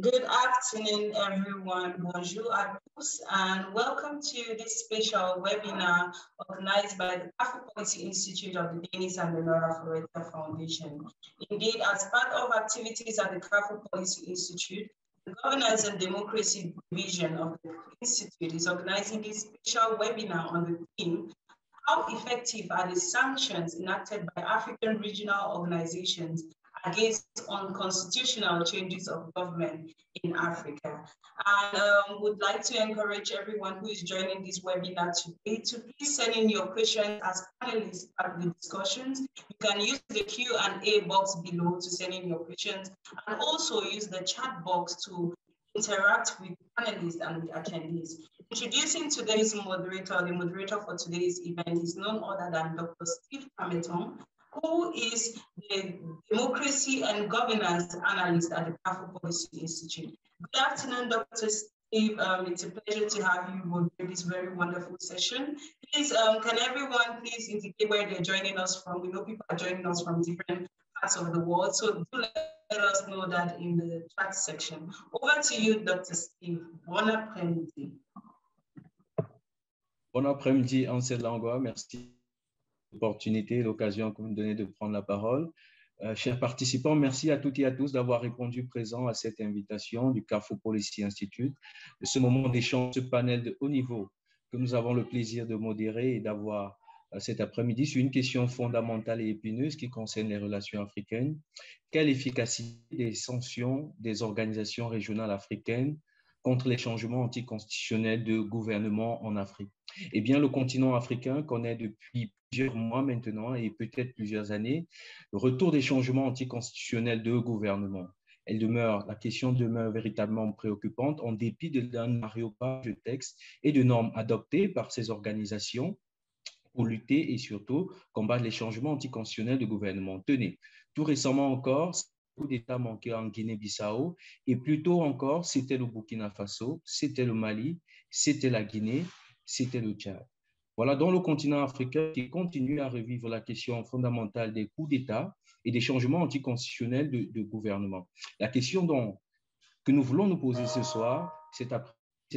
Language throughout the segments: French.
Good afternoon, everyone. Bonjour à tous, and welcome to this special webinar organized by the African Policy Institute of the Denis and Lenora Floretta Foundation. Indeed, as part of activities at the African Policy Institute, the Governance and Democracy Division of the Institute is organizing this special webinar on the theme, how effective are the sanctions enacted by African regional organizations against unconstitutional changes of government in Africa? And would like to encourage everyone who is joining this webinar today to please send in your questions as panelists at the discussions. You can use the Q&A box below to send in your questions, and also use the chat box to interact with panelists and with attendees. Introducing today's moderator, the moderator for today's event is none other than Dr. Steve Kameton, who is the Democracy and Governance Analyst at the African Policy Institute. Good afternoon, Dr. Steve. It's a pleasure to have you moderate this very wonderful session. Please, can everyone please indicate where they're joining us from? We know people are joining us from different parts of the world, so do let us know that in the chat section. Over to you, Dr. Steve. Bon après-midi. Bon après-midi, Ansel Langlois. Merci l'opportunité, l'occasion que vous me donnez de prendre la parole. Chers participants, merci à toutes et à tous d'avoir répondu présent à cette invitation du Carrefour Policy Institute, de ce moment d'échange, ce panel de haut niveau que nous avons le plaisir de modérer et d'avoir cet après-midi sur une question fondamentale et épineuse qui concerne les relations africaines. Quelle efficacité des sanctions des organisations régionales africaines contre les changements anticonstitutionnels de gouvernement en Afrique? Eh bien, le continent africain connaît depuis plusieurs mois maintenant et peut-être plusieurs années le retour des changements anticonstitutionnels de gouvernement. La question demeure véritablement préoccupante en dépit d'un mariopage de textes et de normes adoptés par ces organisations pour lutter et surtout combattre les changements anticonstitutionnels de gouvernement. Tenez, tout récemment encore, le coup d'État manqué en Guinée-Bissau et plus tôt encore, c'était le Burkina Faso, c'était le Mali, c'était la Guinée, c'était le Tchad. Voilà donc le continent africain qui continue à revivre la question fondamentale des coups d'État et des changements anticonstitutionnels de gouvernement. La question que nous voulons nous poser ce soir, c'est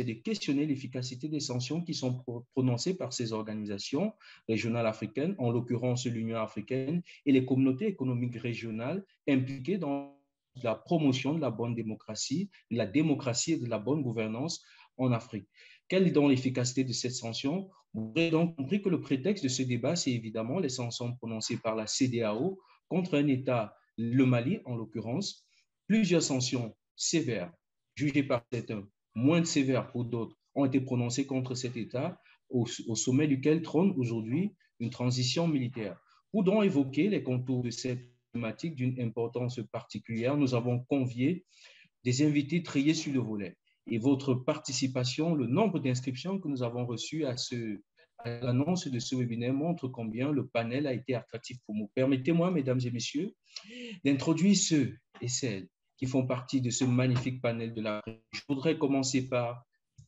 de questionner l'efficacité des sanctions qui sont prononcées par ces organisations régionales africaines, en l'occurrence l'Union africaine et les communautés économiques régionales impliquées dans la promotion de la bonne démocratie, de la démocratie et de la bonne gouvernance en Afrique. Quelle est donc l'efficacité de cette sanction? Vous aurez donc compris que le prétexte de ce débat, c'est évidemment les sanctions prononcées par la CEDEAO contre un État, le Mali en l'occurrence, plusieurs sanctions sévères, jugées par certains moins sévères pour d'autres, ont été prononcées contre cet État, au sommet duquel trône aujourd'hui une transition militaire. Pour donc évoquer les contours de cette thématique d'une importance particulière, nous avons convié des invités triés sur le volet. Et votre participation, le nombre d'inscriptions que nous avons reçues à l'annonce de ce webinaire montre combien le panel a été attractif pour nous. Permettez-moi, mesdames et messieurs, d'introduire ceux et celles qui font partie de ce magnifique panel de l'Afrique. Je voudrais commencer par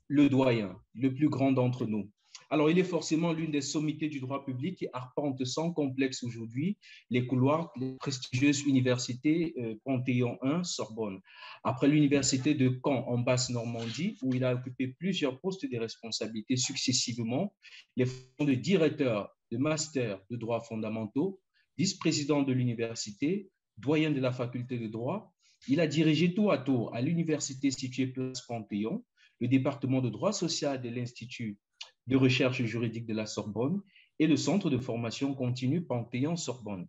le doyen, le plus grand d'entre nous. Alors, il est forcément l'une des sommités du droit public qui arpente sans complexe aujourd'hui les couloirs de la prestigieuse université Panthéon 1, Sorbonne. Après l'université de Caen en Basse-Normandie, où il a occupé plusieurs postes de responsabilité successivement, les fonctions de directeur, de master de droit fondamentaux, vice-président de l'université, doyen de la faculté de droit. Il a dirigé tour à tour à l'université située place Panthéon, le département de droit social de l'Institut de recherche juridique de la Sorbonne et le centre de formation continue Panthéon-Sorbonne.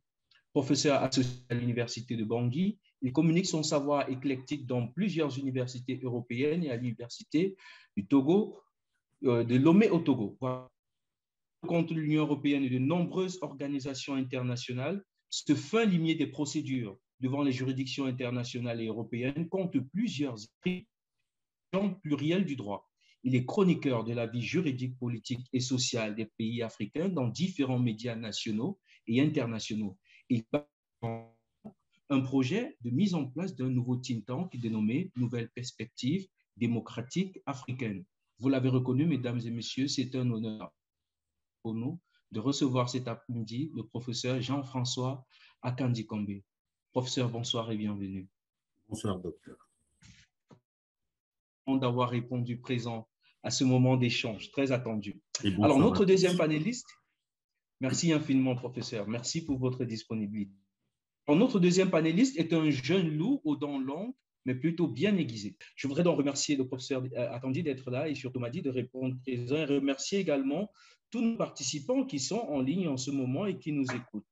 Professeur associé à l'université de Bangui, il communique son savoir éclectique dans plusieurs universités européennes et à l'université du Togo, de Lomé au Togo. Contre l'Union européenne et de nombreuses organisations internationales, ce fin limier des procédures devant les juridictions internationales et européennes compte plusieurs pluriels du droit. Il est chroniqueur de la vie juridique, politique et sociale des pays africains dans différents médias nationaux et internationaux. Il parle un projet de mise en place d'un nouveau think tank dénommé Nouvelle Perspective démocratique africaine. Vous l'avez reconnu, mesdames et messieurs, c'est un honneur pour nous de recevoir cet après-midi le professeur Jean-François Akandi Kombe. Professeur, bonsoir et bienvenue. Bonsoir, docteur. d'avoir répondu présent à ce moment d'échange très attendu. Bonsoir. Alors, notre deuxième panéliste, merci infiniment, professeur. Merci pour votre disponibilité. Alors, notre deuxième panéliste est un jeune loup aux dents longues, mais plutôt bien aiguisé. Je voudrais donc remercier le professeur Atandi d'être là et surtout Madi de répondre présent et remercier également tous nos participants qui sont en ligne en ce moment et qui nous écoutent.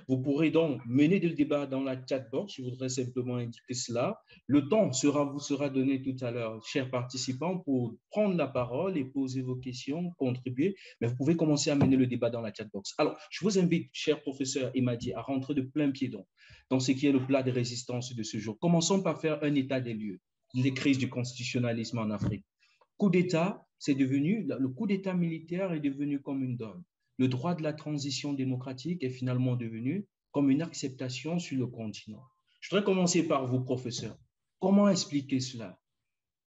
Vous pourrez donc mener le débat dans la chat box. Je voudrais simplement indiquer cela. Le temps vous sera donné tout à l'heure, chers participants, pour prendre la parole et poser vos questions, contribuer. Mais vous pouvez commencer à mener le débat dans la chat box. Alors, je vous invite, cher professeur Emadi, à rentrer de plein pied dans ce qui est le plat de résistance de ce jour. Commençons par faire un état des lieux des crises du constitutionnalisme en Afrique. Coup d'État, le coup d'État militaire est devenu comme une donne. Le droit de la transition démocratique est finalement devenu comme une acceptation sur le continent. Je voudrais commencer par vous, professeur. Comment expliquer cela?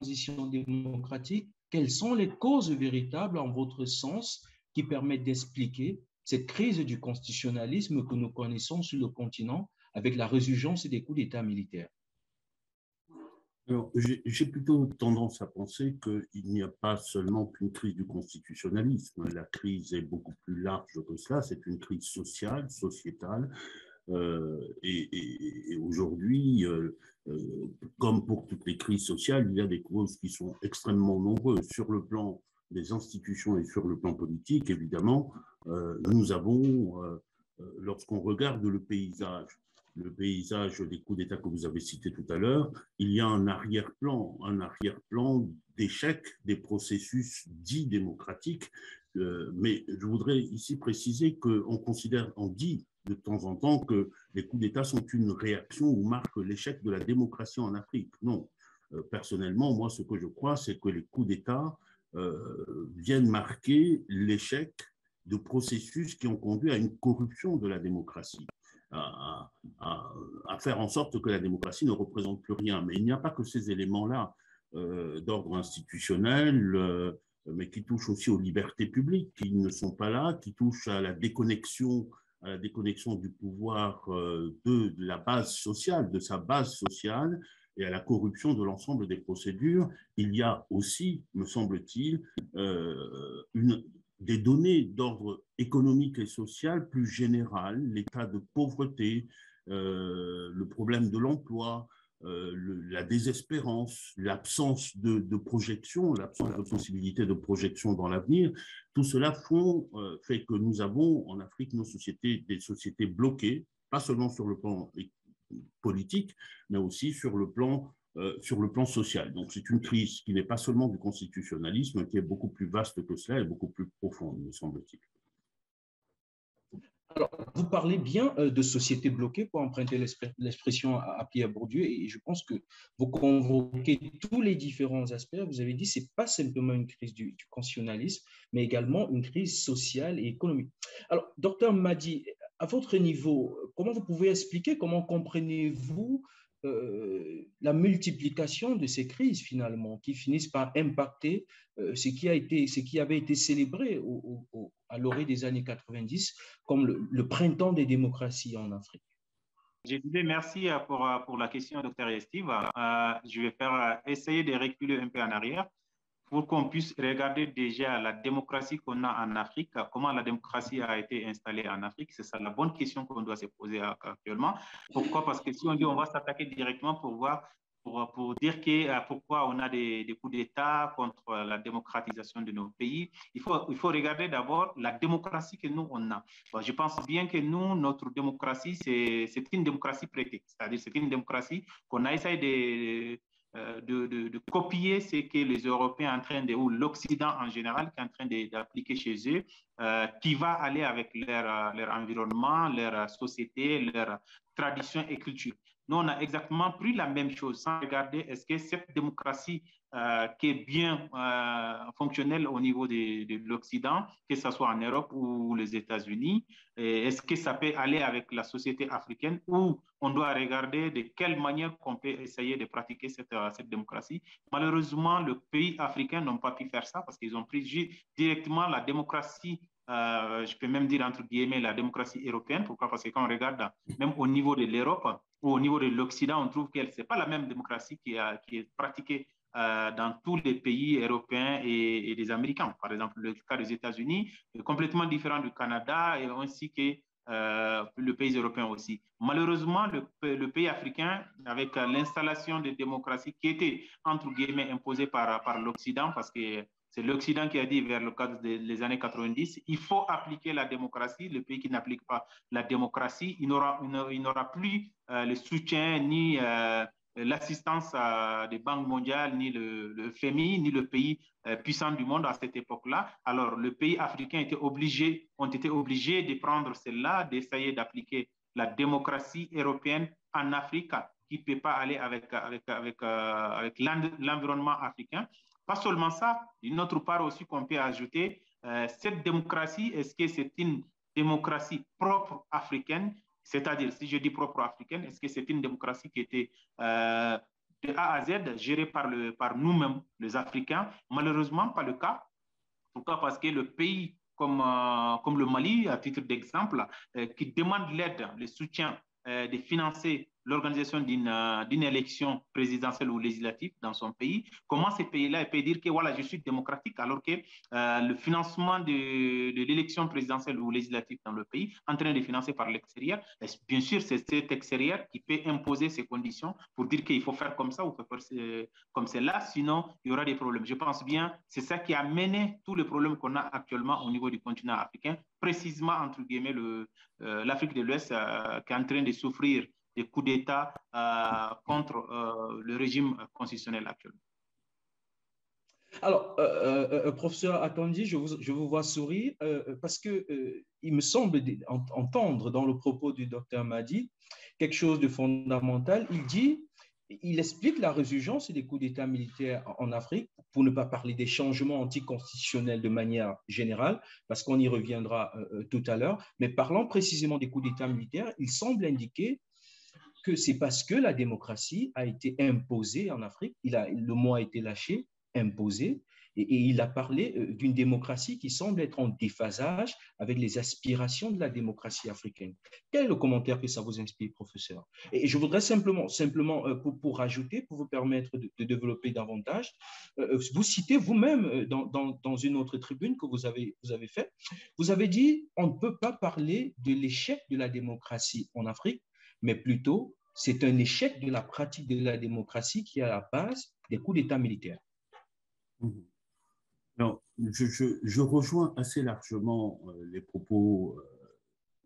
Transition démocratique, quelles sont les causes véritables, en votre sens, qui permettent d'expliquer cette crise du constitutionnalisme que nous connaissons sur le continent avec la résurgence des coups d'État militaires? Alors, j'ai plutôt tendance à penser qu'il n'y a pas seulement qu'une crise du constitutionnalisme. La crise est beaucoup plus large que cela. C'est une crise sociale, sociétale. Et aujourd'hui, comme pour toutes les crises sociales, il y a des causes qui sont extrêmement nombreuses. Sur le plan des institutions et sur le plan politique, évidemment, nous avons, lorsqu'on regarde le paysage des coups d'État que vous avez cités tout à l'heure, il y a un arrière-plan d'échec des processus dits démocratiques. Mais je voudrais ici préciser on dit de temps en temps que les coups d'État sont une réaction ou marquent l'échec de la démocratie en Afrique. Non. Personnellement, moi, ce que je crois, c'est que les coups d'État viennent marquer l'échec de processus qui ont conduit à une corruption de la démocratie. À faire en sorte que la démocratie ne représente plus rien. Mais il n'y a pas que ces éléments-là d'ordre institutionnel, mais qui touchent aussi aux libertés publiques, qui ne sont pas là, qui touchent à la déconnexion du pouvoir de la base sociale, de sa base sociale, et à la corruption de l'ensemble des procédures. Il y a aussi, me semble-t-il, des données d'ordre économique et social plus général, l'état de pauvreté, le problème de l'emploi, la désespérance, l'absence de projection, l'absence de possibilité de projection dans l'avenir. Tout cela fait que nous avons en Afrique des sociétés bloquées, pas seulement sur le plan politique, mais aussi sur le plan social. Donc, c'est une crise qui n'est pas seulement du constitutionnalisme, qui est beaucoup plus vaste que cela et beaucoup plus profonde, me semble-t-il. Alors, vous parlez bien de société bloquée, pour emprunter l'expression à Pierre Bourdieu, et je pense que vous convoquez tous les différents aspects. Vous avez dit que ce n'est pas simplement une crise du constitutionnalisme, mais également une crise sociale et économique. Alors, docteur Madi, à votre niveau, comment vous pouvez expliquer, comment comprenez-vous la multiplication de ces crises finalement qui finissent par impacter ce qui avait été célébré à l'orée des années 90 comme le printemps des démocraties en Afrique? Je disais merci pour la question, Dr. Steve. Je vais essayer de reculer un peu en arrière pour qu'on puisse regarder déjà la démocratie qu'on a en Afrique, comment la démocratie a été installée en Afrique. C'est ça la bonne question qu'on doit se poser actuellement. Pourquoi? Parce que si on dit on va s'attaquer directement pour dire pourquoi on a des coups d'État contre la démocratisation de nos pays, il faut regarder d'abord la démocratie que nous, on a. Bon, je pense bien que nous, notre démocratie, c'est une démocratie prêtée. C'est-à-dire c'est une démocratie qu'on a essayé de copier ce que les Européens ou l'Occident en général qui est en train d'appliquer chez eux, qui va aller avec leur environnement, leur société, leur tradition et culture. Nous, on a exactement pris la même chose sans regarder est-ce que cette démocratie qui est bien fonctionnelle au niveau de l'Occident, que ce soit en Europe ou les États-Unis, est-ce que ça peut aller avec la société africaine ou on doit regarder de quelle manière qu'on peut essayer de pratiquer cette démocratie. Malheureusement, les pays africains n'ont pas pu faire ça parce qu'ils ont pris directement la démocratie, je peux même dire entre guillemets la démocratie européenne. Pourquoi? Parce que quand on regarde même au niveau de l'Europe ou au niveau de l'Occident, on trouve que ce n'est pas la même démocratie qui est pratiquée dans tous les pays européens et des Américains. Par exemple, le cas des États-Unis est complètement différent du Canada et ainsi que le pays européen aussi. Malheureusement, le pays africain, avec l'installation de démocratie qui était, entre guillemets, imposée par l'Occident, parce que c'est l'Occident qui a dit vers le cadre des années 90, il faut appliquer la démocratie. Le pays qui n'applique pas la démocratie, il n'aura plus le soutien ni l'assistance des banques mondiales, ni le FMI, ni le pays puissant du monde à cette époque-là. Alors, les pays africains ont été obligés de prendre celle-là, d'essayer d'appliquer la démocratie européenne en Afrique, qui ne peut pas aller avec l'environnement africain. Pas seulement ça, d'une autre part aussi qu'on peut ajouter, cette démocratie, est-ce que c'est une démocratie propre africaine? C'est-à-dire, si je dis propre africaine, est-ce que c'est une démocratie qui était de A à Z gérée par nous-mêmes, les Africains? Malheureusement, pas le cas. Pourquoi? Parce que le pays comme le Mali, à titre d'exemple, qui demande l'aide, le soutien de financer l'organisation d'une élection présidentielle ou législative dans son pays, comment ces pays-là peuvent dire que voilà, je suis démocratique alors que le financement de l'élection présidentielle ou législative dans le pays, en train de financer par l'extérieur, bien sûr, c'est cet extérieur qui peut imposer ces conditions pour dire qu'il faut faire comme ça ou faire comme cela, sinon il y aura des problèmes. Je pense bien c'est ça qui a mené tous les problèmes qu'on a actuellement au niveau du continent africain, précisément, entre guillemets, l'Afrique de l'Ouest qui est en train de souffrir des coups d'État contre le régime constitutionnel actuel. Alors, professeur Akandi, je vous vois sourire parce que il me semble entendre dans le propos du docteur Madi quelque chose de fondamental. Il explique la résurgence des coups d'État militaires en Afrique, pour ne pas parler des changements anticonstitutionnels de manière générale, parce qu'on y reviendra tout à l'heure. Mais parlant précisément des coups d'État militaires, il semble indiquer que c'est parce que la démocratie a été imposée en Afrique, le mot a été lâché, imposé, et il a parlé d'une démocratie qui semble être en déphasage avec les aspirations de la démocratie africaine. Quel est le commentaire que ça vous inspire, professeur? Et je voudrais simplement pour rajouter, pour vous permettre de développer davantage, vous citez vous-même dans une autre tribune que vous avez faite, vous avez dit on ne peut pas parler de l'échec de la démocratie en Afrique, mais plutôt c'est un échec de la pratique de la démocratie qui est à la base des coups d'État militaires. Alors, je rejoins assez largement les propos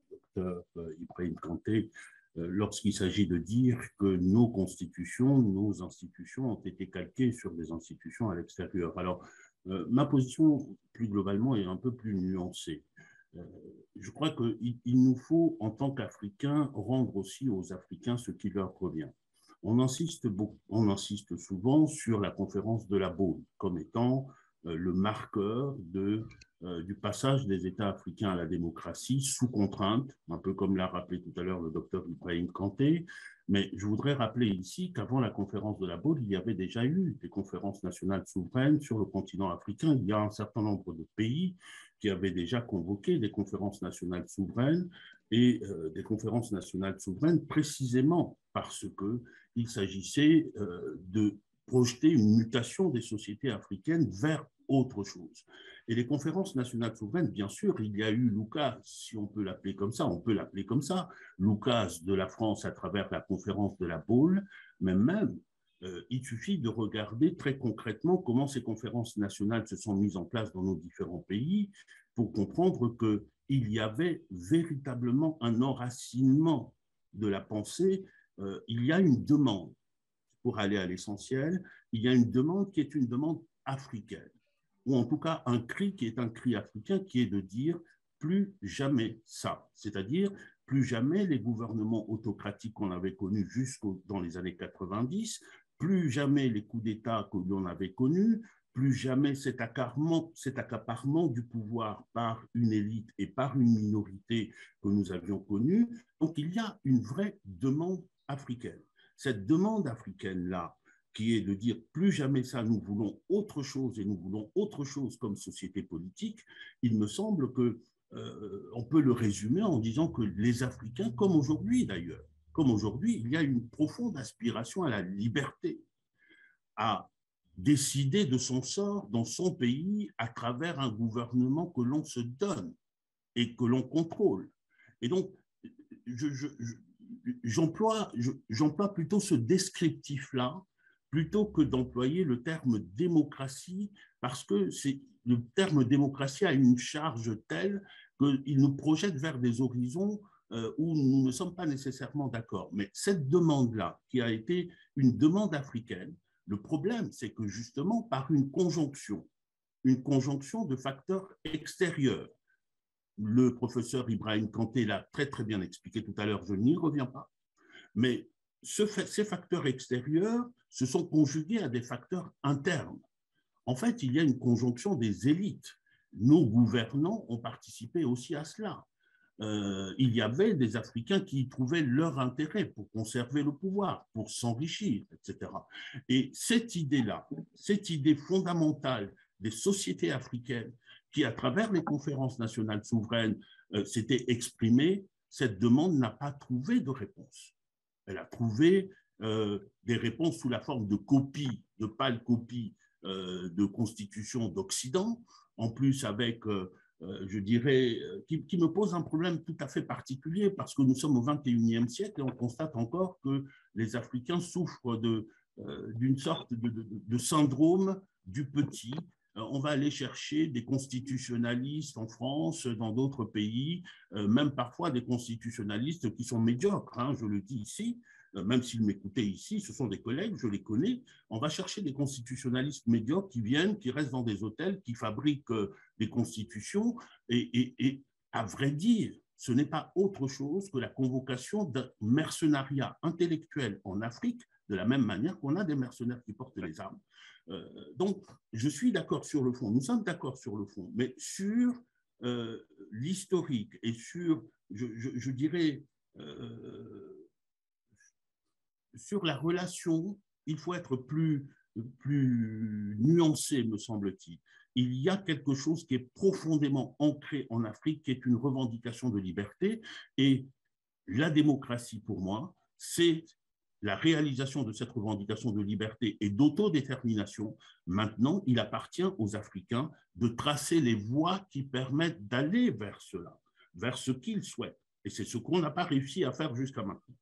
du docteur Ibrahim Kanté lorsqu'il s'agit de dire que nos constitutions, nos institutions ont été calquées sur des institutions à l'extérieur. Alors, ma position, plus globalement, est un peu plus nuancée. Je crois qu'il nous faut, en tant qu'Africains, rendre aussi aux Africains ce qui leur revient. On insiste souvent sur la conférence de la Baule comme étant le marqueur du passage des États africains à la démocratie sous contrainte, un peu comme l'a rappelé tout à l'heure le docteur Ibrahim Kanté. Mais je voudrais rappeler ici qu'avant la conférence de la Baule, il y avait déjà eu des conférences nationales souveraines sur le continent africain. Il y a un certain nombre de pays qui avaient déjà convoqué des conférences nationales souveraines et des conférences nationales souveraines précisément parce qu'il s'agissait de projeter une mutation des sociétés africaines vers autre chose. Et les conférences nationales souveraines, bien sûr, il y a eu l'UCAS, si on peut l'appeler comme ça, l'UCAS de la France à travers la conférence de la Baule, mais même, il suffit de regarder très concrètement comment ces conférences nationales se sont mises en place dans nos différents pays pour comprendre qu'il y avait véritablement un enracinement de la pensée. Il y a une demande. Pour aller à l'essentiel, il y a une demande qui est une demande africaine, ou en tout cas un cri qui est un cri africain, qui est de dire plus jamais ça, c'est-à-dire plus jamais les gouvernements autocratiques qu'on avait connus dans les années 90, plus jamais les coups d'État que l'on avait connus, plus jamais cet accaparement du pouvoir par une élite et par une minorité que nous avions connu. Donc il y a une vraie demande africaine. Cette demande africaine-là, qui est de dire plus jamais ça, nous voulons autre chose et nous voulons autre chose comme société politique, il me semble qu'on peut le résumer en disant que les Africains, comme aujourd'hui d'ailleurs, il y a une profonde aspiration à la liberté, à décider de son sort dans son pays à travers un gouvernement que l'on se donne et que l'on contrôle. Et donc, j'emploie plutôt ce descriptif-là plutôt que d'employer le terme démocratie, parce que le terme démocratie a une charge telle qu'il nous projette vers des horizons où nous ne sommes pas nécessairement d'accord. Mais cette demande-là, qui a été une demande africaine, le problème, c'est que justement, par une conjonction de facteurs extérieurs, le professeur Ibrahim Kanté l'a très très bien expliqué tout à l'heure, je n'y reviens pas, mais ces facteurs extérieurs se sont conjugués à des facteurs internes. En fait, il y a une conjonction des élites. Nos gouvernants ont participé aussi à cela. Il y avait des Africains qui y trouvaient leur intérêt pour conserver le pouvoir, pour s'enrichir, etc. Et cette idée-là, cette idée fondamentale des sociétés africaines qui, à travers les conférences nationales souveraines, s'étaient exprimées, cette demande n'a pas trouvé de réponse. Elle a trouvé des réponses sous la forme de copies, de pâles copies de constitutions d'Occident, en plus avec, je dirais, qui me pose un problème tout à fait particulier parce que nous sommes au XXIe siècle et on constate encore que les Africains souffrent d'une sorte de syndrome du petit. On va aller chercher des constitutionnalistes en France, dans d'autres pays, même parfois des constitutionnalistes qui sont médiocres, hein, je le dis ici, même s'ils m'écoutaient ici, ce sont des collègues, je les connais. On va chercher des constitutionnalistes médiocres qui viennent, qui restent dans des hôtels, qui fabriquent des constitutions. Et à vrai dire, ce n'est pas autre chose que la convocation d'un mercenariat intellectuel en Afrique, de la même manière qu'on a des mercenaires qui portent les armes. Donc, je suis d'accord sur le fond, nous sommes d'accord sur le fond, mais sur l'historique et sur, je dirais, sur la relation, il faut être plus nuancé, me semble-t-il. Il y a quelque chose qui est profondément ancré en Afrique, qui est une revendication de liberté, et la démocratie, pour moi, c'est la réalisation de cette revendication de liberté et d'autodétermination. Maintenant, il appartient aux Africains de tracer les voies qui permettent d'aller vers cela, vers ce qu'ils souhaitent. Et c'est ce qu'on n'a pas réussi à faire jusqu'à maintenant.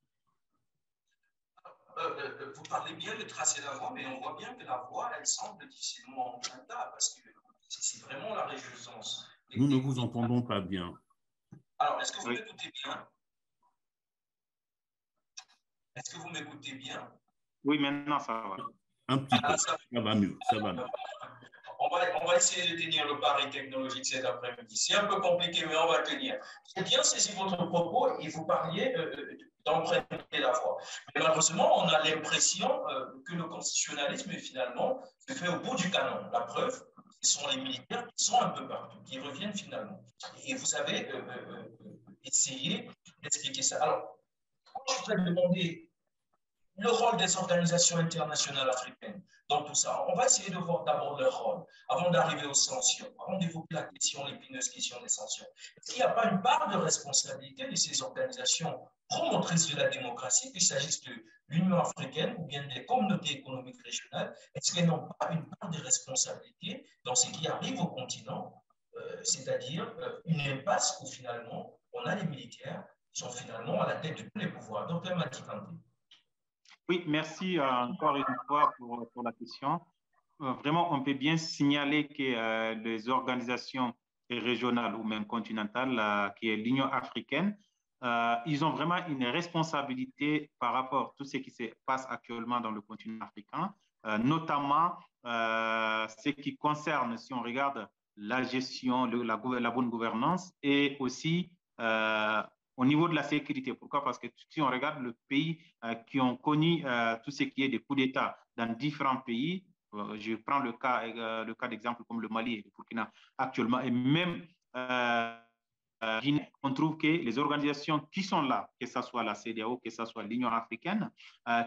Vous parlez bien de tracer la voie, mais on voit bien que la voie, elle semble difficilement empruntable, parce que c'est vraiment la réjouissance. Nous ne vous entendons pas bien. Alors, est-ce que vous m'écoutez bien? Est-ce que vous m'écoutez bien? Oui, maintenant ça va. Un petit peu, ça va mieux, ça va mieux. On va essayer de tenir le pari technologique cet après-midi. C'est un peu compliqué, mais on va tenir. J'ai bien saisi votre propos et vous parliez d'emprunter la voie. Mais malheureusement, on a l'impression que le constitutionnalisme, finalement, se fait au bout du canon. La preuve, ce sont les militaires qui sont un peu partout, qui reviennent finalement. Et vous avez essayé d'expliquer ça. Alors, je voudrais demander le rôle des organisations internationales africaines dans tout ça. On va essayer de voir d'abord leur rôle avant d'arriver aux sanctions, avant d'évoquer la question, l'épineuse question des sanctions. Est-ce qu'il n'y a pas une part de responsabilité de ces organisations promotrices de la démocratie, qu'il s'agisse de l'Union africaine ou bien des communautés économiques régionales? Est-ce qu'elles n'ont pas une part de responsabilité dans ce qui arrive au continent, c'est-à-dire une impasse où finalement on a les militaires qui sont finalement à la tête de tous les pouvoirs? Donc, Mati Kanté. Oui, merci encore une fois pour la question. Vraiment, on peut bien signaler que les organisations régionales ou même continentales, qui est l'Union africaine, ils ont vraiment une responsabilité par rapport à tout ce qui se passe actuellement dans le continent africain, notamment ce qui concerne, si on regarde la gestion, la bonne gouvernance et aussi au niveau de la sécurité. Pourquoi? Parce que si on regarde les pays qui ont connu tout ce qui est des coups d'État dans différents pays, je prends le cas d'exemple comme le Mali et le Burkina actuellement, et même Guinée, on trouve que les organisations qui sont là, que ce soit la CEDEAO, que ce soit l'Union africaine,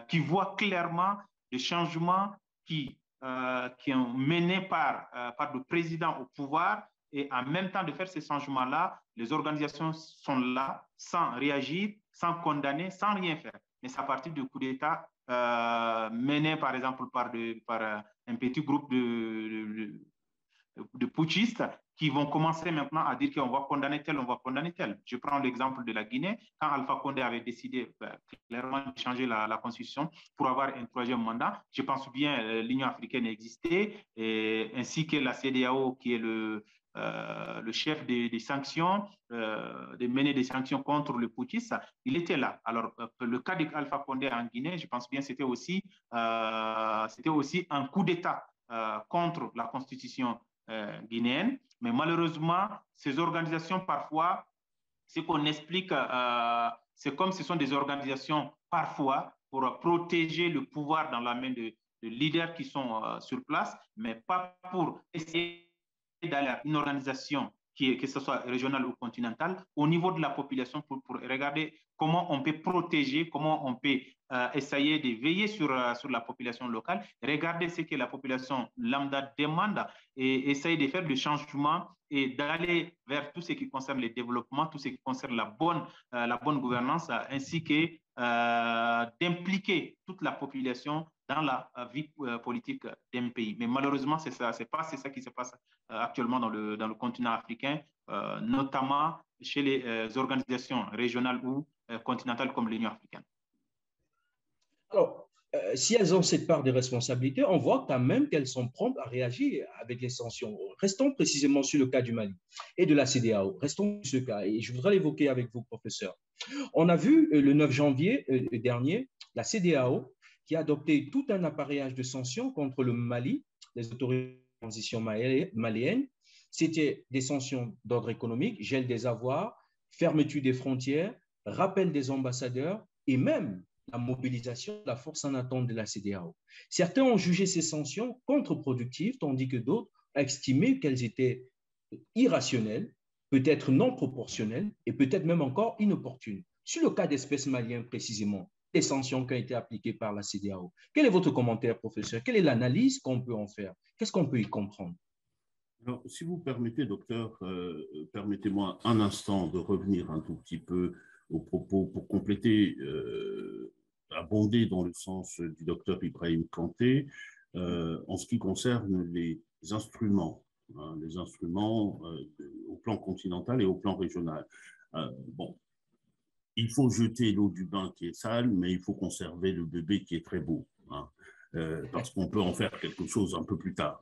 qui voient clairement les changements qui ont mené par le président au pouvoir, et en même temps de faire ces changements-là, les organisations sont là sans réagir, sans condamner, sans rien faire. Mais c'est à partir du coup d'État menés par exemple par un petit groupe de putschistes qui vont commencer maintenant à dire qu'on va condamner tel, on va condamner tel. Je prends l'exemple de la Guinée, quand Alpha Condé avait décidé clairement de changer la constitution pour avoir un troisième mandat. Je pense bien l'Union africaine existait, ainsi que la CEDEAO qui est le chef des sanctions, de mener des sanctions contre le putschisme, il était là. Alors, le cas d'Alpha Condé en Guinée, je pense bien c'était aussi un coup d'État contre la constitution guinéenne. Mais malheureusement, ces organisations, parfois, ce qu'on explique, c'est comme ce sont des organisations, parfois, pour protéger le pouvoir dans la main de leaders qui sont sur place, mais pas pour essayer d'aller à une organisation que ce soit régionale ou continentale, au niveau de la population pour regarder comment on peut protéger, comment on peut essayer de veiller sur la population locale, regarder ce que la population lambda demande et essayer de faire des changements et d'aller vers tout ce qui concerne le développement, tout ce qui concerne la bonne gouvernance, ainsi que d'impliquer toute la population dans la vie politique d'un pays. Mais malheureusement, c'est ça qui se passe actuellement dans le continent africain, notamment chez les organisations régionales ou continentales comme l'Union africaine. Alors, si elles ont cette part de responsabilité, on voit quand même qu'elles sont promptes à réagir avec les sanctions. Restons précisément sur le cas du Mali et de la CEDEAO. Restons sur ce cas et je voudrais l'évoquer avec vous, professeur. On a vu le 9 janvier dernier la CEDEAO qui a adopté tout un appareillage de sanctions contre le Mali, les autorités de transition maliennes. C'était des sanctions d'ordre économique, gel des avoirs, fermeture des frontières, rappel des ambassadeurs et même la mobilisation de la force en attente de la CEDEAO. Certains ont jugé ces sanctions contre-productives, tandis que d'autres ont estimé qu'elles étaient irrationnelles, peut-être non proportionnelles et peut-être même encore inopportunes. Sur le cas d'espèces maliennes précisément, les sanctions qui ont été appliquées par la CEDEAO. Quel est votre commentaire, professeur? Quelle est l'analyse qu'on peut en faire? Qu'est-ce qu'on peut y comprendre? Alors, si vous permettez, docteur, permettez-moi un instant de revenir un tout petit peu aux propos pour compléter, abonder dans le sens du docteur Ibrahim Kanté, en ce qui concerne les instruments, les instruments au plan continental et au plan régional. Bon, il faut jeter l'eau du bain qui est sale, mais il faut conserver le bébé qui est très beau, parce qu'on peut en faire quelque chose un peu plus tard.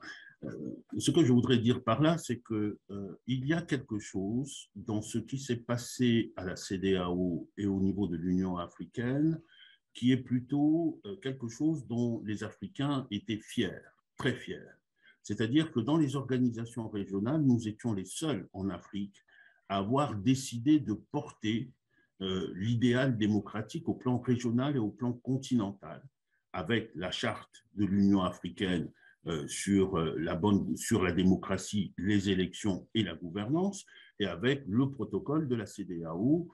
Ce que je voudrais dire par là, c'est qu'il y a quelque chose dans ce qui s'est passé à la CEDEAO et au niveau de l'Union africaine qui est plutôt quelque chose dont les Africains étaient fiers, très fiers. C'est-à-dire que dans les organisations régionales, nous étions les seuls en Afrique à avoir décidé de porter l'idéal démocratique au plan régional et au plan continental, avec la charte de l'Union africaine sur la démocratie, les élections et la gouvernance, et avec le protocole de la CEDEAO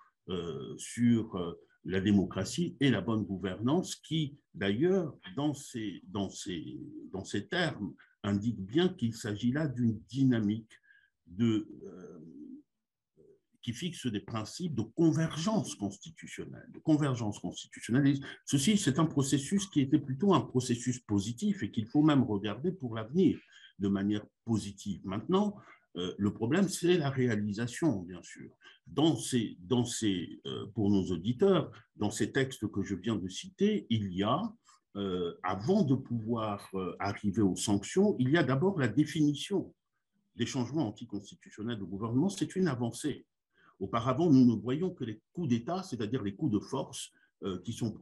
sur la démocratie et la bonne gouvernance, qui d'ailleurs, dans ces termes, indique bien qu'il s'agit là d'une dynamique qui fixe des principes de convergence constitutionnelle. Et ceci, c'est un processus qui était plutôt un processus positif et qu'il faut même regarder pour l'avenir de manière positive. Maintenant, le problème, c'est la réalisation, bien sûr. Pour nos auditeurs, dans ces textes que je viens de citer, il y a, avant de pouvoir arriver aux sanctions, il y a d'abord la définition des changements anticonstitutionnels de gouvernement. C'est une avancée. Auparavant, nous ne voyons que les coups d'État, c'est-à-dire les coups de force qui sont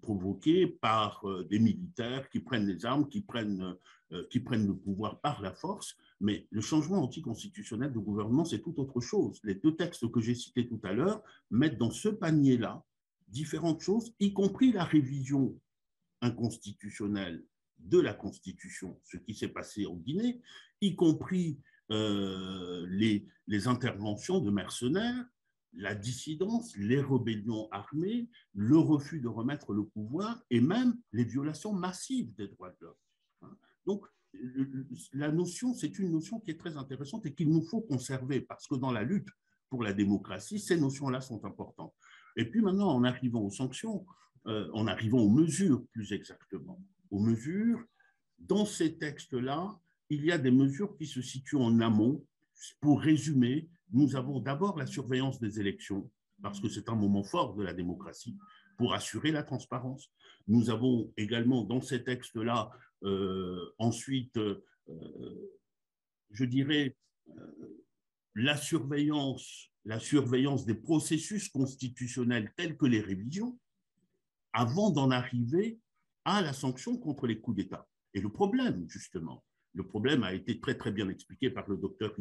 provoqués par des militaires qui prennent les armes, qui prennent le pouvoir par la force. Mais le changement anticonstitutionnel de gouvernement, c'est tout autre chose. Les deux textes que j'ai cités tout à l'heure mettent dans ce panier-là différentes choses, y compris la révision inconstitutionnelle de la Constitution, ce qui s'est passé en Guinée, y compris les interventions de mercenaires, la dissidence, les rébellions armées, le refus de remettre le pouvoir et même les violations massives des droits de l'homme. Donc, la notion, c'est une notion qui est très intéressante et qu'il nous faut conserver parce que dans la lutte pour la démocratie, ces notions-là sont importantes. Et puis maintenant, en arrivant aux sanctions, en arrivant aux mesures plus exactement. Aux mesures, dans ces textes-là, il y a des mesures qui se situent en amont. Pour résumer, nous avons d'abord la surveillance des élections, parce que c'est un moment fort de la démocratie, pour assurer la transparence. Nous avons également dans ces textes-là, ensuite, je dirais, la surveillance des processus constitutionnels tels que les révisions, avant d'en arriver à la sanction contre les coups d'État. Et le problème, justement, le problème a été très, très bien expliqué par le docteur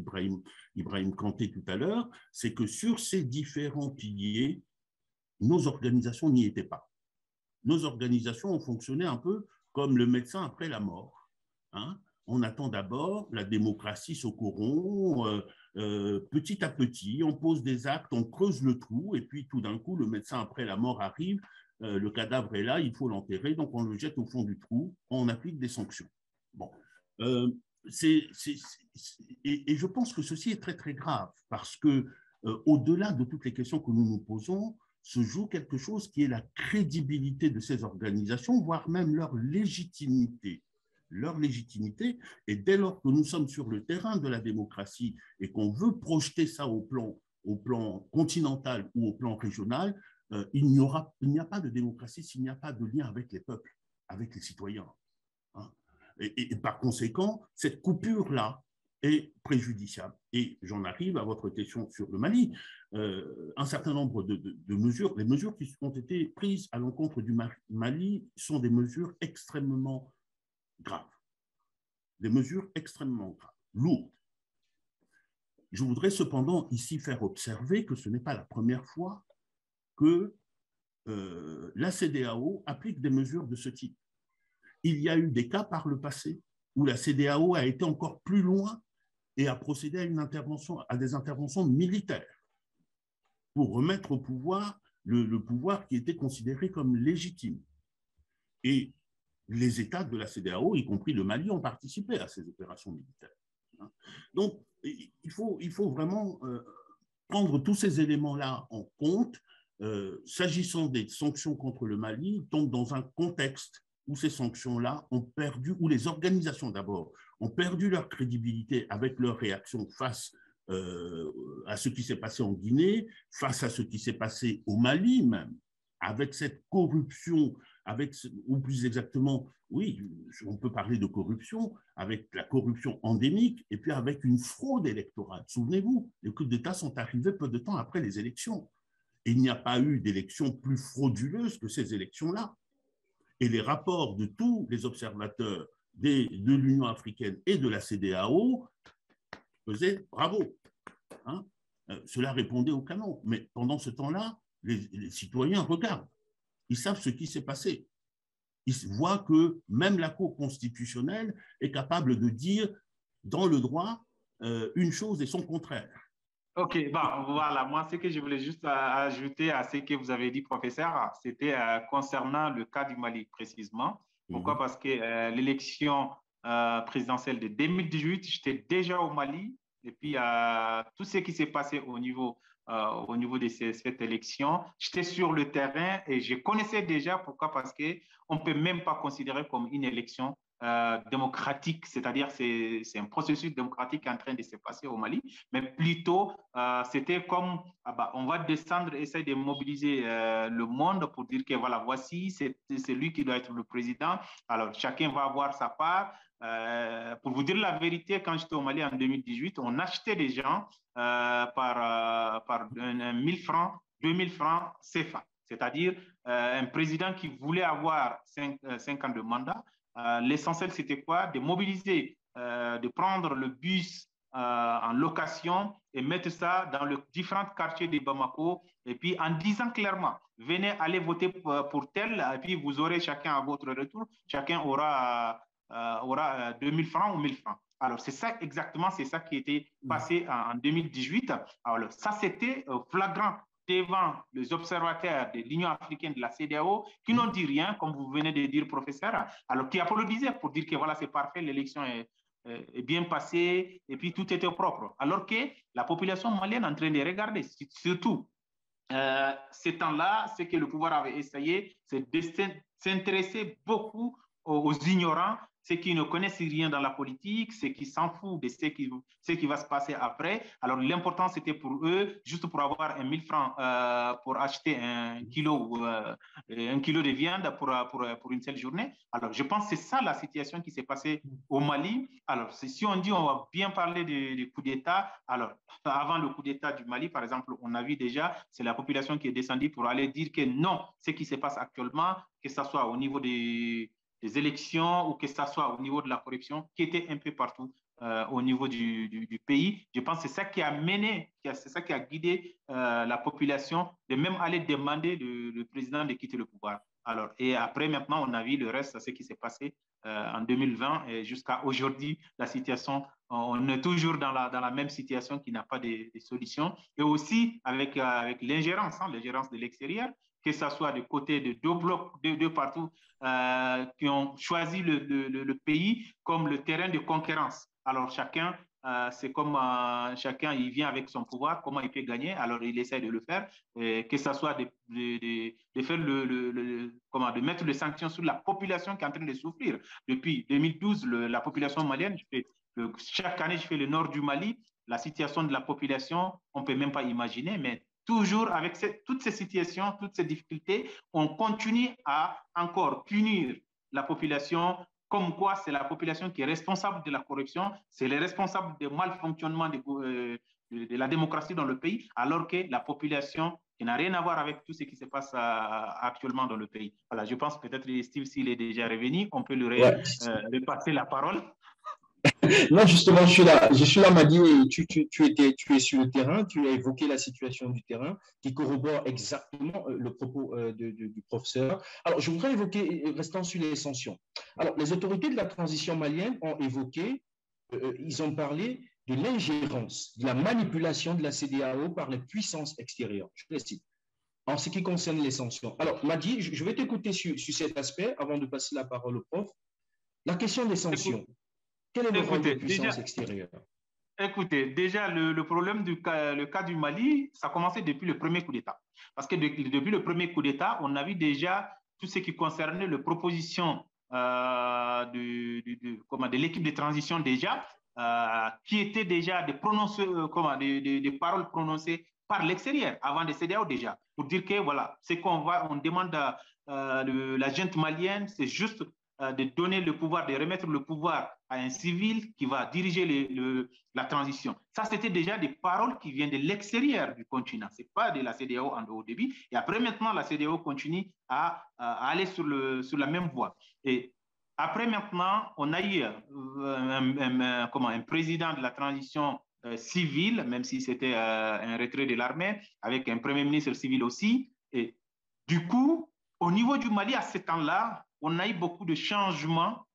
Ibrahim Kanté tout à l'heure, c'est que sur ces différents piliers, nos organisations n'y étaient pas. Nos organisations ont fonctionné un peu comme le médecin après la mort. Hein? On attend d'abord, la démocratie se corrompt, petit à petit, on pose des actes, on creuse le trou, et puis tout d'un coup, le médecin après la mort arrive, le cadavre est là, il faut l'enterrer, donc on le jette au fond du trou, on applique des sanctions. Bon, et je pense que ceci est très très grave, parce que au-delà de toutes les questions que nous nous posons, se joue quelque chose qui est la crédibilité de ces organisations, voire même leur légitimité. Leur légitimité, et dès lors que nous sommes sur le terrain de la démocratie et qu'on veut projeter ça au plan continental ou au plan régional, il n'y a pas de démocratie s'il n'y a pas de lien avec les peuples, avec les citoyens. Hein. Et par conséquent, cette coupure-là est préjudiciable. Et j'en arrive à votre question sur le Mali. Un certain nombre de mesures, les mesures qui ont été prises à l'encontre du Mali sont des mesures extrêmement graves. Des mesures extrêmement graves, lourdes. Je voudrais cependant ici faire observer que ce n'est pas la première fois que la CEDEAO applique des mesures de ce type. Il y a eu des cas par le passé où la CEDEAO a été encore plus loin et a procédé à des interventions militaires pour remettre au pouvoir le pouvoir qui était considéré comme légitime. Et les États de la CEDEAO, y compris le Mali, ont participé à ces opérations militaires. Donc, il faut vraiment prendre tous ces éléments-là en compte. S'agissant des sanctions contre le Mali, tombe dans un contexte où ces sanctions-là ont perdu, où les organisations d'abord ont perdu leur crédibilité avec leur réaction face à ce qui s'est passé en Guinée, face à ce qui s'est passé au Mali même, avec cette corruption, ou plus exactement, oui, on peut parler de corruption, avec la corruption endémique, et puis avec une fraude électorale. Souvenez-vous, les coups d'État sont arrivés peu de temps après les élections. Et il n'y a pas eu d'élection plus frauduleuse que ces élections-là. Et les rapports de tous les observateurs de l'Union africaine et de la CEDEAO faisaient bravo. Hein? Cela répondait au canon. Mais pendant ce temps-là, les citoyens regardent. Ils savent ce qui s'est passé. Ils voient que même la Cour constitutionnelle est capable de dire dans le droit une chose et son contraire. OK, bon, voilà. Moi, ce que je voulais juste ajouter à ce que vous avez dit, professeur, c'était concernant le cas du Mali précisément. Pourquoi? Parce que l'élection présidentielle de 2018, j'étais déjà au Mali. Et puis, tout ce qui s'est passé au niveau de cette élection, j'étais sur le terrain et je connaissais déjà. Pourquoi? Parce qu'on ne peut même pas considérer comme une élection démocratique, c'est-à-dire c'est un processus démocratique en train de se passer au Mali, mais plutôt c'était comme on va descendre, essayer de mobiliser le monde pour dire que voilà, voici, c'est lui qui doit être le président. Alors chacun va avoir sa part. Pour vous dire la vérité, quand j'étais au Mali en 2018, on achetait des gens par 1000 francs, 2000 francs CFA, c'est-à-dire un président qui voulait avoir 5 ans de mandat. L'essentiel, c'était quoi? De mobiliser, de prendre le bus en location et mettre ça dans les différents quartiers de Bamako. Et puis, en disant clairement, venez aller voter pour tel, et puis vous aurez chacun à votre retour, chacun aura 2000 francs ou 1000 francs. Alors, c'est ça exactement, c'est ça qui était passé en 2018. Alors, ça, c'était flagrant devant les observateurs de l'Union africaine, de la CEDEAO, qui n'ont dit rien, comme vous venez de dire, professeur, alors qui applaudissaient pour dire que voilà, c'est parfait, l'élection est bien passée, et puis tout était propre. Alors que la population malienne est en train de regarder, surtout ces temps-là, ce que le pouvoir avait essayé, c'est de s'intéresser beaucoup aux ignorants, ceux qui ne connaissent rien dans la politique, ceux qui s'en foutent de ce qui va se passer après. Alors, l'important, c'était pour eux, juste pour avoir 1000 francs pour acheter un kilo de viande pour une seule journée. Alors, je pense que c'est ça la situation qui s'est passée au Mali. Alors, si on dit on va bien parler du coup d'État, alors, avant le coup d'État du Mali, par exemple, on a vu déjà, c'est la population qui est descendue pour aller dire que non, ce qui se passe actuellement, que ce soit au niveau des élections ou que ce soit au niveau de la corruption, qui était un peu partout au niveau du pays. Je pense que c'est ça qui a mené, c'est ça qui a guidé la population de même aller demander le président de quitter le pouvoir. Alors, et après, maintenant, on a vu le reste, ce qui s'est passé en 2020 et jusqu'à aujourd'hui, la situation, on est toujours dans la même situation qui n'a pas de solution. Et aussi avec l'ingérence, l'ingérence de l'extérieur, que ce soit du côté de deux blocs, de partout, qui ont choisi le pays comme le terrain de concurrence. Alors chacun, c'est comme chacun, il vient avec son pouvoir, comment il peut gagner, alors il essaie de le faire, que ce soit de faire de mettre les sanctions sur la population qui est en train de souffrir. Depuis 2012, la population malienne, chaque année, je fais le nord du Mali, la situation de la population, on ne peut même pas imaginer, mais toujours avec toutes ces situations, toutes ces difficultés, on continue à encore punir la population, comme quoi c'est la population qui est responsable de la corruption, c'est les responsables du malfonctionnement de la démocratie dans le pays, alors que la population qui n'a rien à voir avec tout ce qui se passe actuellement dans le pays. Voilà, je pense peut-être Steve, s'il est déjà revenu, on peut lui repasser la parole. Non, justement, je suis là, Madi, et tu es sur le terrain, tu as évoqué la situation du terrain qui corrobore exactement le propos du professeur. Alors, je voudrais évoquer, restant sur les sanctions. Alors, les autorités de la transition malienne ont évoqué, ils ont parlé de l'ingérence, de la manipulation de la CEDEAO par les puissances extérieures. Je les cite. En ce qui concerne les sanctions. Alors, Madi, je vais t'écouter sur cet aspect avant de passer la parole au prof. La question des sanctions. Quel est le rôle des puissances extérieures? Écoutez, déjà, le problème le cas du Mali, ça a commencé depuis le premier coup d'État. Parce que depuis le premier coup d'État, on a vu déjà tout ce qui concernait les propositions de l'équipe de transition déjà, qui étaient déjà des paroles prononcées par l'extérieur, avant des CEDEAO déjà, pour dire que voilà, ce on demande à la junte malienne, c'est juste de donner le pouvoir, de remettre le pouvoir à un civil qui va diriger la transition. Ça, c'était déjà des paroles qui viennent de l'extérieur du continent. Ce n'est pas de la CEDEAO au début. Et après, maintenant, la CEDEAO continue à aller sur la même voie. Et après, maintenant, on a eu un président de la transition civile, même si c'était un retrait de l'armée, avec un premier ministre civil aussi. Et du coup, au niveau du Mali, à ce temps-là, on a eu beaucoup de changements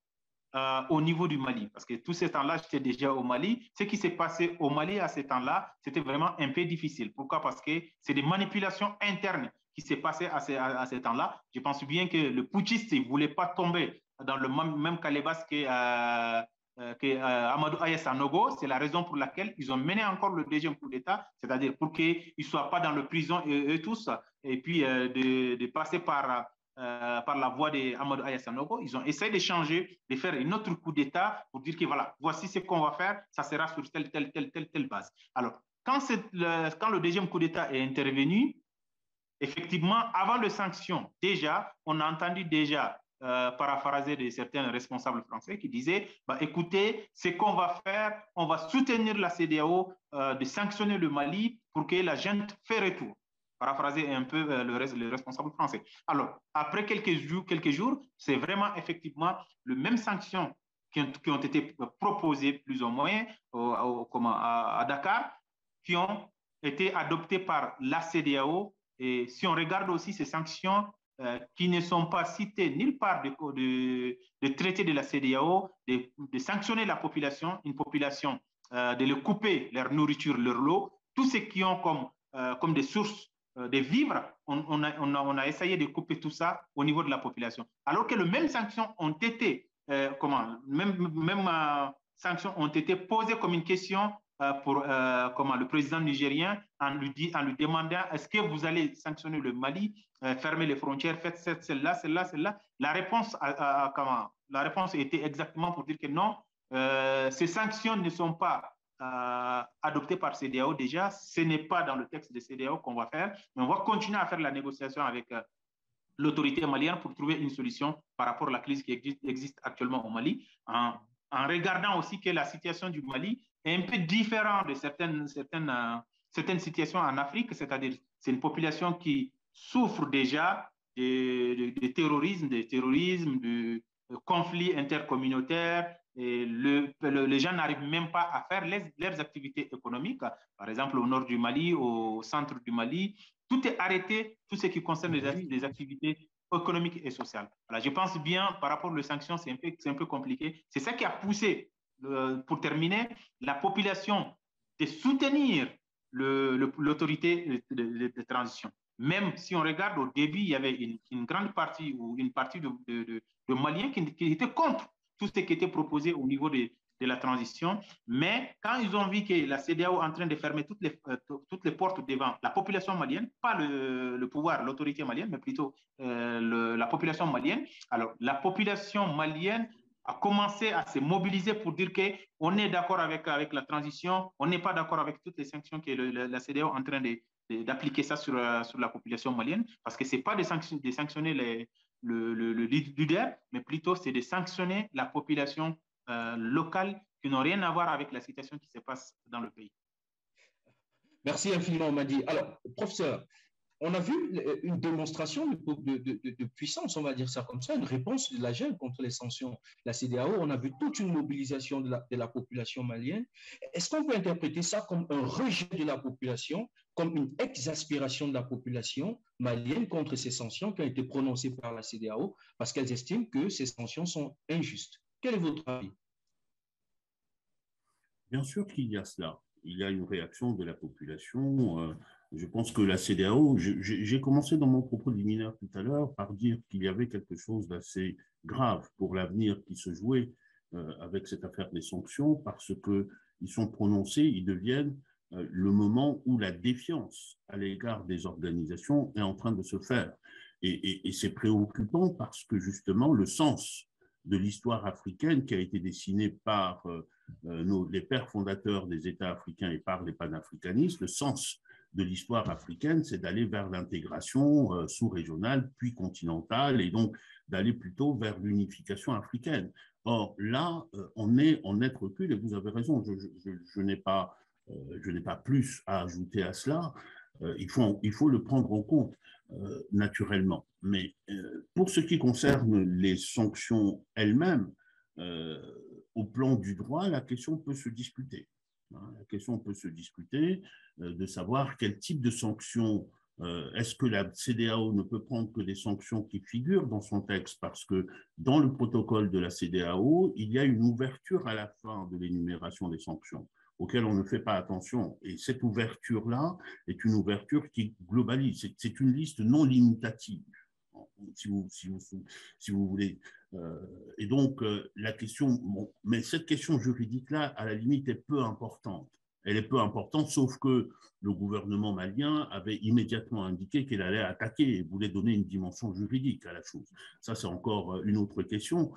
au niveau du Mali. Parce que tout ce temps-là, j'étais déjà au Mali. Ce qui s'est passé au Mali à ce temps-là, c'était vraiment un peu difficile. Pourquoi? Parce que c'est des manipulations internes qui s'est passé à ce temps-là. Je pense bien que le putschiste ne voulait pas tomber dans le même calebasse que Amadou Aya Sanogo. C'est la raison pour laquelle ils ont mené encore le deuxième coup d'État, c'est-à-dire pour qu'ils ne soient pas dans la prison eux tous, et puis de passer par la voie d'Amadou Aya Sanogo. Ils ont essayé de changer, de faire un autre coup d'État pour dire que voilà, voici ce qu'on va faire, ça sera sur telle base. Alors, quand le deuxième coup d'État est intervenu, effectivement, avant les sanctions, déjà, on a entendu déjà paraphraser de certains responsables français qui disaient écoutez, ce qu'on va faire, on va soutenir la CEDEAO de sanctionner le Mali pour que la junte fait retour. Paraphraser un peu le responsable français. Alors, après quelques jours, c'est vraiment effectivement les mêmes sanctions qui ont été proposées plus ou moins à Dakar, qui ont été adoptées par la CEDEAO. Et si on regarde aussi ces sanctions qui ne sont pas citées nulle part de traité de la CEDEAO, de sanctionner la population, une population, de leur couper leur nourriture, leur eau, tout ce qui ont comme des sources de vivres, on a essayé de couper tout ça au niveau de la population. Alors que les mêmes sanctions ont été, sanctions ont été posées comme une question comment, le président nigérien en lui demandant est-ce que vous allez sanctionner le Mali, fermer les frontières, faites celle-là, celle-là, celle-là. La réponse était exactement pour dire que non, ces sanctions ne sont pas adoptées par CEDEAO déjà, ce n'est pas dans le texte de CEDEAO qu'on va faire, mais on va continuer à faire la négociation avec l'autorité malienne pour trouver une solution par rapport à la crise qui existe actuellement au Mali, en regardant aussi que la situation du Mali est un peu différente de certaines situations en Afrique, c'est-à-dire c'est une population qui souffre déjà de terrorisme, de conflits intercommunautaires, et les gens n'arrivent même pas à faire leurs activités économiques. Par exemple, au nord du Mali, au centre du Mali, tout est arrêté, tout ce qui concerne les activités économiques et sociales. Alors, je pense bien, par rapport aux sanctions, c'est un peu compliqué. C'est ça qui a poussé, pour terminer, la population de soutenir l'autorité de transition. Même si on regarde au début, il y avait une grande partie ou une partie de Maliens qui étaient contre tout ce qui était proposé au niveau de la transition. Mais quand ils ont vu que la CEDEAO est en train de fermer toutes les portes devant la population malienne, pas le pouvoir, l'autorité malienne, mais plutôt la population malienne, alors la population malienne a commencé à se mobiliser pour dire qu'on est d'accord avec la transition, on n'est pas d'accord avec toutes les sanctions que la CEDEAO est en train d'appliquer ça sur la population malienne, parce que ce n'est pas de sanctionner le leader, mais plutôt c'est de sanctionner la population locale qui n'ont rien à voir avec la situation qui se passe dans le pays. Merci infiniment, Madi. Alors, professeur, on a vu une démonstration de puissance, on va dire ça comme ça, une réponse de la GEL contre les sanctions. La CEDEAO, on a vu toute une mobilisation de la population malienne. Est-ce qu'on peut interpréter ça comme un rejet de la population, comme une exaspération de la population malienne contre ces sanctions qui ont été prononcées par la CEDEAO parce qu'elles estiment que ces sanctions sont injustes? Quel est votre avis? Bien sûr qu'il y a cela. Il y a une réaction de la population. Je pense que la CEDEAO, j'ai commencé dans mon propos liminaire tout à l'heure par dire qu'il y avait quelque chose d'assez grave pour l'avenir qui se jouait avec cette affaire des sanctions, parce qu'ils sont prononcés, ils deviennent le moment où la défiance à l'égard des organisations est en train de se faire. Et c'est préoccupant parce que justement le sens de l'histoire africaine qui a été dessinée par les pères fondateurs des États africains et par les panafricanistes, le sens de l'histoire africaine, c'est d'aller vers l'intégration sous-régionale, puis continentale, et donc d'aller plutôt vers l'unification africaine. Or, là, on est en net recul, et vous avez raison, je n'ai pas plus à ajouter à cela. Il faut le prendre en compte naturellement. Mais pour ce qui concerne les sanctions elles-mêmes, au plan du droit, la question peut se discuter. La question peut se discuter de savoir quel type de sanctions. Est-ce que la CEDEAO ne peut prendre que des sanctions qui figurent dans son texte? Parce que dans le protocole de la CEDEAO, il y a une ouverture à la fin de l'énumération des sanctions auquel on ne fait pas attention. Et cette ouverture-là est une ouverture qui globalise. C'est une liste non limitative, si vous voulez. Et donc, la question, bon, mais cette question juridique-là, à la limite, est peu importante. Elle est peu importante, sauf que le gouvernement malien avait immédiatement indiqué qu'il allait attaquer et voulait donner une dimension juridique à la chose. Ça, c'est encore une autre question.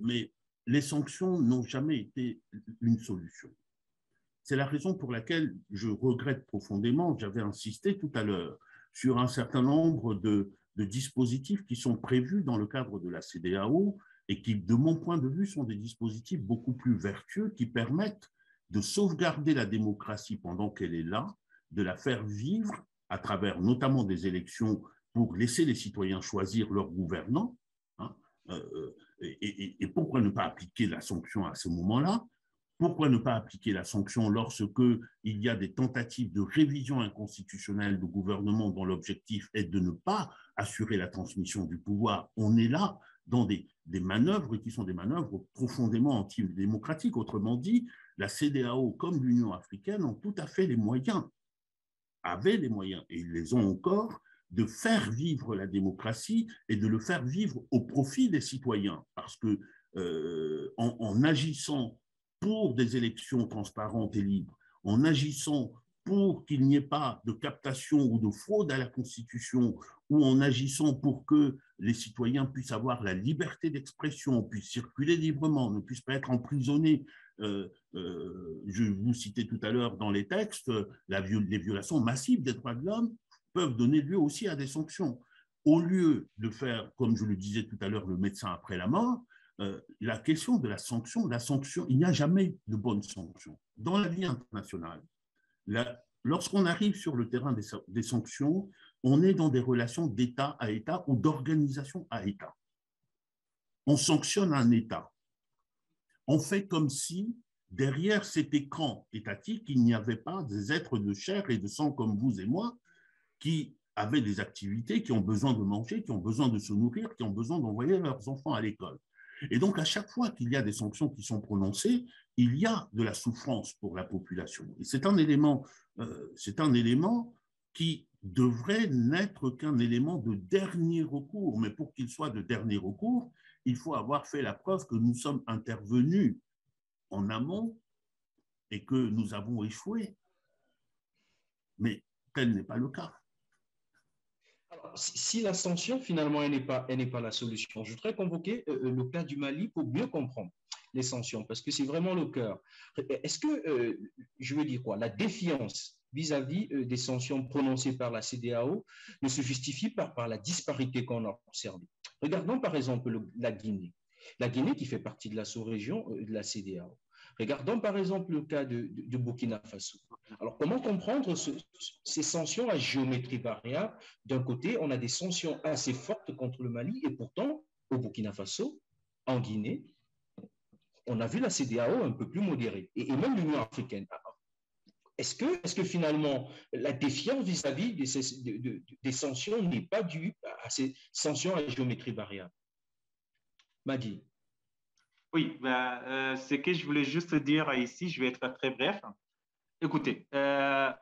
Mais les sanctions n'ont jamais été une solution. C'est la raison pour laquelle je regrette profondément, j'avais insisté tout à l'heure, sur un certain nombre de dispositifs qui sont prévus dans le cadre de la CEDEAO et qui, de mon point de vue, sont des dispositifs beaucoup plus vertueux qui permettent de sauvegarder la démocratie pendant qu'elle est là, de la faire vivre à travers notamment des élections pour laisser les citoyens choisir leurs gouvernants. Hein, et pourquoi ne pas appliquer la sanction à ce moment-là? Pourquoi ne pas appliquer la sanction lorsque il y a des tentatives de révision inconstitutionnelle du gouvernement dont l'objectif est de ne pas assurer la transmission du pouvoir? On est là dans des manœuvres qui sont des manœuvres profondément antidémocratiques. Autrement dit, la CEDEAO comme l'Union africaine ont tout à fait les moyens, avaient les moyens, et ils les ont encore, de faire vivre la démocratie et de le faire vivre au profit des citoyens. Parce que en agissant pour des élections transparentes et libres, en agissant pour qu'il n'y ait pas de captation ou de fraude à la Constitution, ou en agissant pour que les citoyens puissent avoir la liberté d'expression, puissent circuler librement, ne puissent pas être emprisonnés. Je vous citais tout à l'heure dans les textes, les violations massives des droits de l'homme peuvent donner lieu aussi à des sanctions. Au lieu de faire, comme je le disais tout à l'heure, le médecin après la mort, la question de la sanction, il n'y a jamais de bonne sanction. Dans la vie internationale, lorsqu'on arrive sur le terrain des sanctions, on est dans des relations d'État à État ou d'organisation à État. On sanctionne un État. On fait comme si, derrière cet écran étatique, il n'y avait pas des êtres de chair et de sang comme vous et moi qui avaient des activités, qui ont besoin de manger, qui ont besoin de se nourrir, qui ont besoin d'envoyer leurs enfants à l'école. Et donc, à chaque fois qu'il y a des sanctions qui sont prononcées, il y a de la souffrance pour la population. Et c'est un élément qui devrait n'être qu'un élément de dernier recours. Mais pour qu'il soit de dernier recours, il faut avoir fait la preuve que nous sommes intervenus en amont et que nous avons échoué. Mais tel n'est pas le cas. Alors, si la sanction, finalement, elle n'est pas la solution, je voudrais convoquer le cas du Mali pour mieux comprendre les sanctions, parce que c'est vraiment le cœur. Est-ce que, je veux dire quoi, la défiance vis-à-vis des sanctions prononcées par la CEDEAO ne se justifie pas par la disparité qu'on a observée? Regardons par exemple la Guinée. La Guinée qui fait partie de la sous-région de la CEDEAO. Regardons par exemple le cas de Burkina Faso. Alors, comment comprendre ces sanctions à géométrie variable? D'un côté, on a des sanctions assez fortes contre le Mali et pourtant, au Burkina Faso, en Guinée, on a vu la CEDEAO un peu plus modérée et même l'Union africaine. Est-ce que finalement, la défiance vis-à-vis des sanctions n'est pas due à ces sanctions à géométrie variable? Madi. Oui, ce que je voulais juste dire ici, je vais être très bref. Écoutez,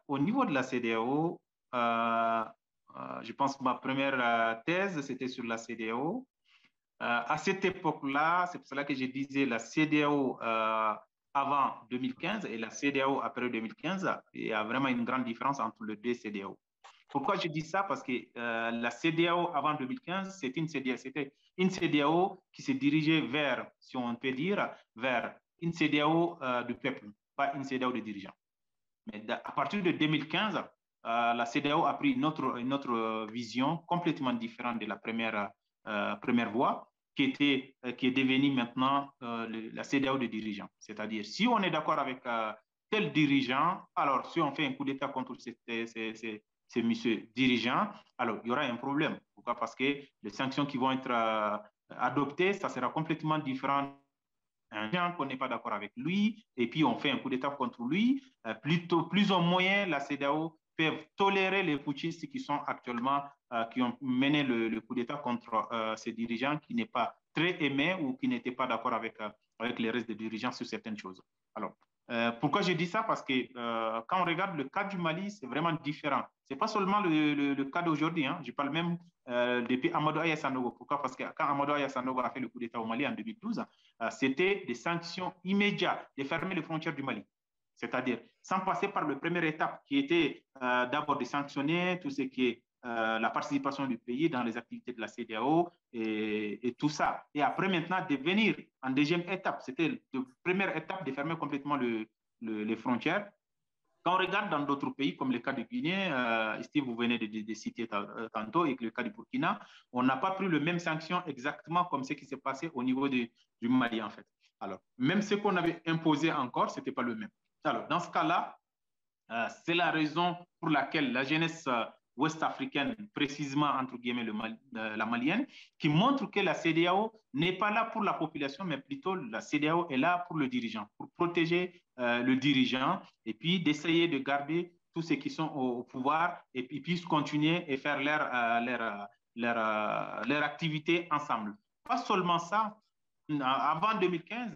au niveau de la CEDEAO, je pense que ma première thèse, c'était sur la CEDEAO. À cette époque-là, c'est pour cela que je disais la CEDEAO avant 2015 et la CEDEAO après 2015, il y a vraiment une grande différence entre les deux CEDEAO. Pourquoi je dis ça? Parce que la CEDEAO avant 2015, c'était une CEDEAO qui se dirigeait vers, si on peut dire, vers une CEDEAO du peuple, pas une CEDEAO de dirigeants. Mais à partir de 2015, la CEDEAO a pris une autre vision complètement différente de la première voie, qui est devenue maintenant la CEDEAO de dirigeants. C'est-à-dire, si on est d'accord avec tel dirigeant, alors si on fait un coup d'État contre ces messieurs dirigeants, alors il y aura un problème. Pourquoi? Parce que les sanctions qui vont être adoptées, ça sera complètement différent. Un gens qu'on n'est pas d'accord avec lui, et puis on fait un coup d'État contre lui, plus ou moins la CEDEAO peut tolérer les putschistes qui sont actuellement, qui ont mené le coup d'État contre ces dirigeants qui n'est pas très aimé ou qui n'étaient pas d'accord avec les restes des dirigeants sur certaines choses. Alors, pourquoi je dis ça? Parce que quand on regarde le cas du Mali, c'est vraiment différent. Ce n'est pas seulement le cas d'aujourd'hui. Hein. Je parle même depuis Amadou Aya Sanogo. Pourquoi? Parce que quand Amadou Aya Sanogo a fait le coup d'État au Mali en 2012, c'était des sanctions immédiates de fermer les frontières du Mali. C'est-à-dire sans passer par la première étape qui était d'abord de sanctionner tout ce qui est la participation du pays dans les activités de la CEDEAO et tout ça. Et après, maintenant, de venir en deuxième étape. C'était la première étape de fermer complètement les frontières. Quand on regarde dans d'autres pays, comme le cas de Guinée, Steve, vous venez de citer tantôt, et le cas du Burkina, on n'a pas pris les mêmes sanctions exactement comme ce qui s'est passé au niveau du Mali, en fait. Alors, même ce qu'on avait imposé encore, ce n'était pas le même. Alors, dans ce cas-là, c'est la raison pour laquelle la jeunesse ouest-africaine, précisément entre guillemets la malienne, qui montre que la CEDEAO n'est pas là pour la population, mais plutôt la CEDEAO est là pour le dirigeant, pour protéger le dirigeant et puis d'essayer de garder tous ceux qui sont au pouvoir et puis puissent continuer et faire leur activité ensemble. Pas seulement ça, avant 2015,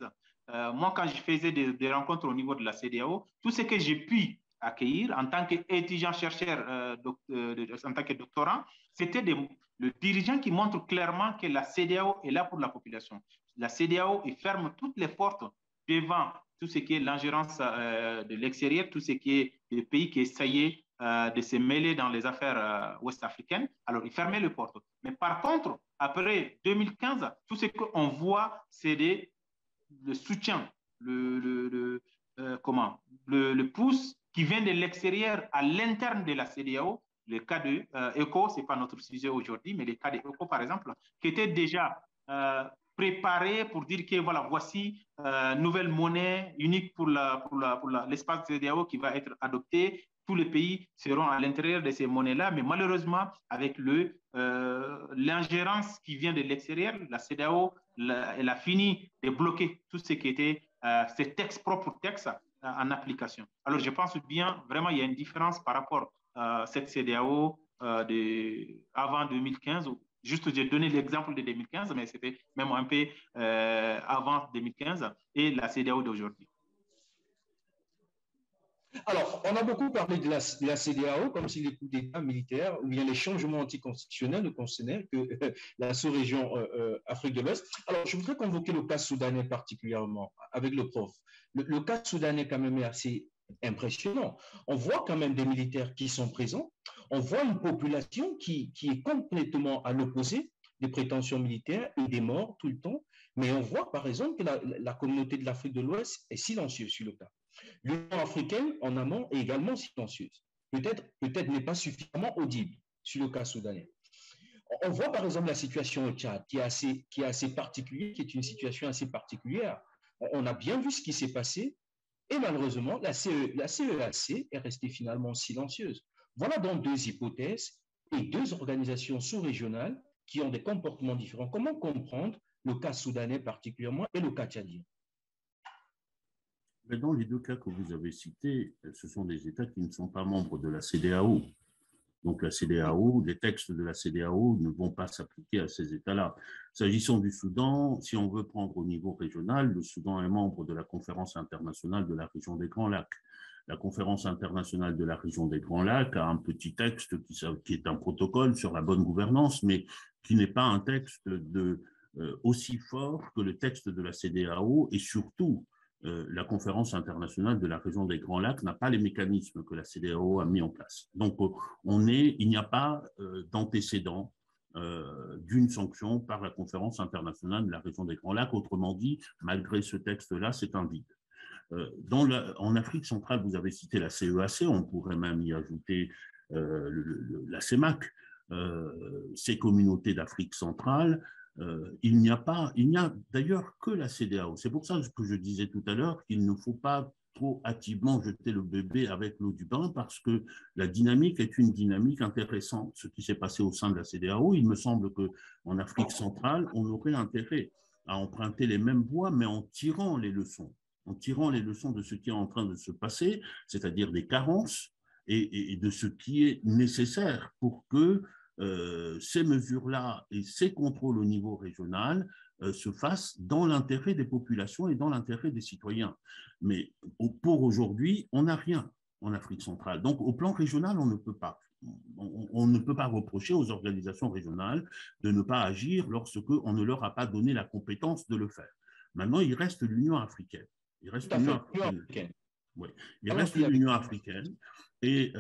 moi quand je faisais des rencontres au niveau de la CEDEAO, tout ce que j'ai pu accueillir en tant qu'étudiant-chercheur, en tant que doctorant, c'était le dirigeant qui montre clairement que la CEDEAO est là pour la population. La CEDEAO ferme toutes les portes devant tout ce qui est l'ingérence de l'extérieur, tout ce qui est des pays qui essayaient de se mêler dans les affaires ouest-africaines. Alors, ils fermaient les portes. Mais par contre, après 2015, tout ce qu'on voit, c'est le soutien, le pouce qui vient de l'extérieur à l'interne de la CEDEAO. Le cas de ECO, ce n'est pas notre sujet aujourd'hui, mais le cas de ECO, par exemple, qui était déjà préparé pour dire que voilà, voici nouvelle monnaie unique pour l'espace CEDEAO qui va être adoptée. Tous les pays seront à l'intérieur de ces monnaies-là, mais malheureusement, avec l'ingérence qui vient de l'extérieur, la CEDEAO, elle a fini de bloquer tout ce qui était ces textes, propres textes en application. Alors, je pense bien, vraiment, il y a une différence par rapport à cette CEDEAO avant 2015. Juste, j'ai donné l'exemple de 2015, mais c'était même un peu avant 2015 et la CEDEAO d'aujourd'hui. Alors, on a beaucoup parlé de la CEDEAO comme si les coups d'État militaires ou bien les changements anticonstitutionnels ne concernaient que la sous-région Afrique de l'Ouest. Alors, je voudrais convoquer le cas soudanais particulièrement avec le prof. Le cas soudanais quand même est assez impressionnant. On voit quand même des militaires qui sont présents. On voit une population qui est complètement à l'opposé des prétentions militaires et des morts tout le temps. Mais on voit par exemple que la communauté de l'Afrique de l'Ouest est silencieuse sur le cas. L'Union africaine, en amont, est également silencieuse. Peut-être n'est pas suffisamment audible sur le cas soudanais. On voit par exemple la situation au Tchad, qui est assez particulière, qui est une situation assez particulière. On a bien vu ce qui s'est passé, et malheureusement, la CEAC est restée finalement silencieuse. Voilà donc deux hypothèses et deux organisations sous-régionales qui ont des comportements différents. Comment comprendre le cas soudanais particulièrement et le cas tchadien? Mais dans les deux cas que vous avez cités, ce sont des États qui ne sont pas membres de la CEDEAO. Donc la CEDEAO, les textes de la CEDEAO ne vont pas s'appliquer à ces États-là. S'agissant du Soudan, si on veut prendre au niveau régional, le Soudan est membre de la Conférence internationale de la région des Grands Lacs. La Conférence internationale de la région des Grands Lacs a un petit texte qui est un protocole sur la bonne gouvernance, mais qui n'est pas un texte aussi fort que le texte de la CEDEAO, et surtout, la Conférence internationale de la région des Grands Lacs n'a pas les mécanismes que la CEDEAO a mis en place. Donc, il n'y a pas d'antécédent d'une sanction par la Conférence internationale de la région des Grands Lacs. Autrement dit, malgré ce texte-là, c'est un vide. En Afrique centrale, vous avez cité la CEAC, on pourrait même y ajouter la CEMAC, ces communautés d'Afrique centrale. Il n'y a d'ailleurs que la CEDEAO. C'est pour ça que je disais tout à l'heure qu'il ne faut pas trop hâtivement jeter le bébé avec l'eau du bain, parce que la dynamique est une dynamique intéressante. Ce qui s'est passé au sein de la CEDEAO, il me semble qu'en Afrique centrale, on aurait intérêt à emprunter les mêmes voies, mais en tirant les leçons de ce qui est en train de se passer, c'est-à-dire des carences et de ce qui est nécessaire pour que ces mesures-là et ces contrôles au niveau régional se fassent dans l'intérêt des populations et dans l'intérêt des citoyens. Mais pour aujourd'hui, on n'a rien en Afrique centrale. Donc, au plan régional, on ne peut pas. On ne peut pas reprocher aux organisations régionales de ne pas agir lorsqu'on ne leur a pas donné la compétence de le faire. Maintenant, il reste l'Union africaine. Il reste l'Union africaine. Oui. Il reste l'Union africaine. Et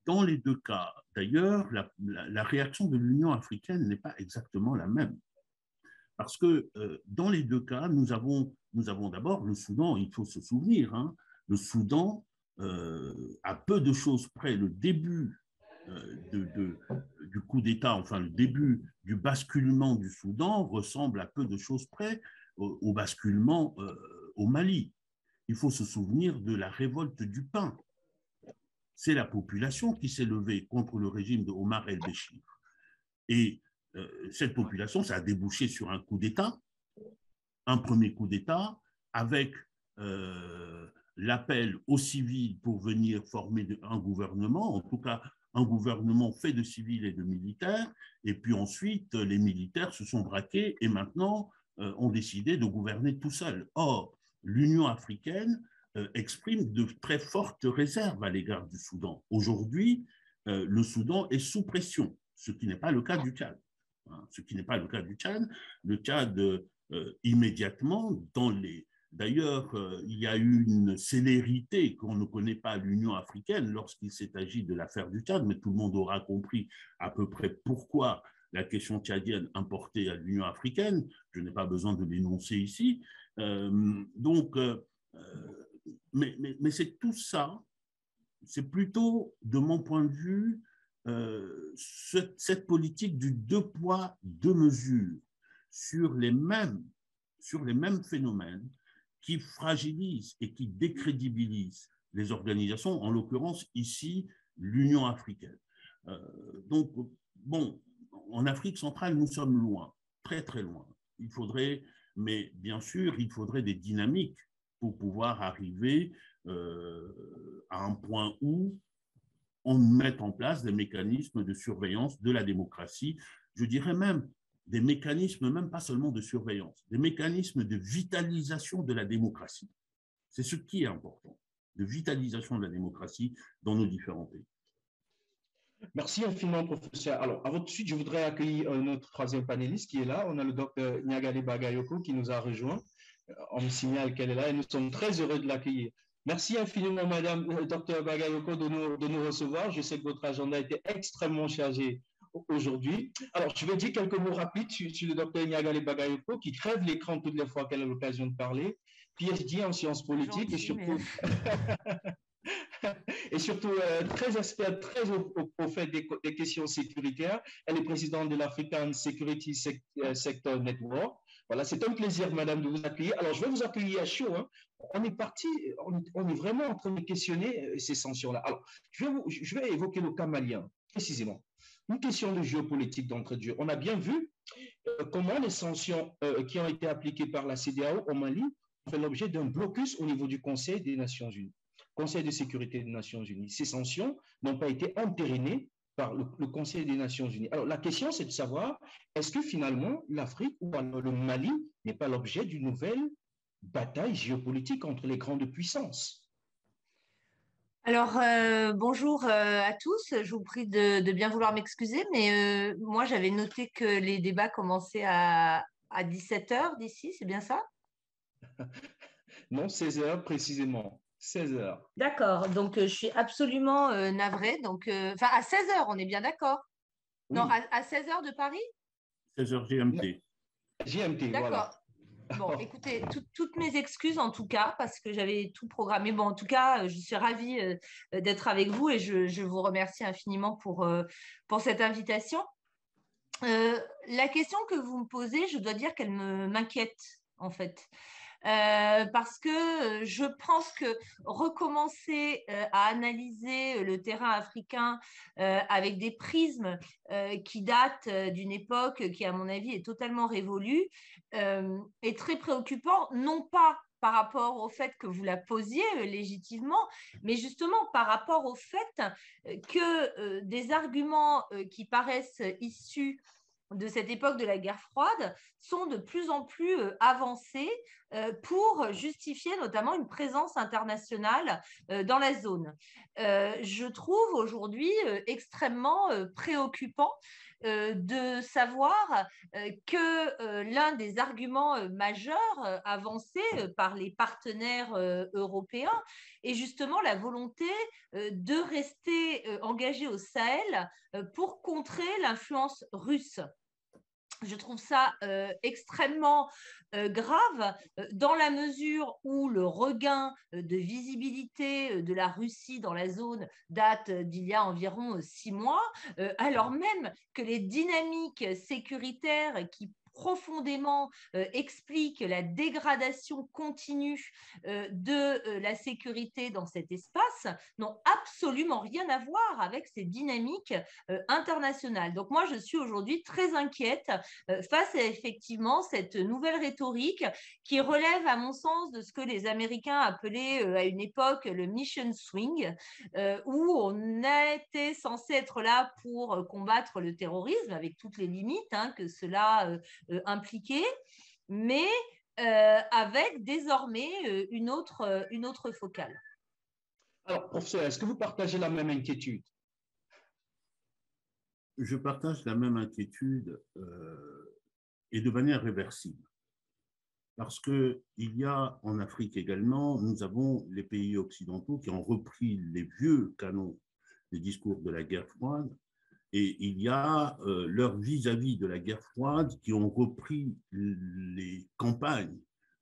dans les deux cas, d'ailleurs, la réaction de l'Union africaine n'est pas exactement la même. Parce que dans les deux cas, nous avons d'abord le Soudan, il faut se souvenir, hein, le Soudan, à peu de choses près, le début du coup d'État, enfin le début du basculement du Soudan ressemble à peu de choses près au basculement au Mali. Il faut se souvenir de la révolte du pain. C'est la population qui s'est levée contre le régime de Omar el-Béchir. Et cette population, ça a débouché sur un coup d'État, un premier coup d'État, avec l'appel aux civils pour venir former un gouvernement, en tout cas un gouvernement fait de civils et de militaires, et puis ensuite les militaires se sont braqués et maintenant ont décidé de gouverner tout seuls. Or, l'Union africaine exprime de très fortes réserves à l'égard du Soudan. Aujourd'hui, le Soudan est sous pression, ce qui n'est pas le cas du Tchad. Ce qui n'est pas le cas du Tchad. Le Tchad, immédiatement, dans D'ailleurs, il y a eu une célérité qu'on ne connaît pas à l'Union africaine lorsqu'il s'est agi de l'affaire du Tchad, mais tout le monde aura compris à peu près pourquoi la question tchadienne importée à l'Union africaine. Je n'ai pas besoin de l'énoncer ici. Mais c'est tout ça, c'est plutôt, de mon point de vue, cette politique du deux poids, deux mesures sur les mêmes phénomènes qui fragilisent et qui décrédibilisent les organisations, en l'occurrence ici l'Union africaine. Donc, bon, en Afrique centrale, nous sommes loin, très très loin. Il faudrait, mais bien sûr, il faudrait des dynamiques pour pouvoir arriver à un point où on met en place des mécanismes de surveillance de la démocratie, je dirais même des mécanismes, même pas seulement de surveillance, des mécanismes de vitalisation de la démocratie. C'est ce qui est important, de vitalisation de la démocratie dans nos différents pays. Merci infiniment, professeur. Alors, avant de suite, je voudrais accueillir notre troisième panéliste qui est là. On a le docteur Nyagali Bagayoko qui nous a rejoint. On me signale qu'elle est là et nous sommes très heureux de l'accueillir. Merci infiniment, Madame Dr Bagayoko, de nous recevoir. Je sais que votre agenda était extrêmement chargé aujourd'hui. Alors, je vais dire quelques mots rapides sur le Dr Nyagali Bagayoko qui crève l'écran toutes les fois qu'elle a l'occasion de parler. PhD en sciences politiques et surtout... et surtout très experte, très au fait des questions sécuritaires. Elle est présidente de l'African Security Sector Network. Voilà, c'est un plaisir, madame, de vous accueillir. Alors, je vais vous accueillir à chaud. Hein. On est parti, on est vraiment en train de questionner ces sanctions-là. Alors, je vais évoquer le cas malien, précisément. Une question de géopolitique d'entrée de jeu. On a bien vu comment les sanctions qui ont été appliquées par la CEDEAO au Mali ont fait l'objet d'un blocus au niveau du Conseil des Nations Unies. Conseil de sécurité des Nations Unies. Ces sanctions n'ont pas été entérinées par le Conseil des Nations Unies. Alors, la question, c'est de savoir, est-ce que finalement, l'Afrique ou alors le Mali n'est pas l'objet d'une nouvelle bataille géopolitique entre les grandes puissances? Alors, bonjour à tous. Je vous prie de bien vouloir m'excuser, mais moi, j'avais noté que les débats commençaient à 17h d'ici, c'est bien ça? Non, 16h précisément. 16h. D'accord, donc je suis absolument navrée. Donc, enfin, à 16h, on est bien d'accord? Oui. Non, à 16h de Paris? 16h GMT. GMT, d'accord. Voilà. Bon, écoutez, toutes mes excuses en tout cas, parce que j'avais tout programmé. Bon, en tout cas, je suis ravie d'être avec vous et je vous remercie infiniment pour cette invitation. La question que vous me posez, je dois dire qu'elle m'inquiète en fait. Parce que je pense que recommencer à analyser le terrain africain avec des prismes qui datent d'une époque qui, à mon avis, est totalement révolue, est très préoccupant, non pas par rapport au fait que vous la posiez légitimement, mais justement par rapport au fait que des arguments qui paraissent issus de cette époque de la guerre froide sont de plus en plus avancés pour justifier notamment une présence internationale dans la zone. Je trouve aujourd'hui extrêmement préoccupant de savoir que l'un des arguments majeurs avancés par les partenaires européens est justement la volonté de rester engagé au Sahel pour contrer l'influence russe. Je trouve ça extrêmement grave dans la mesure où le regain de visibilité de la Russie dans la zone date d'il y a environ 6 mois, alors même que les dynamiques sécuritaires qui profondément explique la dégradation continue de la sécurité dans cet espace n'ont absolument rien à voir avec ces dynamiques internationales. Donc moi, je suis aujourd'hui très inquiète face à effectivement cette nouvelle rhétorique qui relève, à mon sens, de ce que les Américains appelaient à une époque le mission swing, où on était censé être là pour combattre le terrorisme avec toutes les limites que cela impliqué, mais avec désormais une autre focale. Alors, professeur, est-ce que vous partagez la même inquiétude? Je partage la même inquiétude et de manière réversible. Parce qu'il y a en Afrique également, nous avons les pays occidentaux qui ont repris les vieux canons des discours de la guerre froide, et il y a leurs vis-à-vis de la guerre froide qui ont repris les campagnes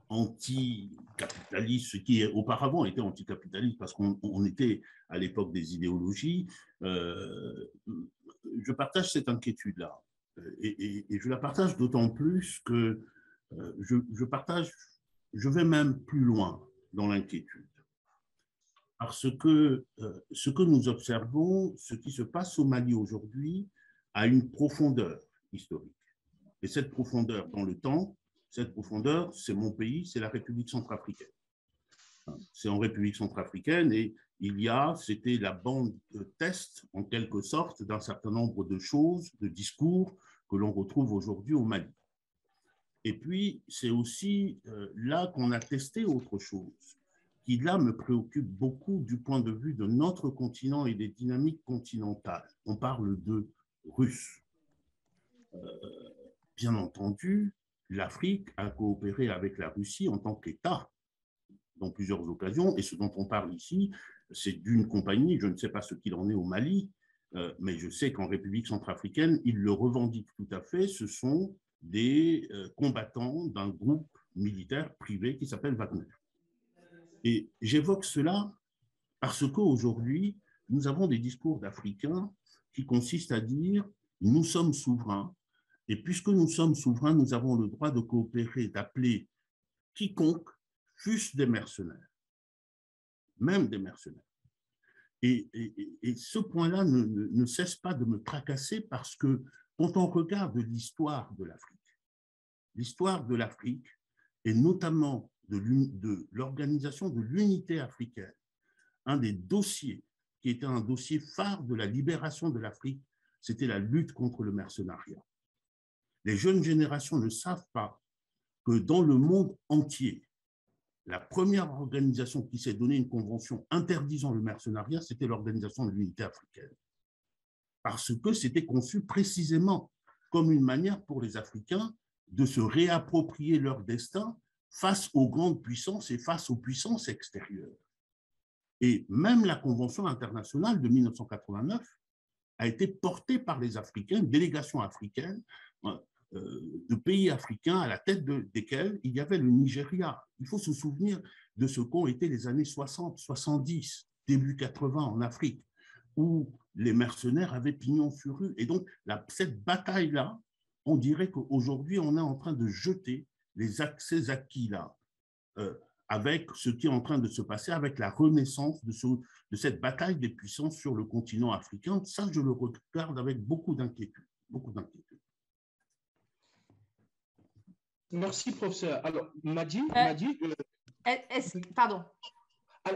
anticapitalistes, ce qui auparavant était anticapitaliste parce qu'on était à l'époque des idéologies. Je partage cette inquiétude-là, et je la partage d'autant plus que je vais même plus loin dans l'inquiétude. Parce que ce que nous observons, ce qui se passe au Mali aujourd'hui, a une profondeur historique. Et cette profondeur dans le temps, cette profondeur, c'est mon pays, c'est la République centrafricaine. C'est en République centrafricaine et c'était la bande de test, en quelque sorte, d'un certain nombre de choses, de discours que l'on retrouve aujourd'hui au Mali. Et puis, c'est aussi là qu'on a testé autre chose, qui là me préoccupe beaucoup du point de vue de notre continent et des dynamiques continentales. On parle de Russes. Bien entendu, l'Afrique a coopéré avec la Russie en tant qu'État dans plusieurs occasions, et ce dont on parle ici, c'est d'une compagnie, je ne sais pas ce qu'il en est au Mali, mais je sais qu'en République centrafricaine, ils le revendiquent tout à fait, ce sont des combattants d'un groupe militaire privé qui s'appelle Wagner. Et j'évoque cela parce qu'aujourd'hui, nous avons des discours d'Africains qui consistent à dire « nous sommes souverains, et puisque nous sommes souverains, nous avons le droit de coopérer, d'appeler quiconque, fût-ce des mercenaires, même des mercenaires. » Et ce point-là ne cesse pas de me tracasser parce que quand on regarde l'histoire de l'Afrique, et notamment de l'organisation de l'unité africaine, un des dossiers qui était un dossier phare de la libération de l'Afrique, c'était la lutte contre le mercenariat. Les jeunes générations ne savent pas que dans le monde entier, la première organisation qui s'est donné une convention interdisant le mercenariat, c'était l'Organisation de l'Unité africaine. Parce que c'était conçu précisément comme une manière pour les Africains de se réapproprier leur destin face aux grandes puissances et face aux puissances extérieures. Et même la Convention internationale de 1989 a été portée par les Africains, une délégation africaine, de pays africains à la tête desquels il y avait le Nigeria. Il faut se souvenir de ce qu'ont été les années 60, 70, début 80 en Afrique, où les mercenaires avaient pignon sur rue. Et donc, cette bataille-là, on dirait qu'aujourd'hui, on est en train de jeter ces acquis-là avec ce qui est en train de se passer, avec la renaissance de cette bataille des puissances sur le continent africain. Ça, je le regarde avec beaucoup d'inquiétude. Beaucoup d'inquiétude. Merci, professeur. Alors, Madi, pardon.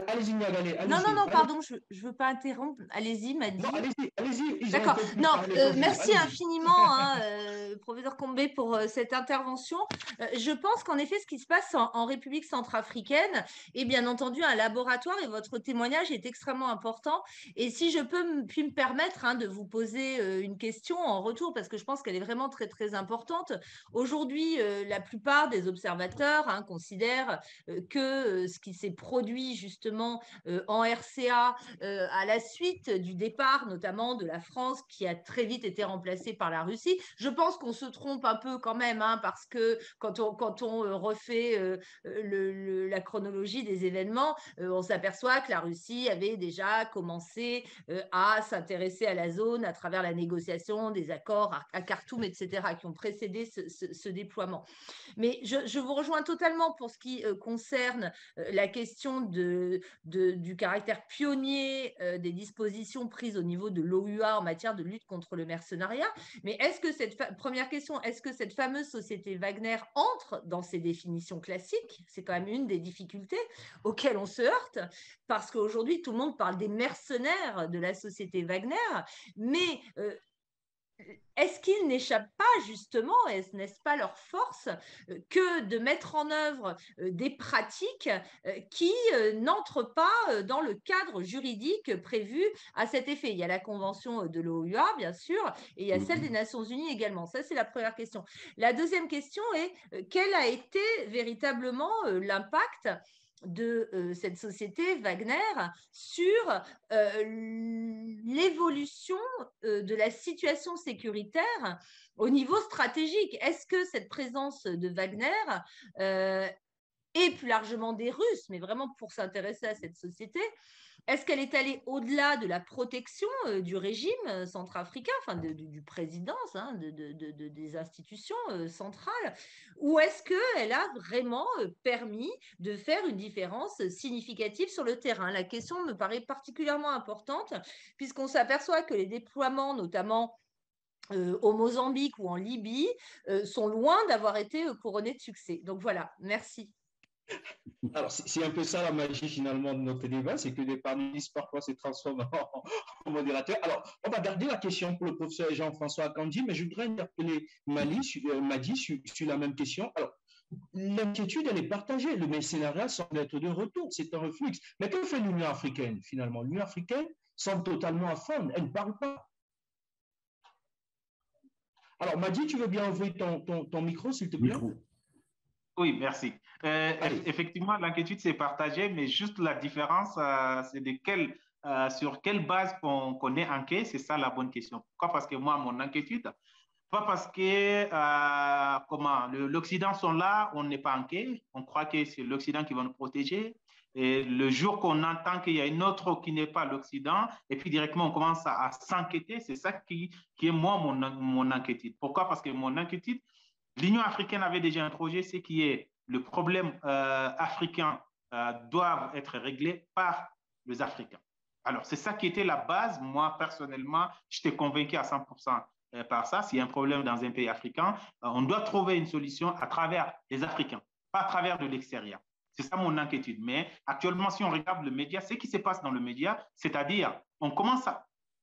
Allez-y, Niagalé. Non, pardon, je ne veux pas interrompre. Allez-y, Madi. Non, allez-y. D'accord. Non, merci infiniment, professeur Combé, pour cette intervention. Je pense qu'en effet, ce qui se passe en République centrafricaine est bien entendu un laboratoire et votre témoignage est extrêmement important. Et si je peux puis me permettre de vous poser une question en retour, parce que je pense qu'elle est vraiment très, très importante. Aujourd'hui, la plupart des observateurs considèrent que ce qui s'est produit justement en RCA à la suite du départ notamment de la France qui a très vite été remplacée par la Russie. Je pense qu'on se trompe un peu quand même parce que quand on refait la chronologie des événements, on s'aperçoit que la Russie avait déjà commencé à s'intéresser à la zone à travers la négociation des accords à Khartoum, etc., qui ont précédé ce déploiement. Mais je vous rejoins totalement pour ce qui concerne la question du caractère pionnier des dispositions prises au niveau de l'OUA en matière de lutte contre le mercenariat. Mais première question, est-ce que cette fameuse société Wagner entre dans ces définitions classiques? C'est quand même une des difficultés auxquelles on se heurte, parce qu'aujourd'hui, tout le monde parle des mercenaires de la société Wagner, mais est-ce qu'ils n'échappent pas justement, n'est-ce pas leur force, que de mettre en œuvre des pratiques qui n'entrent pas dans le cadre juridique prévu à cet effet? Il y a la convention de l'OUA, bien sûr, et il y a celle des Nations Unies également. Ça, c'est la première question. La deuxième question est quel a été véritablement l'impact de cette société Wagner sur l'évolution de la situation sécuritaire au niveau stratégique. Est-ce que cette présence de Wagner et plus largement des Russes, mais vraiment pour s'intéresser à cette société, est-ce qu'elle est allée au-delà de la protection du régime centrafricain, enfin du président, hein, des institutions centrales, ou est-ce qu'elle a vraiment permis de faire une différence significative sur le terrain? La question me paraît particulièrement importante, puisqu'on s'aperçoit que les déploiements, notamment au Mozambique ou en Libye, sont loin d'avoir été couronnés de succès. Donc voilà, merci. Alors, c'est un peu ça la magie finalement de notre débat, c'est que les panélistes parfois se transforment en modérateurs. Alors, on va garder la question pour le professeur Jean-François Akanji, mais je voudrais interpeller Madi sur la même question. Alors, l'inquiétude, elle est partagée. Le mercenariat semble être de retour, c'est un reflux. Mais que fait l'Union africaine finalement? L'Union africaine semble totalement à fond, elle ne parle pas. Alors, Madi, tu veux bien ouvrir ton micro, s'il te plaît? Oui, merci. Effectivement, l'inquiétude s'est partagée, mais juste la différence, c'est sur quelle base qu'on est inquiet, c'est ça la bonne question. Pourquoi? Parce que moi, mon inquiétude, pas parce que l'Occident sont là, on n'est pas inquiet, on croit que c'est l'Occident qui va nous protéger. Et le jour qu'on entend qu'il y a une autre qui n'est pas l'Occident, et puis directement on commence à s'inquiéter, c'est ça qui est moi mon inquiétude. Pourquoi? Parce que mon inquiétude, l'Union africaine avait déjà un projet, c'est qui est le problème africain doivent être réglés par les Africains. Alors, c'est ça qui était la base. Moi, personnellement, j'étais convaincu à 100% par ça. S'il y a un problème dans un pays africain, on doit trouver une solution à travers les Africains, pas à travers de l'extérieur. C'est ça mon inquiétude. Mais actuellement, si on regarde le média, ce qui se passe dans le média, c'est-à-dire, on commence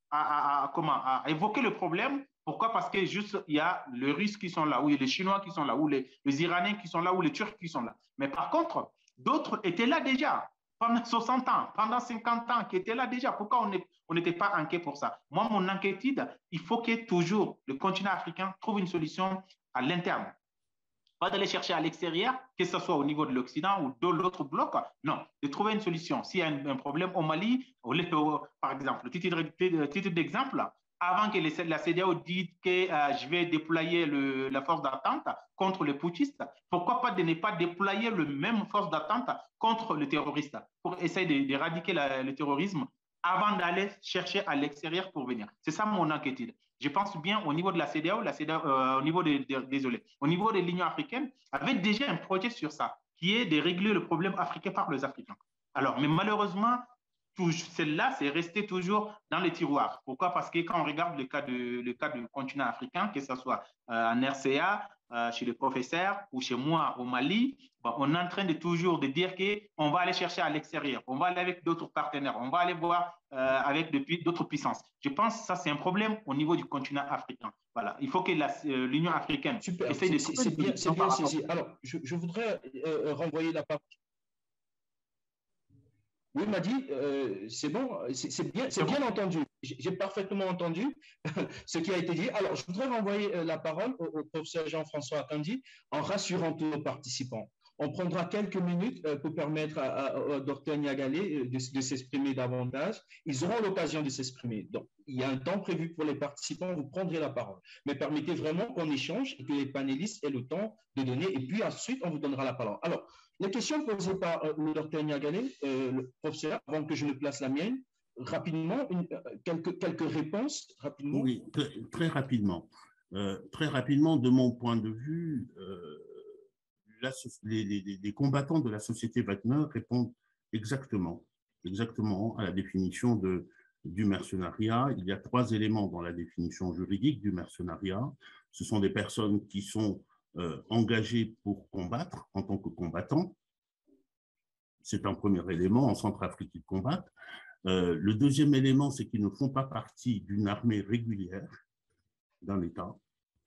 à évoquer le problème. Pourquoi? Parce que juste, il y a les Russes qui sont là, ou les Chinois qui sont là, ou les Iraniens qui sont là, ou les Turcs qui sont là. Mais par contre, d'autres étaient là déjà, pendant 60 ans, pendant 50 ans, qui étaient là déjà. Pourquoi on n'était pas inquiet pour ça? Moi, mon inquiétude, il faut que toujours le continent africain trouve une solution à l'interne. Pas d'aller chercher à l'extérieur, que ce soit au niveau de l'Occident ou de l'autre bloc. Non, de trouver une solution. S'il y a un problème au Mali, par exemple, titre d'exemple, avant que la CEDEAO dise que je vais déployer la force d'attente contre les putschistes, pourquoi pas de ne pas déployer la même force d'attente contre les terroristes pour essayer d'éradiquer le terrorisme avant d'aller chercher à l'extérieur pour venir. C'est ça mon inquiétude. Je pense bien au niveau de la CEDEAO, au niveau au niveau de l'Union africaine, avait déjà un projet sur ça, qui est de régler le problème africain par les Africains. Alors, mais malheureusement, celle-là, c'est resté toujours dans les tiroirs. Pourquoi? Parce que quand on regarde le cas du continent africain, que ce soit en RCA, chez les professeurs ou chez moi au Mali, on est en train de toujours de dire qu'on va aller chercher à l'extérieur, on va aller avec d'autres partenaires, on va aller voir avec d'autres puissances. Je pense que ça, c'est un problème au niveau du continent africain. Voilà. Il faut que l'Union africaine essaye de... C'est bien saisi. Alors, je voudrais renvoyer la parole. Oui, m'a dit, c'est bon, c'est bien entendu. J'ai parfaitement entendu ce qui a été dit. Alors, je voudrais renvoyer la parole au professeur Jean-François Akanji en rassurant tous nos participants. On prendra quelques minutes pour permettre au docteur Niagalé de s'exprimer davantage. Ils auront l'occasion de s'exprimer. Donc, il y a un temps prévu pour les participants, vous prendrez la parole. Mais permettez vraiment qu'on échange et que les panélistes aient le temps de donner. Et puis ensuite, on vous donnera la parole. Alors, les questions posées par le docteur Niagalé, le professeur, avant que je ne place la mienne, rapidement, quelques réponses. Rapidement. Oui, très rapidement. Très rapidement, de mon point de vue, les combattants de la société Wagner répondent exactement à la définition du mercenariat. Il y a 3 éléments dans la définition juridique du mercenariat. Ce sont des personnes qui sont engagées pour combattre en tant que combattants. C'est un premier élément. En Centrafrique, ils combattent. Le deuxième élément, c'est qu'ils ne font pas partie d'une armée régulière. d'un État.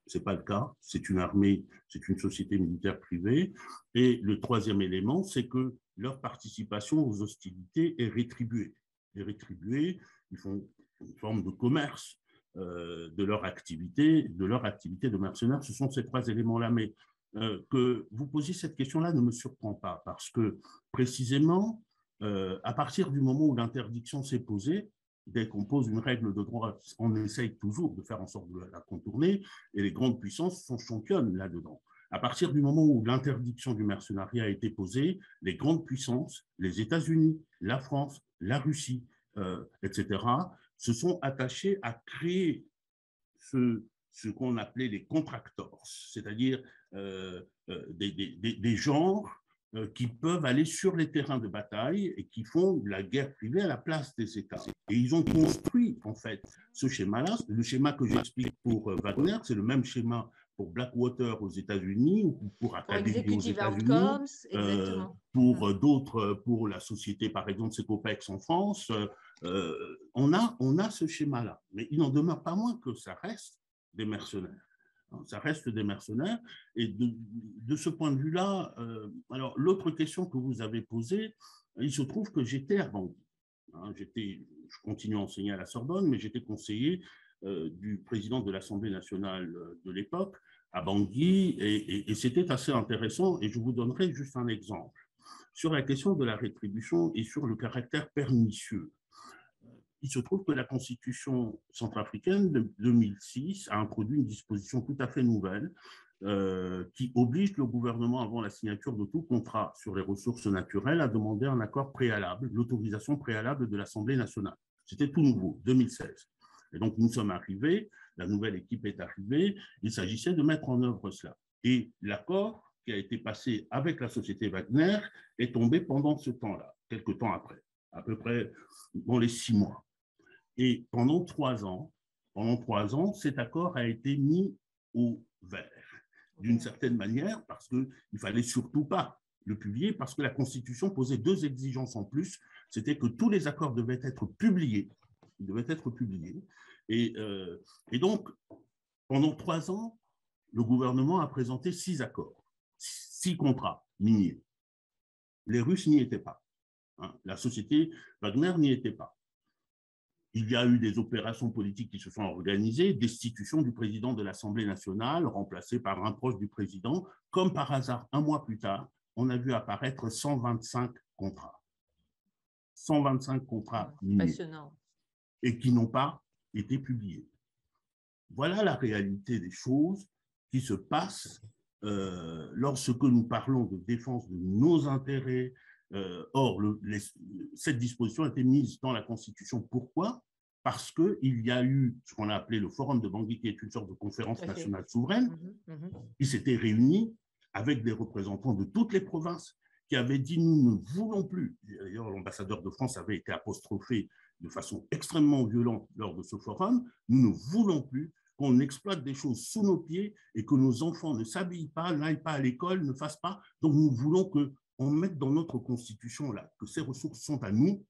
Ce n'est pas le cas. C'est une armée, c'est une société militaire privée. Et le troisième élément, c'est que leur participation aux hostilités est rétribuée. Ils font une forme de commerce de leur activité de mercenaires. Ce sont ces trois éléments-là. Mais que vous posiez cette question-là ne me surprend pas, parce que précisément, à partir du moment où l'interdiction s'est posée, dès qu'on pose une règle de droit, on essaye toujours de faire en sorte de la contourner, et les grandes puissances sont championnes là-dedans. À partir du moment où l'interdiction du mercenariat a été posée, les grandes puissances, les États-Unis, la France, la Russie, etc., se sont attachés à créer ce qu'on appelait les contractors, c'est-à-dire des genres qui peuvent aller sur les terrains de bataille et qui font de la guerre privée à la place des États. Et ils ont construit, en fait, ce schéma-là. Le schéma que j'explique pour Wagner, c'est le même schéma pour Blackwater aux États-Unis ou pour Academy aux États-Unis, pour d'autres, pour la société, par exemple, Secopex en France. On a ce schéma-là. Mais il n'en demeure pas moins que ça reste des mercenaires. Ça reste des mercenaires. Et de ce point de vue-là, alors l'autre question que vous avez posée, il se trouve que j'étais à Bangui. Je continue à enseigner à la Sorbonne, mais j'étais conseiller du président de l'Assemblée nationale de l'époque à Bangui, et c'était assez intéressant, et je vous donnerai juste un exemple. Sur la question de la rétribution et sur le caractère pernicieux, il se trouve que la Constitution centrafricaine de 2006 a introduit une disposition tout à fait nouvelle qui oblige le gouvernement, avant la signature de tout contrat sur les ressources naturelles, à demander un accord préalable, l'autorisation préalable de l'Assemblée nationale. C'était tout nouveau, 2016. Et donc, nous sommes arrivés, la nouvelle équipe est arrivée, il s'agissait de mettre en œuvre cela. Et l'accord qui a été passé avec la société Wagner est tombé pendant ce temps-là, quelques temps après, à peu près dans les 6 mois. Et pendant 3 ans, cet accord a été mis au vert, d'une certaine manière, parce qu'il ne fallait surtout pas le publier, parce que la Constitution posait 2 exigences en plus. C'était que tous les accords devaient être publiés. Ils devaient être publiés. Et donc, pendant 3 ans, le gouvernement a présenté 6 accords, 6 contrats miniers. Les Russes n'y étaient pas. La société Wagner n'y était pas. Il y a eu des opérations politiques qui se sont organisées, destitution du président de l'Assemblée nationale, remplacé par un proche du président. Comme par hasard, 1 mois plus tard, on a vu apparaître 125 contrats. 125 contrats miniers. Et qui n'ont pas été publiés. Voilà la réalité des choses qui se passent lorsque nous parlons de défense de nos intérêts. Or, cette disposition a été mise dans la Constitution. Pourquoi? Parce qu'il y a eu ce qu'on a appelé le Forum de Bangui, qui est une sorte de conférence nationale souveraine, qui s'était réunie avec des représentants de toutes les provinces qui avaient dit « nous ne voulons plus ». D'ailleurs, l'ambassadeur de France avait été apostrophé de façon extrêmement violente lors de ce forum. « Nous ne voulons plus qu'on exploite des choses sous nos pieds et que nos enfants ne s'habillent pas, n'aillent pas à l'école, ne fassent pas. Donc, nous voulons que on mette dans notre Constitution là, que ces ressources sont à nous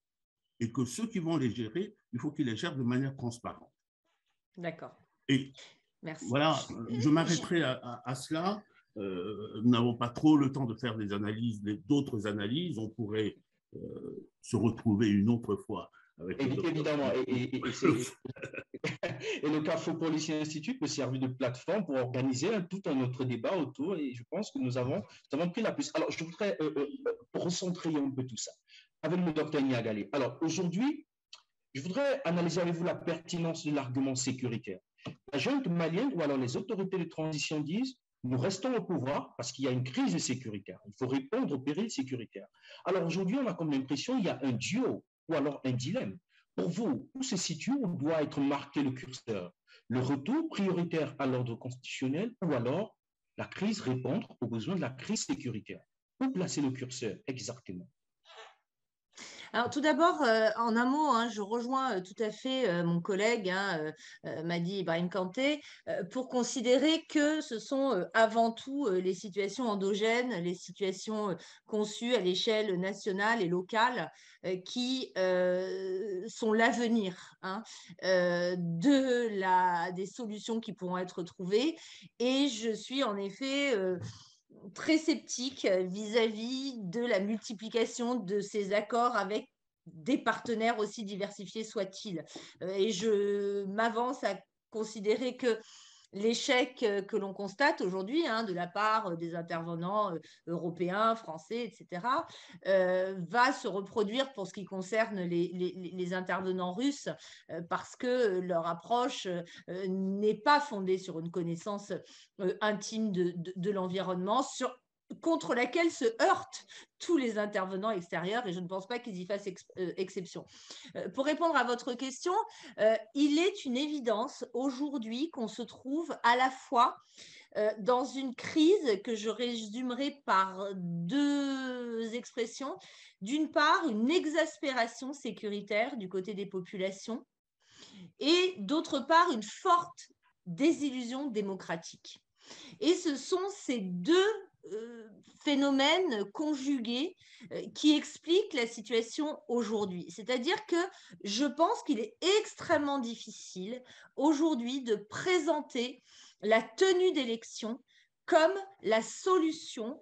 et que ceux qui vont les gérer, il faut qu'ils les gèrent de manière transparente. » D'accord. Et merci. Voilà, je m'arrêterai à cela. Nous n'avons pas trop le temps de faire des analyses, d'autres analyses. On pourrait se retrouver une autre fois. Avec évidemment. Et le Carrefour Policy Institute peut servir de plateforme pour organiser tout un autre débat autour, et je pense que nous avons pris la piste. Alors, je voudrais recentrer un peu tout ça avec le docteur Niagalé. Alors, aujourd'hui, je voudrais analyser avec vous la pertinence de l'argument sécuritaire. La junte malienne ou alors les autorités de transition disent « nous restons au pouvoir parce qu'il y a une crise sécuritaire. Il faut répondre aux périls sécuritaires. » Alors, aujourd'hui, on a comme l'impression qu'il y a un duo ou alors un dilemme. Pour vous, où se situe, où doit être marqué le curseur? Le retour prioritaire à l'ordre constitutionnel ou alors la crise, répondre aux besoins de la crise sécuritaire? Où placer le curseur exactement? Alors, tout d'abord, en un mot, hein, je rejoins tout à fait mon collègue, Madi Ibrahim Kanté, pour considérer que ce sont avant tout les situations endogènes, les situations conçues à l'échelle nationale et locale qui sont l'avenir, hein, des solutions qui pourront être trouvées. Et je suis en effet très sceptique vis-à-vis de la multiplication de ces accords avec des partenaires aussi diversifiés soient-ils. Et je m'avance à considérer que l'échec que l'on constate aujourd'hui de la part des intervenants européens, français, etc., va se reproduire pour ce qui concerne les intervenants russes parce que leur approche n'est pas fondée sur une connaissance intime de l'environnement, contre laquelle se heurtent tous les intervenants extérieurs, et je ne pense pas qu'ils y fassent exception. Pour répondre à votre question, il est une évidence aujourd'hui qu'on se trouve à la fois dans une crise que je résumerai par deux expressions. D'une part, une exaspération sécuritaire du côté des populations, et d'autre part, une forte désillusion démocratique. Et ce sont ces deux phénomènes conjugués qui expliquent la situation aujourd'hui. C'est-à-dire que je pense qu'il est extrêmement difficile aujourd'hui de présenter la tenue d'élections comme la solution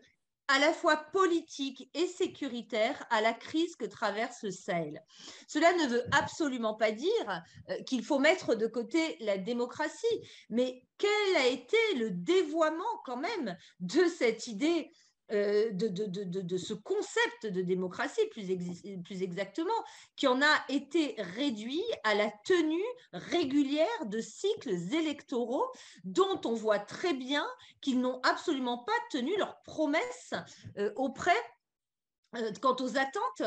à la fois politique et sécuritaire à la crise que traverse le Sahel. Cela ne veut absolument pas dire qu'il faut mettre de côté la démocratie, mais quel a été le dévoiement quand même de cette idée de ce concept de démocratie, plus exactement, qui en a été réduit à la tenue régulière de cycles électoraux dont on voit très bien qu'ils n'ont absolument pas tenu leurs promesses quant aux attentes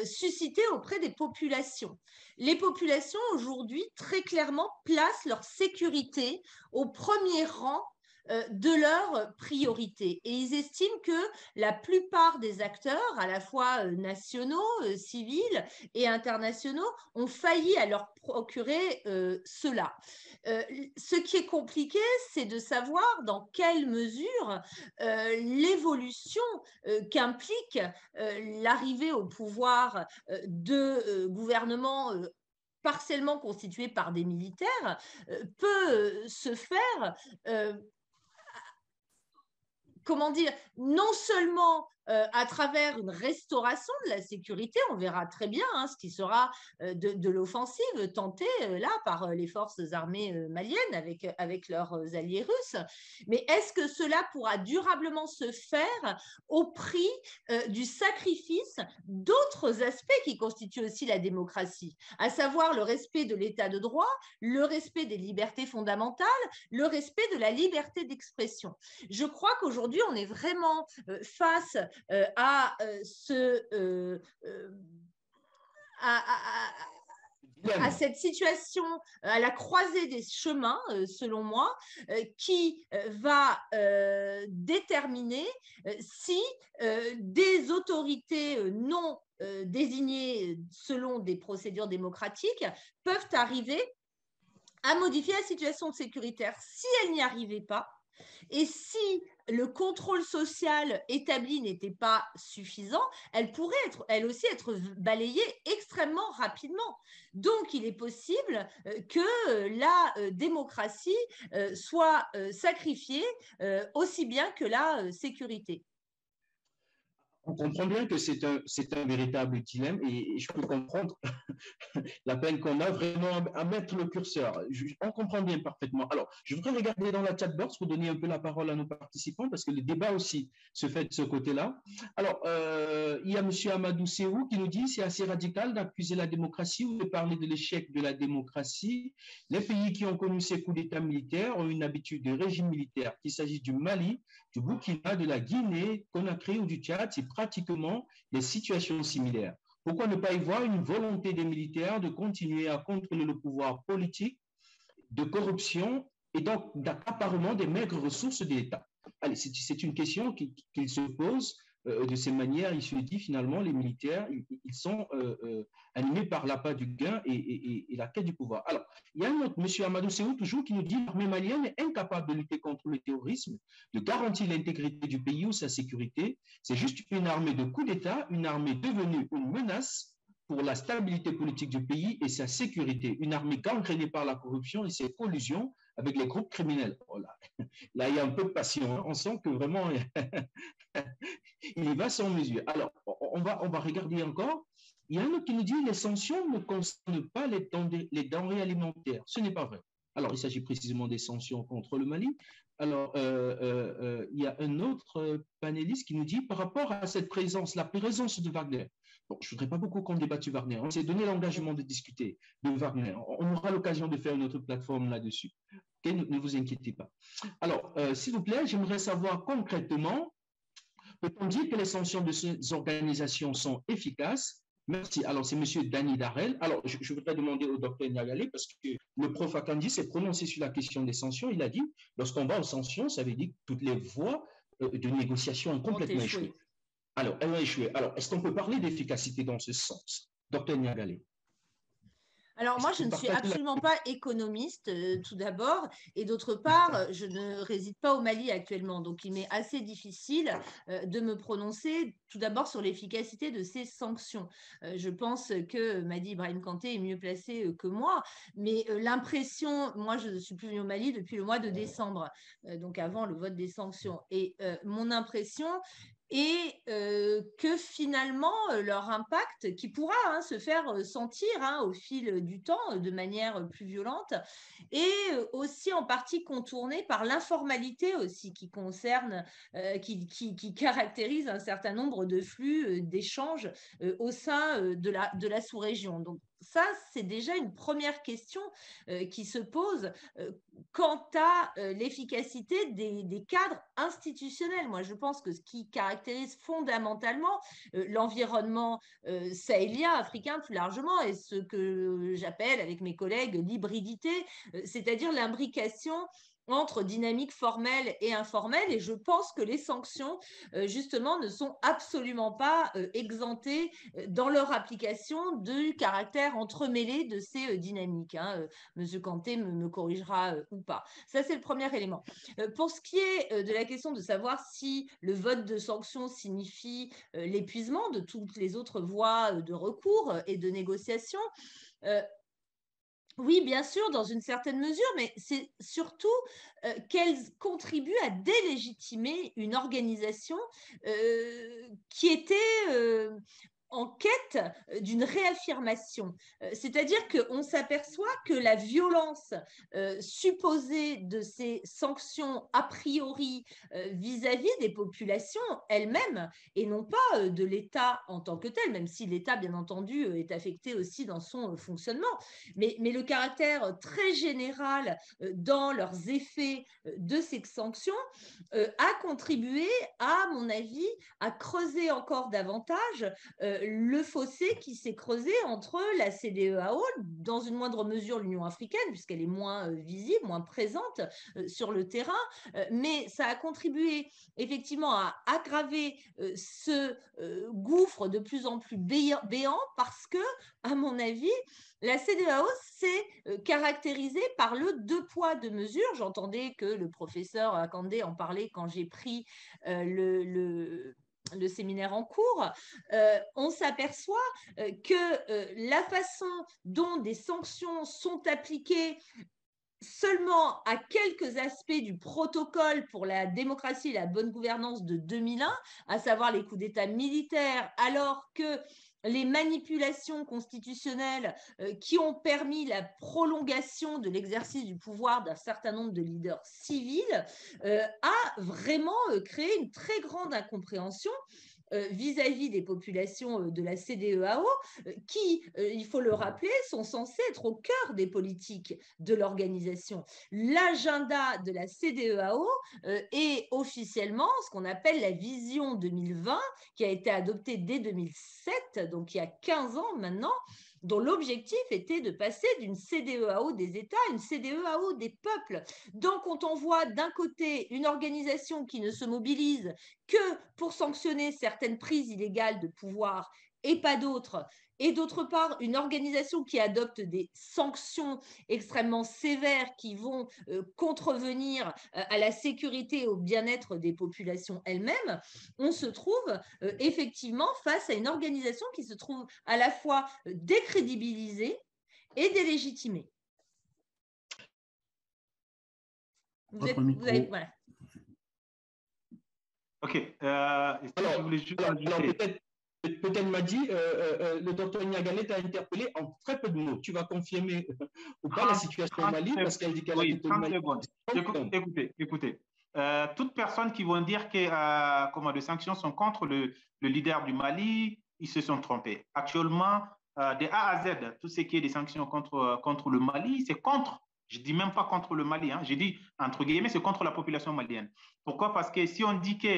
suscitées auprès des populations. Les populations aujourd'hui très clairement placent leur sécurité au premier rang de leurs priorités. Et ils estiment que la plupart des acteurs, à la fois nationaux, civils et internationaux, ont failli à leur procurer cela. Ce qui est compliqué, c'est de savoir dans quelle mesure l'évolution qu'implique l'arrivée au pouvoir de gouvernements partiellement constitués par des militaires peut se faire comment dire, non seulement à travers une restauration de la sécurité, on verra très bien ce qui sera de l'offensive tentée là par les forces armées maliennes avec leurs alliés russes. Mais est-ce que cela pourra durablement se faire au prix du sacrifice d'autres aspects qui constituent aussi la démocratie, à savoir le respect de l'état de droit, le respect des libertés fondamentales, le respect de la liberté d'expression. Je crois qu'aujourd'hui, on est vraiment face à cette situation, à la croisée des chemins, selon moi, qui va déterminer si des autorités non désignées selon des procédures démocratiques peuvent arriver à modifier la situation sécuritaire. Si elles n'y arrivaient pas, et si le contrôle social établi n'était pas suffisant, elle pourrait elle aussi être balayée extrêmement rapidement. Donc, il est possible que la démocratie soit sacrifiée aussi bien que la sécurité. On comprend bien que c'est un véritable dilemme et je peux comprendre la peine qu'on a vraiment à mettre le curseur. On comprend bien parfaitement. Alors, je voudrais regarder dans la chat box pour donner un peu la parole à nos participants parce que le débat aussi se fait de ce côté-là. Alors, il y a M. Amadou Seou qui nous dit c'est assez radical d'accuser la démocratie ou de parler de l'échec de la démocratie. Les pays qui ont connu ces coups d'État militaires ont une habitude de régime militaire, qu'il s'agisse du Mali, du Burkina, de la Guinée, Conakry ou du Tchad, c'est pratiquement des situations similaires. Pourquoi ne pas y voir une volonté des militaires de continuer à contrôler le pouvoir politique, de corruption et donc d'accaparement des maigres ressources de l'État? Allez, c'est une question qu'il se pose de ces manières, il se dit finalement, les militaires, ils sont animés par l'appât du gain et la quête du pouvoir. Alors, il y a un autre, M. Amadou Séou, toujours, qui nous dit l'armée malienne est incapable de lutter contre le terrorisme, de garantir l'intégrité du pays ou sa sécurité. C'est juste une armée de coup d'État, une armée devenue une menace pour la stabilité politique du pays et sa sécurité. Une armée gangrénée par la corruption et ses collusions avec les groupes criminels. Oh là, là, il y a un peu de passion. Hein. On sent que vraiment, il y va sans mesure. Alors, on va regarder encore. Il y a un autre qui nous dit que les sanctions ne concernent pas les denrées alimentaires. Ce n'est pas vrai. Alors, il s'agit précisément des sanctions contre le Mali. Alors, il y a un autre panéliste qui nous dit, par rapport à cette présence, la présence de Wagner, bon, je ne voudrais pas beaucoup qu'on débatte sur Wagner. On s'est donné l'engagement de discuter de Wagner. On aura l'occasion de faire une autre plateforme là-dessus. Okay, ne vous inquiétez pas. Alors, s'il vous plaît, j'aimerais savoir concrètement, peut-on dire que les sanctions de ces organisations sont efficaces? Merci. Alors, c'est M. Dani Darel. Alors, je voudrais demander au docteur Niagalé, parce que le prof Akandi s'est prononcé sur la question des sanctions. Il a dit, lorsqu'on va aux sanctions, ça veut dire que toutes les voies de négociation ont complètement échoué. Alors, elles ont échoué. Alors, est-ce qu'on peut parler d'efficacité dans ce sens? Docteur Niagalé. Alors moi, je ne suis absolument pas économiste, tout d'abord, et d'autre part, je ne réside pas au Mali actuellement, donc il m'est assez difficile de me prononcer tout d'abord sur l'efficacité de ces sanctions. Je pense que Madi Ibrahim Kanté est mieux placé que moi, mais l'impression, moi je ne suis plus venue au Mali depuis le mois de décembre, donc avant le vote des sanctions, et mon impression et que finalement leur impact, qui pourra se faire sentir au fil du temps de manière plus violente, est aussi en partie contourné par l'informalité aussi qui concerne, qui caractérise un certain nombre de flux d'échanges au sein de la sous-région. Donc ça, c'est déjà une première question qui se pose quant à l'efficacité des cadres institutionnels. Moi, je pense que ce qui caractérise fondamentalement l'environnement sahélien, africain plus largement, et ce que j'appelle avec mes collègues l'hybridité, c'est-à-dire l'imbrication entre dynamique formelle et informelle, et je pense que les sanctions, justement, ne sont absolument pas exemptées dans leur application du caractère entremêlé de ces dynamiques. Monsieur Kanté me corrigera ou pas. Ça, c'est le premier élément. Pour ce qui est de la question de savoir si le vote de sanctions signifie l'épuisement de toutes les autres voies de recours et de négociation, oui, bien sûr, dans une certaine mesure, mais c'est surtout qu'elle contribue à délégitimer une organisation qui était en quête d'une réaffirmation. C'est-à-dire qu'on s'aperçoit que la violence supposée de ces sanctions a priori vis-à-vis des populations elles-mêmes et non pas de l'État en tant que tel, même si l'État, bien entendu, est affecté aussi dans son fonctionnement, mais le caractère très général dans leurs effets de ces sanctions a contribué, à mon avis, à creuser encore davantage le fossé qui s'est creusé entre la CEDEAO, dans une moindre mesure l'Union africaine, puisqu'elle est moins visible, moins présente sur le terrain, mais ça a contribué effectivement à aggraver ce gouffre de plus en plus béant parce que, à mon avis, la CEDEAO s'est caractérisée par le deux poids, deux mesures. J'entendais que le professeur Akandé en parlait quand j'ai pris le séminaire en cours. On s'aperçoit que la façon dont des sanctions sont appliquées seulement à quelques aspects du protocole pour la démocratie et la bonne gouvernance de 2001, à savoir les coups d'État militaires, alors que les manipulations constitutionnelles qui ont permis la prolongation de l'exercice du pouvoir d'un certain nombre de leaders civils a vraiment créé une très grande incompréhension vis-à-vis des populations de la CEDEAO qui, il faut le rappeler, sont censées être au cœur des politiques de l'organisation. L'agenda de la CEDEAO est officiellement ce qu'on appelle la vision 2020, qui a été adoptée dès 2007, donc il y a 15 ans maintenant, dont l'objectif était de passer d'une CDEAO des États à une CDEAO des peuples. Donc, quand on voit d'un côté une organisation qui ne se mobilise que pour sanctionner certaines prises illégales de pouvoir et pas d'autres, et d'autre part une organisation qui adopte des sanctions extrêmement sévères qui vont contrevenir à la sécurité et au bien-être des populations elles-mêmes, on se trouve effectivement face à une organisation qui se trouve à la fois décrédibilisée et délégitimée. Voilà. OK. Alors, peut-être m'a dit, le docteur Niagalé t'a interpellé en très peu de mots. Tu vas confirmer ou pas la situation au Mali parce qu'elle dit qu'elle a quitté le Mali. Écoutez. Toute personne qui vont dire que les sanctions sont contre le leader du Mali, ils se sont trompés. Actuellement, de A à Z, tout ce qui est des sanctions contre le Mali, c'est contre. Je ne dis même pas contre le Mali, hein. Je dis, entre guillemets, c'est contre la population malienne. Pourquoi? Parce que si on dit que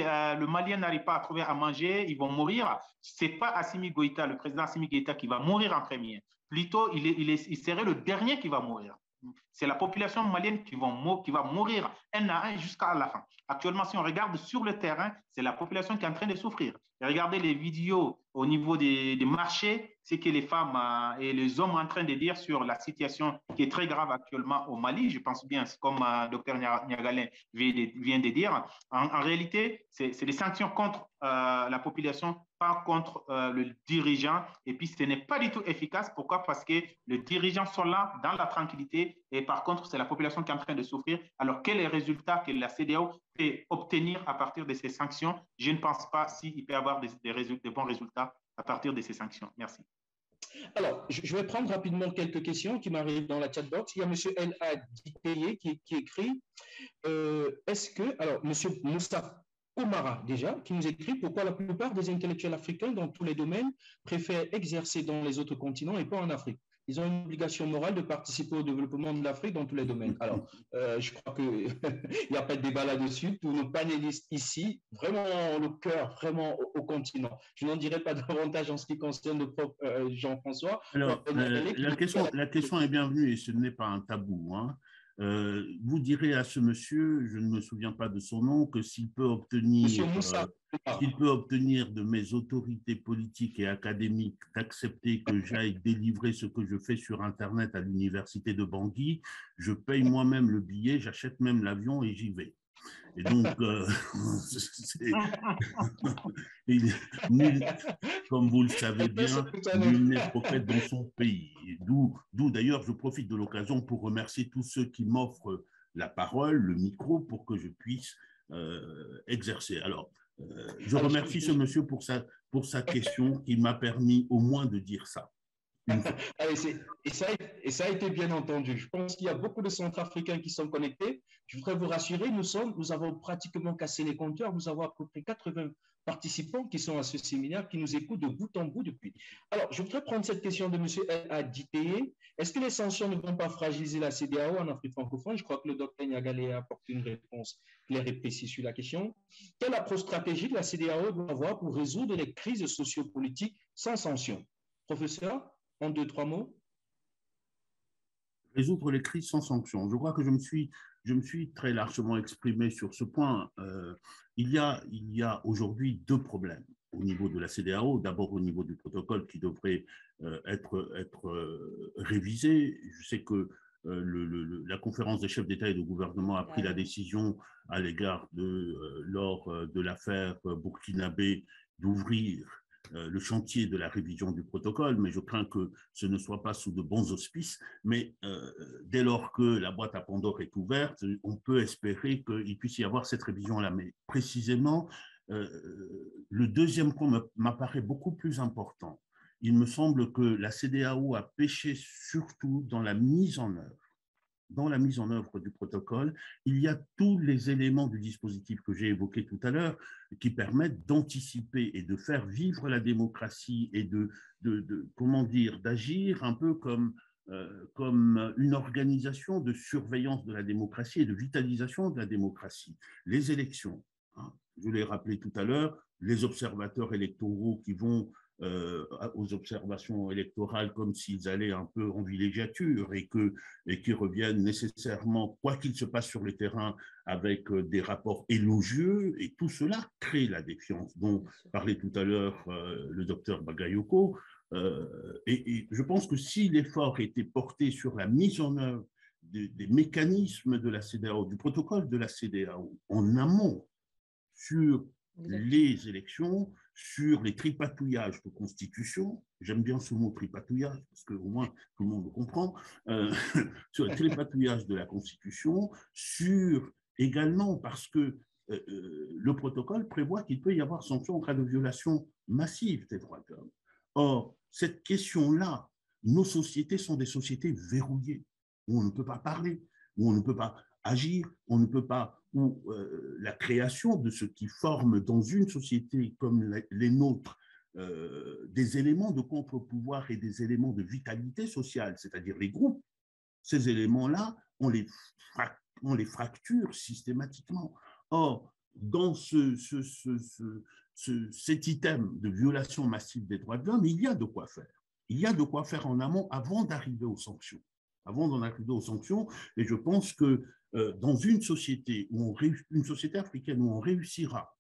le Malien n'arrive pas à trouver à manger, ils vont mourir, ce n'est pas Assimi Goïta, le président Assimi Goïta, qui va mourir en premier. Plutôt, il serait le dernier qui va mourir. C'est la population malienne qui va mourir un à un jusqu'à la fin. Actuellement, si on regarde sur le terrain, c'est la population qui est en train de souffrir. Et regardez les vidéos au niveau des marchés, c'est que les femmes et les hommes sont en train de dire sur la situation qui est très grave actuellement au Mali. Je pense bien, comme Dr Niagalé vient de dire. En réalité, c'est des sanctions contre la population, pas contre le dirigeant. Et puis, ce n'est pas du tout efficace. Pourquoi? Parce que les dirigeants sont là dans la tranquillité et par contre, c'est la population qui est en train de souffrir. Alors, quels sont les résultats que la CEDEAO peut obtenir à partir de ces sanctions? Je ne pense pas s'il peut y avoir des bons résultats à partir de ces sanctions. Merci. Alors, je vais prendre rapidement quelques questions qui m'arrivent dans la chat box. Il y a M. El Haditeye qui écrit est-ce que, alors, M. Moussa Oumara, déjà, qui nous écrit pourquoi la plupart des intellectuels africains dans tous les domaines préfèrent exercer dans les autres continents et pas en Afrique. Ils ont une obligation morale de participer au développement de l'Afrique dans tous les domaines. Alors, je crois qu'il n'y a pas de débat là-dessus. Tous nos panélistes ici, vraiment le cœur, vraiment au continent. Je n'en dirai pas davantage en ce qui concerne le prof Jean-François. Alors, la question est bienvenue et ce n'est pas un tabou, hein. Vous direz à ce monsieur, je ne me souviens pas de son nom, que s'il peut obtenir de mes autorités politiques et académiques d'accepter que j'aille délivrer ce que je fais sur Internet à l'université de Bangui, je paye moi-même le billet, j'achète même l'avion et j'y vais. Et donc, comme vous le savez bien, nul n'est prophète dans son pays. D'où d'ailleurs, je profite de l'occasion pour remercier tous ceux qui m'offrent la parole, le micro, pour que je puisse exercer. Alors, je remercie ce monsieur pour sa question qui m'a permis au moins de dire ça. Et ça a été bien entendu. Je pense qu'il y a beaucoup de Centrafricains qui sont connectés. Je voudrais vous rassurer, nous avons pratiquement cassé les compteurs. Nous avons à peu près 80 participants qui sont à ce séminaire, qui nous écoutent de bout en bout depuis. Alors, je voudrais prendre cette question de M. Haditeye. Est-ce que les sanctions ne vont pas fragiliser la CEDEAO en Afrique francophone? Je crois que le docteur Niagalé a apporté une réponse claire et précise sur la question. Quelle approche stratégique la CEDEAO doit avoir pour résoudre les crises sociopolitiques sans sanctions? Professeur, en 2-3 mots. Résoudre les crises sans sanctions. Je crois que je me suis très largement exprimé sur ce point. Il y a aujourd'hui deux problèmes au niveau de la CEDEAO. D'abord au niveau du protocole qui devrait être révisé. Je sais que la conférence des chefs d'État et de gouvernement a pris la décision à l'égard lors de l'affaire burkinabé d'ouvrir le chantier de la révision du protocole, mais je crains que ce ne soit pas sous de bons auspices. Mais dès lors que la boîte à Pandore est ouverte, on peut espérer qu'il puisse y avoir cette révision-là. Mais précisément, le deuxième point m'apparaît beaucoup plus important. Il me semble que la CEDEAO a péché surtout dans la mise en œuvre. Dans la mise en œuvre du protocole, il y a tous les éléments du dispositif que j'ai évoqué tout à l'heure qui permettent d'anticiper et de faire vivre la démocratie et d'agir un peu comme une organisation de surveillance de la démocratie et de vitalisation de la démocratie. Les élections, hein, je l'ai rappelé tout à l'heure, les observateurs électoraux qui vont aux observations électorales comme s'ils allaient un peu en villégiature et qu'ils reviennent nécessairement, quoi qu'il se passe sur le terrain, avec des rapports élogieux, et tout cela crée la défiance dont parlait tout à l'heure le docteur Bagayoko. Et je pense que si l'effort était porté sur la mise en œuvre des mécanismes de la CEDEAO, du protocole de la CEDEAO en amont sur les élections, sur les tripatouillages de constitution, j'aime bien ce mot tripatouillage parce qu'au moins tout le monde le comprend, sur les tripatouillages de la constitution, sur également parce que le protocole prévoit qu'il peut y avoir sanction en cas de violation massive des droits de l'homme. Or, cette question-là, nos sociétés sont des sociétés verrouillées, où on ne peut pas parler, où on ne peut pas agir, on ne peut pas, où la création de ce qui forme dans une société comme les nôtres des éléments de contre-pouvoir et des éléments de vitalité sociale, c'est-à-dire les groupes, ces éléments-là, on les fracture systématiquement. Or, dans cet item de violation massive des droits de l'homme, il y a de quoi faire. Il y a de quoi faire en amont avant d'arriver aux sanctions. Avant d'en arriver aux sanctions, et je pense que dans une société, une société africaine où on réussira,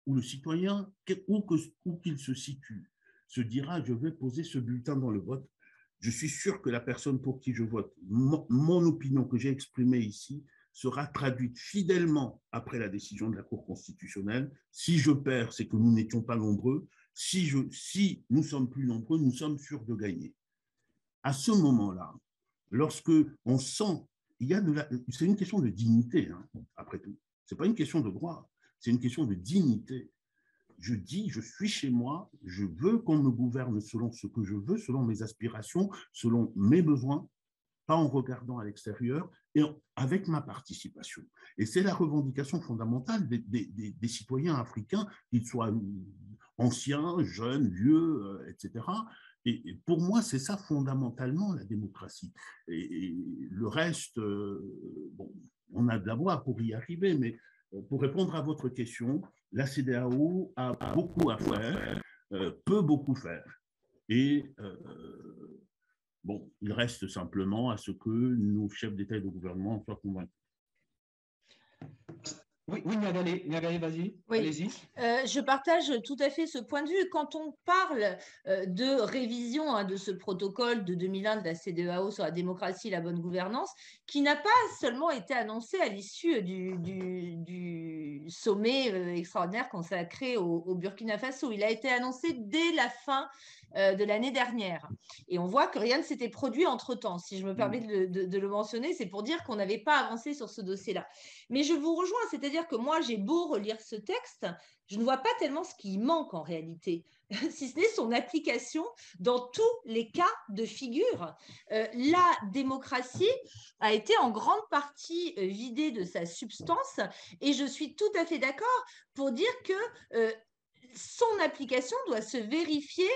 où le citoyen, où qu'il se situe, se dira « je vais poser ce bulletin dans le vote », je suis sûr que la personne pour qui je vote, mon opinion que j'ai exprimée ici, sera traduite fidèlement après la décision de la Cour constitutionnelle. Si je perds, c'est que nous n'étions pas nombreux. Si nous sommes plus nombreux, nous sommes sûrs de gagner. À ce moment-là, lorsque on sent, c'est une question de dignité, hein, après tout. Ce n'est pas une question de droit, c'est une question de dignité. Je dis, je suis chez moi, je veux qu'on me gouverne selon ce que je veux, selon mes aspirations, selon mes besoins, pas en regardant à l'extérieur, et avec ma participation. Et c'est la revendication fondamentale des citoyens africains, qu'ils soient anciens, jeunes, vieux, etc. Et pour moi, c'est ça fondamentalement la démocratie. Et le reste, bon, on a de la voie pour y arriver, mais pour répondre à votre question, la CEDEAO a beaucoup à faire, peut beaucoup faire. Et bon, il reste simplement à ce que nos chefs d'État et de gouvernement soient convaincus. Oui, Niagalé, vas-y, oui. Allez-y. Je partage tout à fait ce point de vue. Quand on parle de révision de ce protocole de 2001 de la CEDEAO sur la démocratie et la bonne gouvernance, qui n'a pas seulement été annoncé à l'issue du sommet extraordinaire consacré au Burkina Faso, il a été annoncé dès la fin de l'année dernière. Et on voit que rien ne s'était produit entre-temps. Si je me permets de le mentionner, c'est pour dire qu'on n'avait pas avancé sur ce dossier-là. Mais je vous rejoins, c'est-à-dire que moi, j'ai beau relire ce texte, je ne vois pas tellement ce qui manque en réalité, si ce n'est son application dans tous les cas de figure. La démocratie a été en grande partie vidée de sa substance, et je suis tout à fait d'accord pour dire que son application doit se vérifier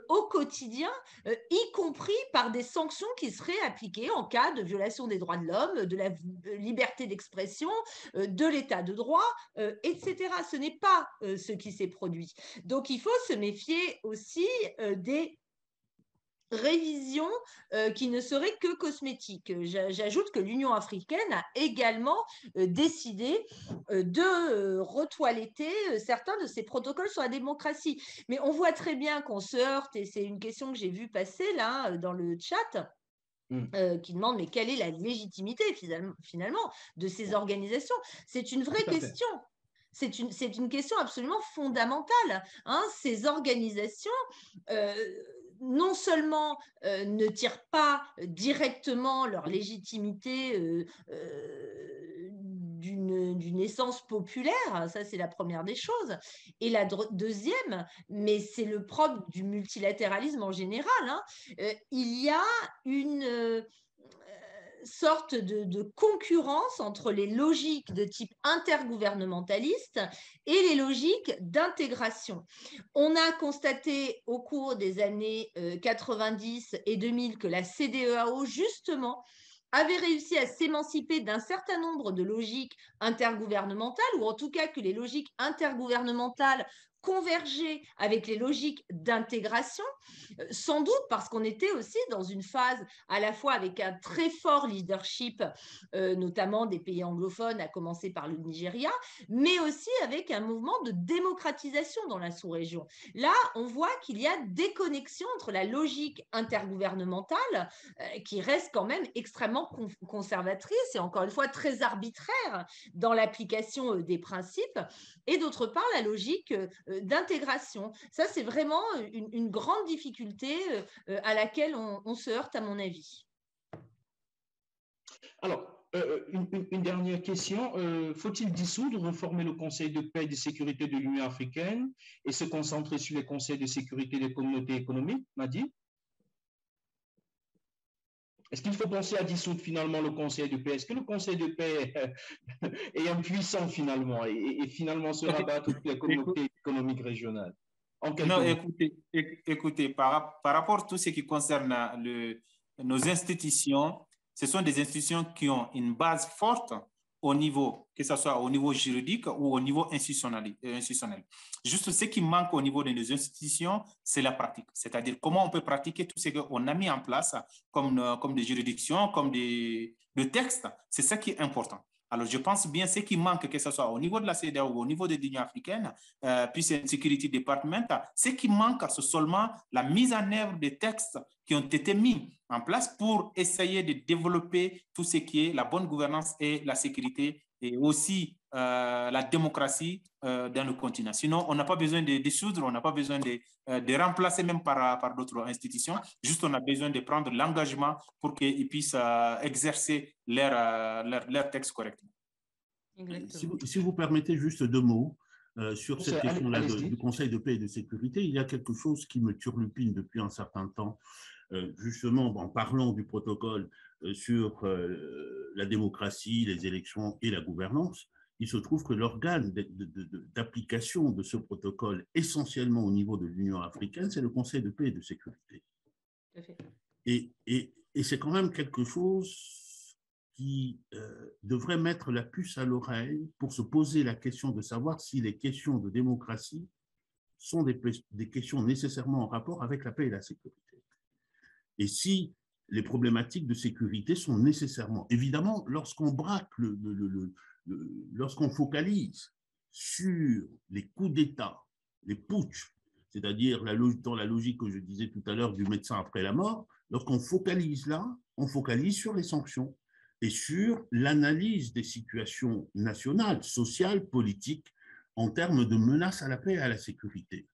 au quotidien, y compris par des sanctions qui seraient appliquées en cas de violation des droits de l'homme, de la liberté d'expression, de l'état de droit, etc. Ce n'est pas ce qui s'est produit. Donc, il faut se méfier aussi des révision qui ne serait que cosmétique. J'ajoute que l'Union africaine a également décidé de retoiletter certains de ses protocoles sur la démocratie. Mais on voit très bien qu'on se heurte, et c'est une question que j'ai vue passer là dans le chat, qui demande mais quelle est la légitimité finalement de ces organisations? C'est une vraie question. C'est une question absolument fondamentale. Hein. Ces organisations non seulement ne tirent pas directement leur légitimité d'une essence populaire, ça c'est la première des choses. Et la deuxième, mais c'est le propre du multilatéralisme en général, hein, il y a une sorte de concurrence entre les logiques de type intergouvernementaliste et les logiques d'intégration. On a constaté au cours des années 90 et 2000 que la CEDEAO, justement, avait réussi à s'émanciper d'un certain nombre de logiques intergouvernementales, ou en tout cas que les logiques intergouvernementales converger avec les logiques d'intégration, sans doute parce qu'on était aussi dans une phase à la fois avec un très fort leadership, notamment des pays anglophones, à commencer par le Nigeria, mais aussi avec un mouvement de démocratisation dans la sous-région. Là, on voit qu'il y a des connexions entre la logique intergouvernementale, qui reste quand même extrêmement conservatrice et encore une fois très arbitraire dans l'application des principes, et d'autre part la logique d'intégration. Ça, c'est vraiment une grande difficulté à laquelle on se heurte, à mon avis. Alors, une dernière question. Faut-il dissoudre, reformer le Conseil de paix et de sécurité de l'Union africaine et se concentrer sur les conseils de sécurité des communautés économiques, Madi? Est-ce qu'il faut penser à dissoudre finalement le Conseil de paix? Est-ce que le Conseil de paix est impuissant finalement et finalement se rabattre sur les communautés économiques régionales? Non, écoutez, par rapport à tout ce qui concerne nos institutions, ce sont des institutions qui ont une base forte au niveau, que ce soit au niveau juridique ou au niveau institutionnel. Juste ce qui manque au niveau de nos institutions, c'est la pratique. C'est-à-dire comment on peut pratiquer tout ce qu'on a mis en place comme des juridictions, comme des textes. C'est ça qui est important. Alors, je pense bien ce qui manque, que ce soit au niveau de la CEDEAO ou au niveau de l'Union africaine, puis c'est une Security Department, ce qui manque, c'est seulement la mise en œuvre des textes qui ont été mis en place pour essayer de développer tout ce qui est la bonne gouvernance et la sécurité et aussi la démocratie dans le continent. Sinon, on n'a pas besoin de dissoudre, on n'a pas besoin de remplacer même par d'autres institutions. Juste, on a besoin de prendre l'engagement pour qu'ils puissent exercer leur texte correctement. Si vous permettez juste 2 mots sur cette question-là du Conseil de paix et de sécurité, il y a quelque chose qui me turlupine depuis un certain temps, justement en parlant du protocole sur la démocratie, les élections et la gouvernance. Il se trouve que l'organe d'application de ce protocole, essentiellement au niveau de l'Union africaine, c'est le Conseil de paix et de sécurité. Et c'est quand même quelque chose qui devrait mettre la puce à l'oreille pour se poser la question de savoir si les questions de démocratie sont des questions nécessairement en rapport avec la paix et la sécurité. Et si les problématiques de sécurité sont nécessairement, évidemment, lorsqu'on braque, lorsqu'on focalise sur les coups d'État, les putsch, c'est-à-dire dans la logique que je disais tout à l'heure du médecin après la mort, lorsqu'on focalise là, on focalise sur les sanctions et sur l'analyse des situations nationales, sociales, politiques, en termes de menaces à la paix et à la sécurité.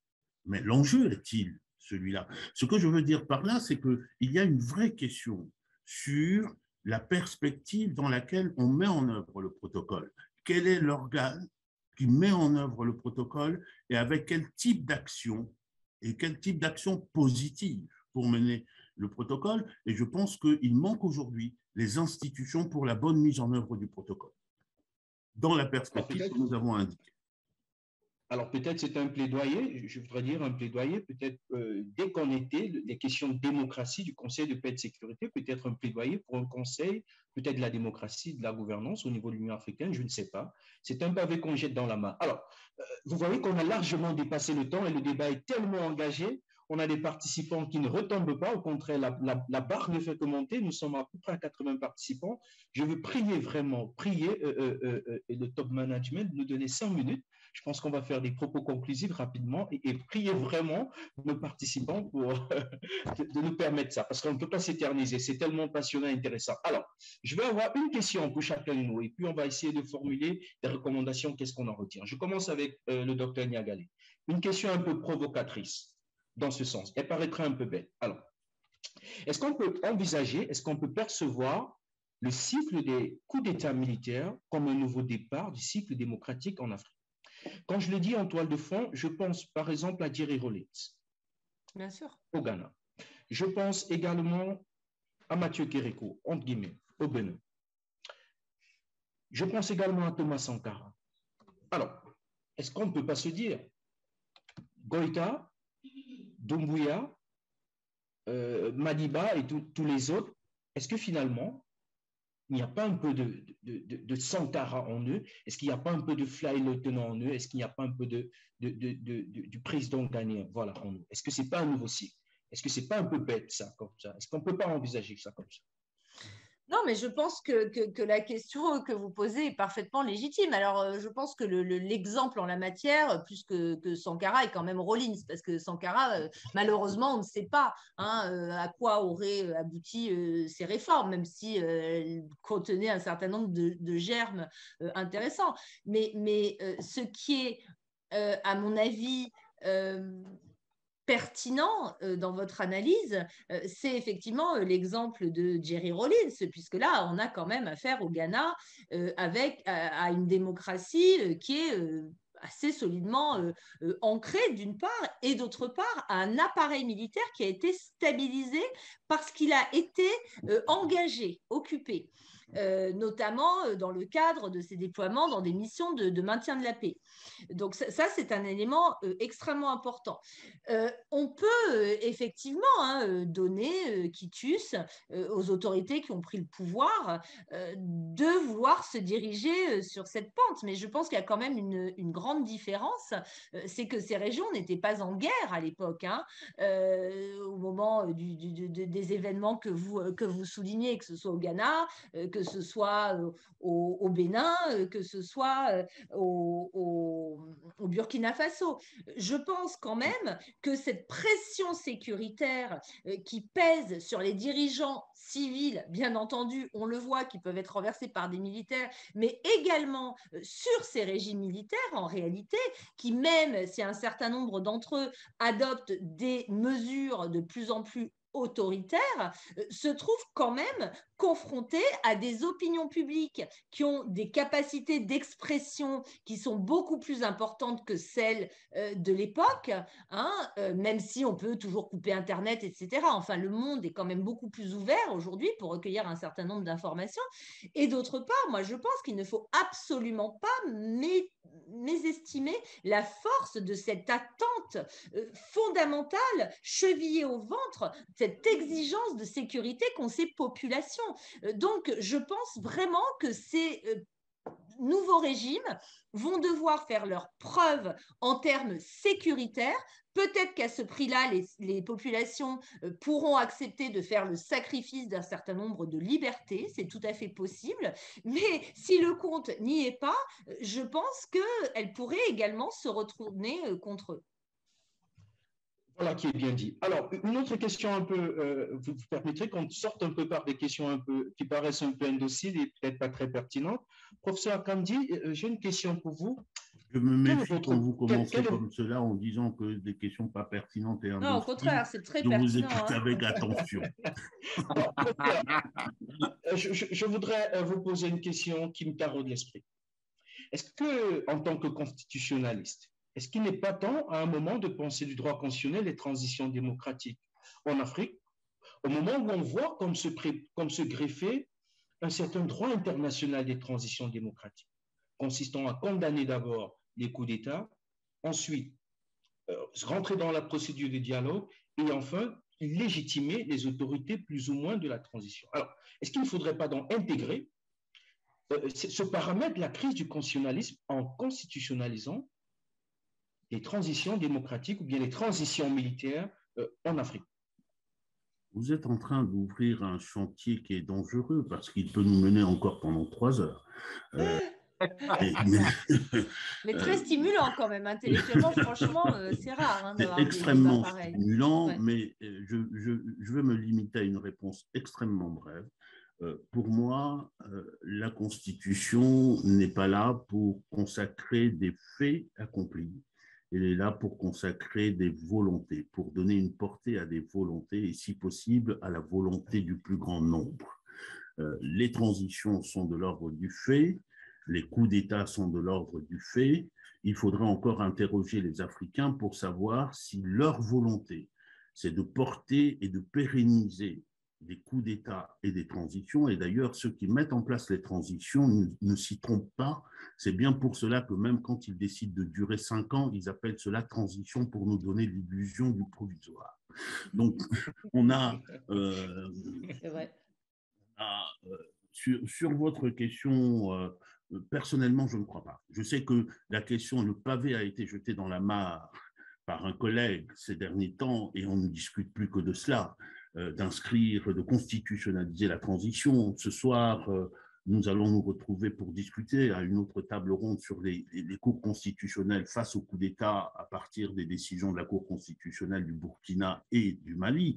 Mais l'enjeu est-il celui-là? Ce que je veux dire par là, c'est qu'il y a une vraie question sur la perspective dans laquelle on met en œuvre le protocole. Quel est l'organe qui met en œuvre le protocole et avec quel type d'action et quel type d'action positive pour mener le protocole? Et je pense qu'il manque aujourd'hui les institutions pour la bonne mise en œuvre du protocole, dans la perspective que nous avons indiquée. Alors peut-être c'est un plaidoyer, je voudrais dire un plaidoyer, peut-être dès qu'on était, les questions de démocratie du Conseil de paix et de sécurité, peut-être un plaidoyer pour un conseil, peut-être de la démocratie, de la gouvernance au niveau de l'Union africaine, je ne sais pas. C'est un pavé qu'on jette dans la main. Alors, vous voyez qu'on a largement dépassé le temps et le débat est tellement engagé. On a des participants qui ne retombent pas, au contraire, la barre ne fait que monter. Nous sommes à peu près à 80 participants. Je veux prier vraiment, le top management de nous donner 5 minutes. Je pense qu'on va faire des propos conclusifs rapidement et prier vraiment nos participants pour de nous permettre ça, parce qu'on ne peut pas s'éterniser. C'est tellement passionnant et intéressant. Alors, je vais avoir une question pour chacun de nous et puis on va essayer de formuler des recommandations. Qu'est-ce qu'on en retient? Je commence avec le docteur Niagalé. Une question un peu provocatrice. Dans ce sens, elle paraîtrait un peu bête. Alors, est-ce qu'on peut envisager, est-ce qu'on peut percevoir le cycle des coups d'État militaires comme un nouveau départ du cycle démocratique en Afrique? Quand je le dis en toile de fond, je pense par exemple à Thierry Rollins. Bien sûr. Au Ghana. Je pense également à Mathieu Kérékou, entre guillemets, au Bénin. Je pense également à Thomas Sankara. Alors, est-ce qu'on ne peut pas se dire Goïta, Doumbouya, Madiba et tous les autres, est-ce que finalement, il n'y a pas un peu de Sankara en eux? Est-ce qu'il n'y a pas un peu de Fly Lieutenant en eux? Est-ce qu'il n'y a pas un peu du président ghanéen, voilà, en eux? Est-ce que ce n'est pas un nouveau cycle? Est-ce que ce n'est pas un peu bête, ça, comme ça? Est-ce qu'on ne peut pas envisager ça comme ça? Non, mais je pense que la question que vous posez est parfaitement légitime. Alors, je pense que l'exemple en la matière, plus que Sankara, est quand même Rawlins, parce que Sankara, malheureusement, on ne sait pas à quoi auraient abouti ces réformes, même si elles contenaient un certain nombre de germes intéressants. Mais ce qui est, à mon avis, pertinent dans votre analyse, c'est effectivement l'exemple de Jerry Rawlins, puisque là, on a quand même affaire au Ghana à une démocratie qui est assez solidement ancrée d'une part, et d'autre part à un appareil militaire qui a été stabilisé parce qu'il a été engagé, occupé. Notamment dans le cadre de ses déploiements dans des missions de maintien de la paix. Donc ça c'est un élément extrêmement important. On peut effectivement donner quitus aux autorités qui ont pris le pouvoir de vouloir se diriger sur cette pente. Mais je pense qu'il y a quand même une grande différence, c'est que ces régions n'étaient pas en guerre à l'époque, au moment des événements que vous soulignez, que ce soit au Ghana, que ce soit au Bénin, que ce soit au Burkina Faso. Je pense quand même que cette pression sécuritaire qui pèse sur les dirigeants civils, bien entendu, on le voit, qui peuvent être renversés par des militaires, mais également sur ces régimes militaires, en réalité, qui même si un certain nombre d'entre eux adoptent des mesures de plus en plus autoritaires, se trouvent quand même confrontés à des opinions publiques qui ont des capacités d'expression qui sont beaucoup plus importantes que celles de l'époque, même si on peut toujours couper Internet, etc. Enfin, le monde est quand même beaucoup plus ouvert aujourd'hui pour recueillir un certain nombre d'informations. Et d'autre part, moi, je pense qu'il ne faut absolument pas mésestimer la force de cette attente fondamentale, chevillée au ventre, cette exigence de sécurité qu'ont ces populations. Donc, je pense vraiment que ces nouveaux régimes vont devoir faire leurs preuves en termes sécuritaires. Peut-être qu'à ce prix-là, les populations pourront accepter de faire le sacrifice d'un certain nombre de libertés, c'est tout à fait possible, mais si le compte n'y est pas, je pense qu'elles pourraient également se retourner contre eux. Voilà qui est bien dit. Alors, une autre question un peu, vous permettrez qu'on sorte un peu par des questions un peu, qui paraissent un peu indociles et peut-être pas très pertinentes. Professeur Akamdi, j'ai une question pour vous. Je me méfie quand vous commencez comme cela en disant que des questions pas pertinentes et indociles. Non, au contraire, c'est très pertinent. Je vous écoute avec attention. Je voudrais vous poser une question qui me taraude l'esprit. Est-ce que, en tant que constitutionnaliste, est-ce qu'il n'est pas temps, à un moment, de penser du droit constitutionnel et transition démocratique en Afrique, au moment où on voit comme se greffer un certain droit international des transitions démocratiques, consistant à condamner d'abord les coups d'État, ensuite rentrer dans la procédure de dialogue et enfin légitimer les autorités plus ou moins de la transition. Alors, est-ce qu'il ne faudrait pas donc intégrer ce paramètre de la crise du constitutionnalisme en constitutionnalisant les transitions démocratiques ou bien les transitions militaires en Afrique? Vous êtes en train d'ouvrir un chantier qui est dangereux parce qu'il peut nous mener encore pendant 3 heures. Mais très stimulant quand même, intellectuellement, franchement, c'est rare d'avoir extrêmement stimulant, ouais. Mais je veux me limiter à une réponse extrêmement brève. Pour moi, la Constitution n'est pas là pour consacrer des faits accomplis. Elle est là pour consacrer des volontés, pour donner une portée à des volontés et, si possible, à la volonté du plus grand nombre. Les transitions sont de l'ordre du fait, les coups d'État sont de l'ordre du fait. Il faudra encore interroger les Africains pour savoir si leur volonté, c'est de porter et de pérenniser des coups d'État et des transitions. Et d'ailleurs, ceux qui mettent en place les transitions ne s'y trompent pas. C'est bien pour cela que même quand ils décident de durer 5 ans, ils appellent cela transition pour nous donner l'illusion du provisoire. Donc, on a sur votre question, personnellement, je ne crois pas. Je sais que la question, le pavé a été jeté dans la mare par un collègue ces derniers temps et on ne discute plus que de cela, d'inscrire, de constitutionnaliser la transition. Ce soir, nous allons nous retrouver pour discuter à une autre table ronde sur les cours constitutionnels face au coup d'État à partir des décisions de la Cour constitutionnelle du Burkina et du Mali.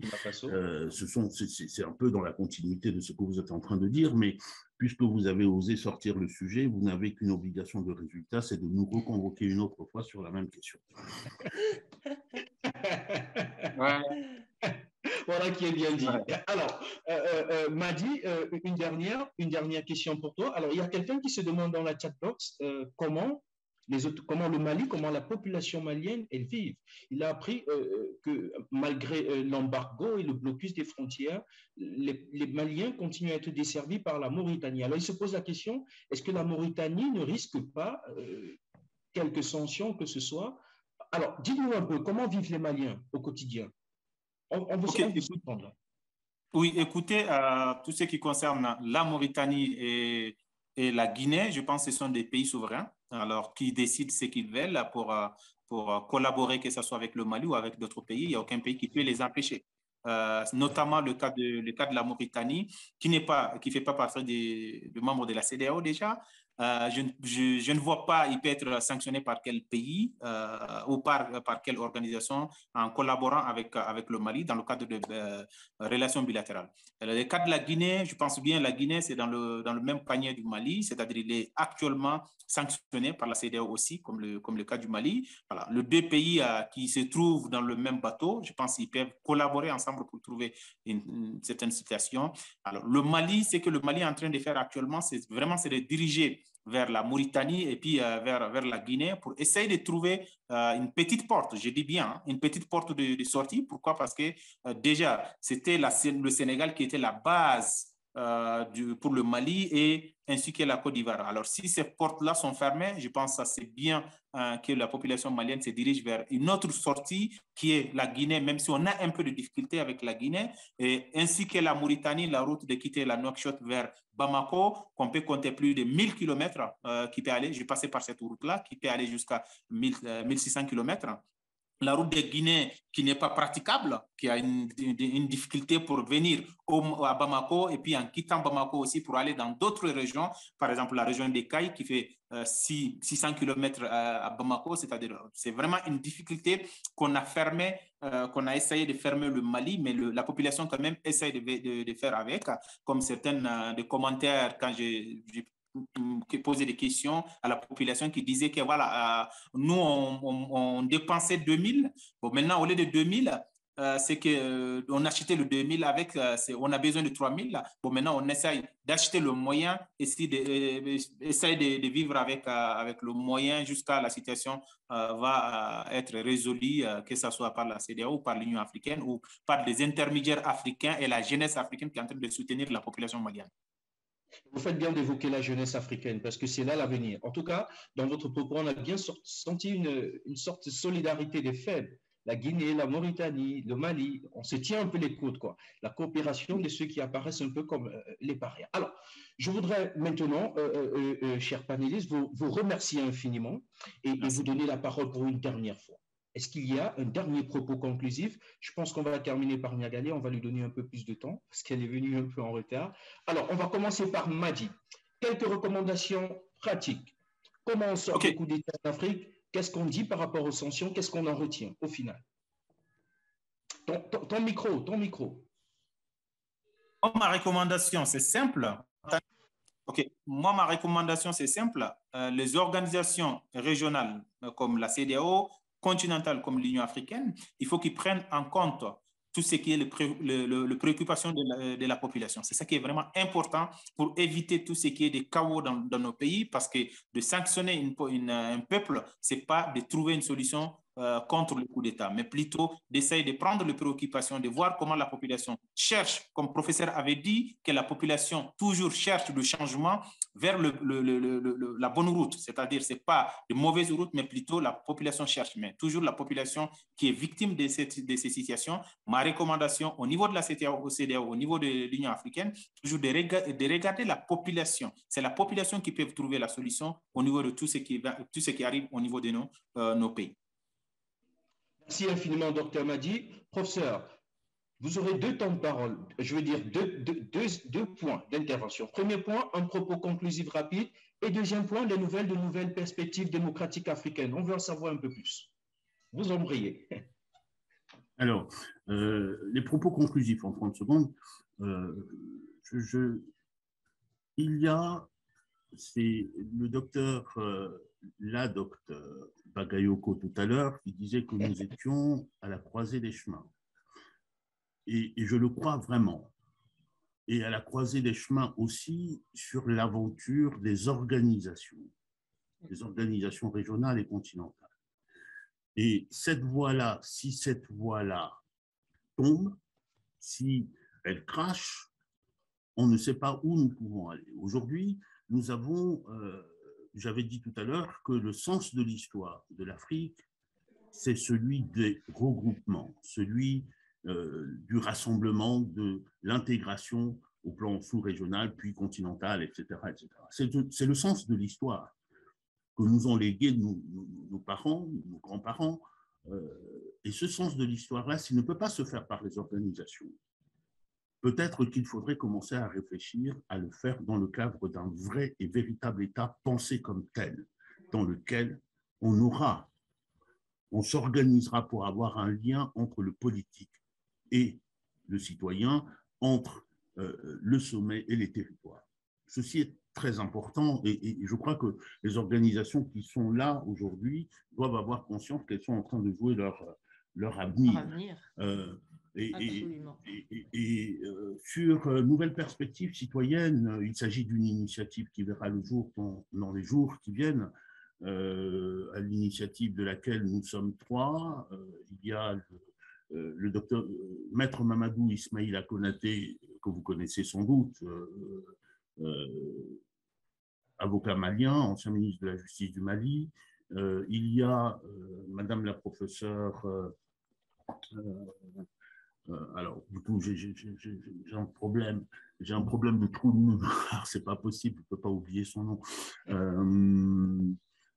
C'est un peu dans la continuité de ce que vous êtes en train de dire, mais puisque vous avez osé sortir le sujet, vous n'avez qu'une obligation de résultat, c'est de nous reconvoquer une autre fois sur la même question. Ouais. Voilà qui est bien dit. Alors, Madi, une dernière question pour toi. Alors, il y a quelqu'un qui se demande dans la chat box comment le Mali, comment la population malienne, elle vive. Il a appris que malgré l'embargo et le blocus des frontières, les Maliens continuent à être desservis par la Mauritanie. Alors, il se pose la question, est-ce que la Mauritanie ne risque pas quelques sanctions que ce soit? Alors, dites-nous un peu, comment vivent les Maliens au quotidien? On veut comprendre. Oui, écoutez, tout ce qui concerne la Mauritanie et la Guinée, je pense que ce sont des pays souverains, alors qui décident ce qu'ils veulent pour collaborer, que ce soit avec le Mali ou avec d'autres pays. Il n'y a aucun pays qui peut les empêcher. Notamment le cas de la Mauritanie, qui ne fait pas partie des membres de la CEDEAO déjà. Je ne vois pas, il peut être sanctionné par quel pays ou par quelle organisation en collaborant avec le Mali dans le cadre de relations bilatérales. Le cas de la Guinée, je pense bien la Guinée, c'est dans le même panier du Mali, c'est-à-dire il est actuellement sanctionné par la CEDEAO aussi, comme le cas du Mali. Voilà. Les deux pays qui se trouvent dans le même bateau, je pense qu'ils peuvent collaborer ensemble pour trouver une certaine situation. Alors, le Mali, ce que le Mali est en train de faire actuellement, c'est de diriger vers la Mauritanie et puis vers la Guinée pour essayer de trouver une petite porte, je dis bien, hein, une petite porte de sortie. Pourquoi? Parce que déjà, c'était le Sénégal qui était la base pour le Mali et ainsi que la Côte d'Ivoire. Alors, si ces portes-là sont fermées, je pense que c'est bien que la population malienne se dirige vers une autre sortie qui est la Guinée, même si on a un peu de difficulté avec la Guinée, et ainsi que la Mauritanie, la route de quitter la Nouakchott vers Bamako, qu'on peut compter plus de 1000 km qui peut aller, j'ai passé par cette route-là, qui peut aller jusqu'à 1600 km. La route de Guinée qui n'est pas praticable, qui a une difficulté pour venir à Bamako et puis en quittant Bamako aussi pour aller dans d'autres régions, par exemple la région des Cailles qui fait 600 km à Bamako, c'est-à-dire c'est vraiment une difficulté qu'on a essayé de fermer le Mali, mais la population quand même essaye de faire avec, comme certains des commentaires quand j'ai qui posait des questions à la population qui disait que voilà, nous, on dépensait 2000. Bon, maintenant, au lieu de 2000, c'est qu'on achetait le 2000 avec, on a besoin de 3000. Bon, maintenant, on essaye d'acheter le moyen, essayer de vivre avec le moyen jusqu'à la situation va être résolue, que ce soit par la CEDEAO ou par l'Union africaine ou par des intermédiaires africains et la jeunesse africaine qui est en train de soutenir la population malienne. Vous faites bien d'évoquer la jeunesse africaine parce que c'est là l'avenir. En tout cas, dans votre propos, on a bien senti une sorte de solidarité des faibles. La Guinée, la Mauritanie, le Mali, on se tient un peu les coudes, quoi. La coopération de ceux qui apparaissent un peu comme les parias. Alors, je voudrais maintenant, chers panélistes, vous remercier infiniment et vous donner la parole pour une dernière fois. Est-ce qu'il y a un dernier propos conclusif? Je pense qu'on va terminer par Niagalé, on va lui donner un peu plus de temps parce qu'elle est venue un peu en retard. Alors, on va commencer par Madi. Quelques recommandations pratiques. Comment on sort du coup d'État en Afrique? Qu'est-ce qu'on dit par rapport aux sanctions? Qu'est-ce qu'on en retient au final? Ton micro. Ma recommandation, c'est simple. Moi, ma recommandation, c'est simple. Les organisations régionales comme la CEDEAO, continentale comme l'Union africaine, il faut qu'ils prennent en compte tout ce qui est les préoccupations de la population. C'est ça qui est vraiment important pour éviter tout ce qui est des chaos dans nos pays, parce que de sanctionner un peuple, ce n'est pas de trouver une solution contre le coup d'État, mais plutôt d'essayer de prendre les préoccupations, de voir comment la population cherche, comme le professeur avait dit, que la population toujours cherche le changement vers la bonne route, c'est-à-dire ce n'est pas de mauvaise route, mais plutôt la population cherche, mais toujours la population qui est victime de ces situations. Ma recommandation au niveau de la CEDEAO, au niveau de l'Union africaine, toujours de regarder la population. C'est la population qui peut trouver la solution au niveau de tout ce qui arrive au niveau de nos pays. Merci infiniment, Dr Madi. Professeur, vous aurez 2 temps de parole, je veux dire deux points d'intervention. Premier point, un propos conclusif rapide, et deuxième point, de nouvelles perspectives démocratiques africaines. On veut en savoir un peu plus. Vous en brillez. Alors, les propos conclusifs en 30 secondes. Il y a, c'est le docteur, la docteur Bagayoko tout à l'heure, qui disait que nous étions à la croisée des chemins. Et je le crois vraiment. Et à la croisée des chemins aussi sur l'aventure des organisations régionales et continentales. Et cette voie-là, si cette voie-là tombe, si elle crache, on ne sait pas où nous pouvons aller. Aujourd'hui, nous avons, j'avais dit tout à l'heure que le sens de l'histoire de l'Afrique, c'est celui des regroupements, celui du rassemblement, de l'intégration au plan sous-régional, puis continental, etc. etc. C'est le sens de l'histoire que nous ont légué nos parents, nos grands-parents. Et ce sens de l'histoire-là, s'il ne peut pas se faire par les organisations, peut-être qu'il faudrait commencer à réfléchir à le faire dans le cadre d'un vrai et véritable État pensé comme tel, dans lequel on s'organisera pour avoir un lien entre le politique et le citoyen, entre le sommet et les territoires. Ceci est très important et je crois que les organisations qui sont là aujourd'hui doivent avoir conscience qu'elles sont en train de jouer leur avenir. Sur Nouvelles Perspectives Citoyennes, il s'agit d'une initiative qui verra le jour dans les jours qui viennent, à l'initiative de laquelle nous sommes 3. Il y a le docteur Maître Mamadou Ismaïla Konaté, que vous connaissez sans doute, avocat malien, ancien ministre de la Justice du Mali. Il y a Madame la professeure... alors, du coup, j'ai un problème de trou de mémoire, c'est pas possible, je ne peux pas oublier son nom.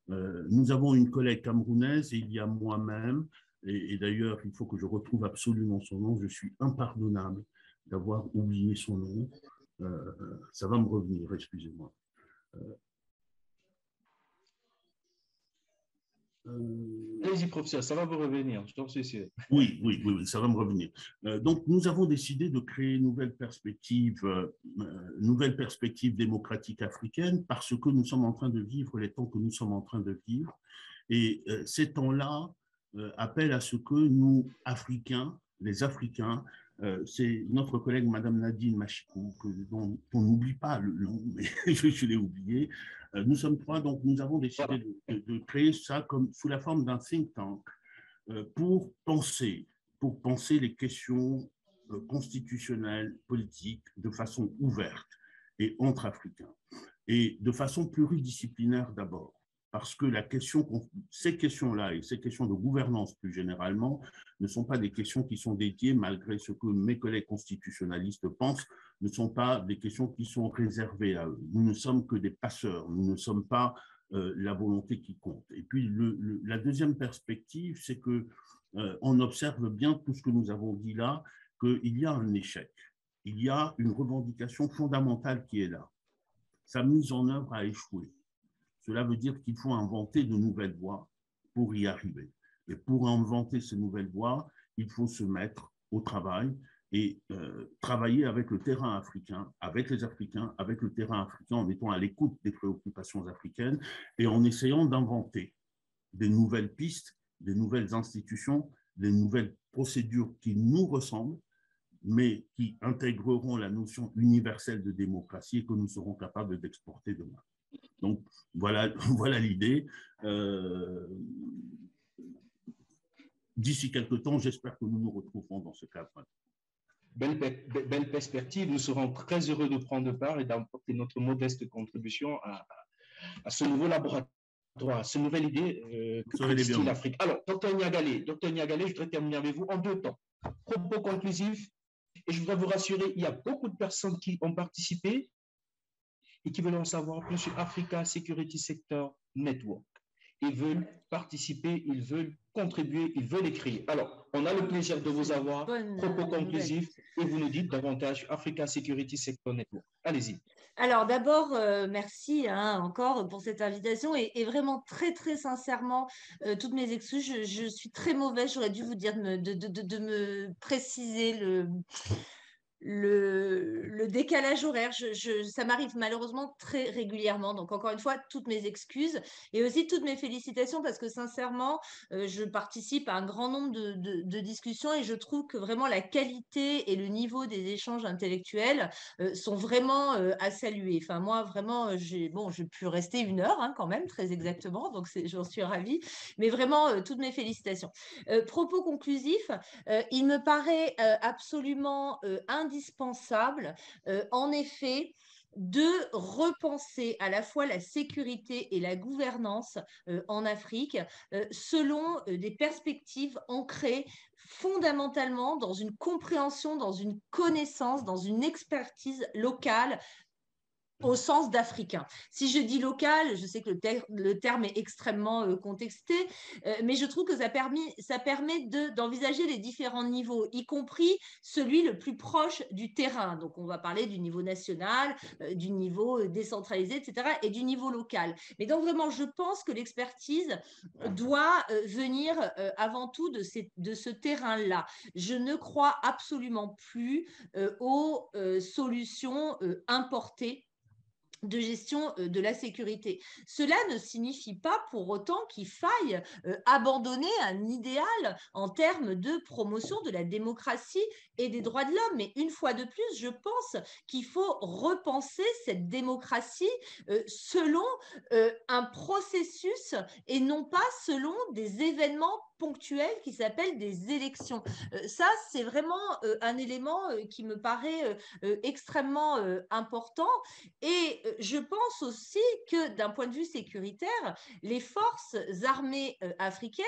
Nous avons une collègue camerounaise et il y a moi-même, et d'ailleurs, il faut que je retrouve absolument son nom, je suis impardonnable d'avoir oublié son nom. Ça va me revenir, excusez-moi. Allez-y, professeur, ça va vous revenir, je t'en suis sûr. Oui, ça va me revenir. Donc, nous avons décidé de créer une nouvelle perspective démocratique africaine parce que nous sommes en train de vivre les temps que nous sommes en train de vivre. Et ces temps-là appellent à ce que nous, Africains, les Africains, c'est notre collègue Madame Nadine Machikou, dont on n'oublie pas le nom, mais je l'ai oublié. Nous sommes 3, donc nous avons décidé de créer ça comme sous la forme d'un think tank pour penser les questions constitutionnelles, politiques, de façon ouverte et entre Africains, et de façon pluridisciplinaire d'abord. Parce que ces questions-là et ces questions de gouvernance plus généralement ne sont pas des questions qui sont dédiées, malgré ce que mes collègues constitutionnalistes pensent, ne sont pas des questions qui sont réservées à eux. Nous ne sommes que des passeurs, nous ne sommes pas la volonté qui compte. Et puis la deuxième perspective, c'est que on observe bien tout ce que nous avons dit là, qu'il y a un échec, il y a une revendication fondamentale qui est là. Sa mise en œuvre a échoué. Cela veut dire qu'il faut inventer de nouvelles voies pour y arriver. Et pour inventer ces nouvelles voies, il faut se mettre au travail et travailler avec le terrain africain, avec les Africains, avec le terrain africain, en étant à l'écoute des préoccupations africaines et en essayant d'inventer des nouvelles pistes, des nouvelles institutions, des nouvelles procédures qui nous ressemblent, mais qui intégreront la notion universelle de démocratie et que nous serons capables d'exporter demain. Donc, voilà l'idée. d'ici quelques temps, j'espère que nous nous retrouverons dans ce cadre. Belle perspective. Nous serons très heureux de prendre part et d'apporter notre modeste contribution à ce nouveau laboratoire, à cette nouvelle idée que Christie l'Afrique. Alors, docteur Niagalé, je voudrais terminer avec vous en 2 temps. Propos conclusifs, et je voudrais vous rassurer, il y a beaucoup de personnes qui ont participé et qui veulent en savoir plus sur Africa Security Sector Network. Ils veulent participer, ils veulent contribuer, ils veulent écrire. Alors, on a le plaisir de vous avoir. Propos conclusifs, et vous nous dites davantage Africa Security Sector Network. Allez-y. Alors d'abord, merci encore pour cette invitation et vraiment très très sincèrement, toutes mes excuses, je suis très mauvaise, j'aurais dû vous dire de me préciser le décalage horaire. Ça m'arrive malheureusement très régulièrement. Donc, encore une fois, toutes mes excuses et aussi toutes mes félicitations parce que sincèrement, je participe à un grand nombre de discussions et je trouve que vraiment la qualité et le niveau des échanges intellectuels sont vraiment à saluer. Enfin, moi, vraiment, j'ai pu rester 1 heure quand même, très exactement. Donc, j'en suis ravie. Mais vraiment, toutes mes félicitations. Propos conclusifs, il me paraît absolument indispensable, en effet, de repenser à la fois la sécurité et la gouvernance en Afrique selon des perspectives ancrées fondamentalement dans une compréhension, dans une connaissance, dans une expertise locale au sens d'africain. Si je dis local, je sais que le terme est extrêmement contexté, mais je trouve que ça permet d'envisager les différents niveaux, y compris celui le plus proche du terrain. Donc, on va parler du niveau national, du niveau décentralisé, etc., et du niveau local. Mais donc, vraiment, je pense que l'expertise doit venir avant tout de ce terrain-là. Je ne crois absolument plus aux solutions importées de gestion de la sécurité. Cela ne signifie pas pour autant qu'il faille abandonner un idéal en termes de promotion de la démocratie et des droits de l'homme. Mais une fois de plus, je pense qu'il faut repenser cette démocratie selon un processus et non pas selon des événements ponctuels qui s'appellent des élections. Ça, c'est vraiment un élément qui me paraît extrêmement important. Et je pense aussi que d'un point de vue sécuritaire, les forces armées africaines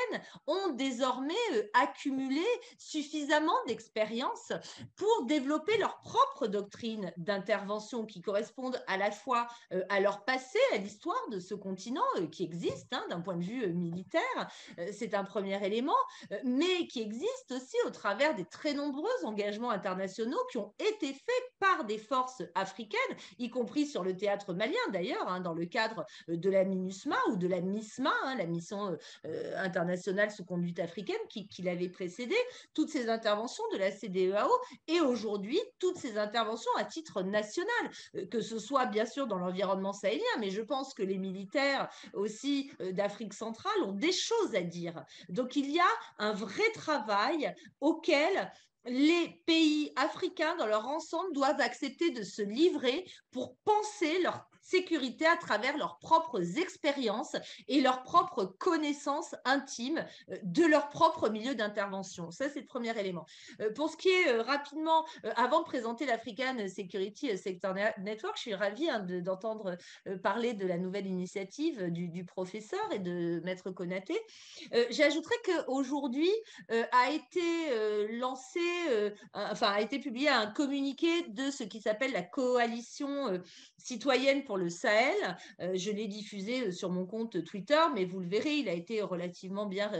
ont désormais accumulé suffisamment d'expérience pour développer leur propre doctrine d'intervention qui correspondent à la fois à leur passé, à l'histoire de ce continent qui existe d'un point de vue militaire, c'est un premier élément, mais qui existe aussi au travers des très nombreux engagements internationaux qui ont été faits par des forces africaines, y compris sur le théâtre malien d'ailleurs, dans le cadre de la MINUSMA ou de la MISMA, la mission internationale sous conduite africaine qui l'avait précédée, toutes ces interventions de la CEDEAO et aujourd'hui toutes ces interventions à titre national, que ce soit bien sûr dans l'environnement sahélien, mais je pense que les militaires aussi d'Afrique centrale ont des choses à dire. Donc il y a un vrai travail auquel les pays africains dans leur ensemble doivent accepter de se livrer pour penser leur sécurité à travers leurs propres expériences et leurs propres connaissances intimes de leur propre milieu d'intervention. Ça, c'est le premier élément. Pour ce qui est rapidement, avant de présenter l'African Security Sector Network, je suis ravie d'entendre parler de la nouvelle initiative du professeur et de Maître Konaté. J'ajouterais qu'aujourd'hui a été lancé, a été publié un communiqué de ce qui s'appelle la coalition citoyenne pour le Sahel. Je l'ai diffusé sur mon compte Twitter, mais vous le verrez, il a été relativement bien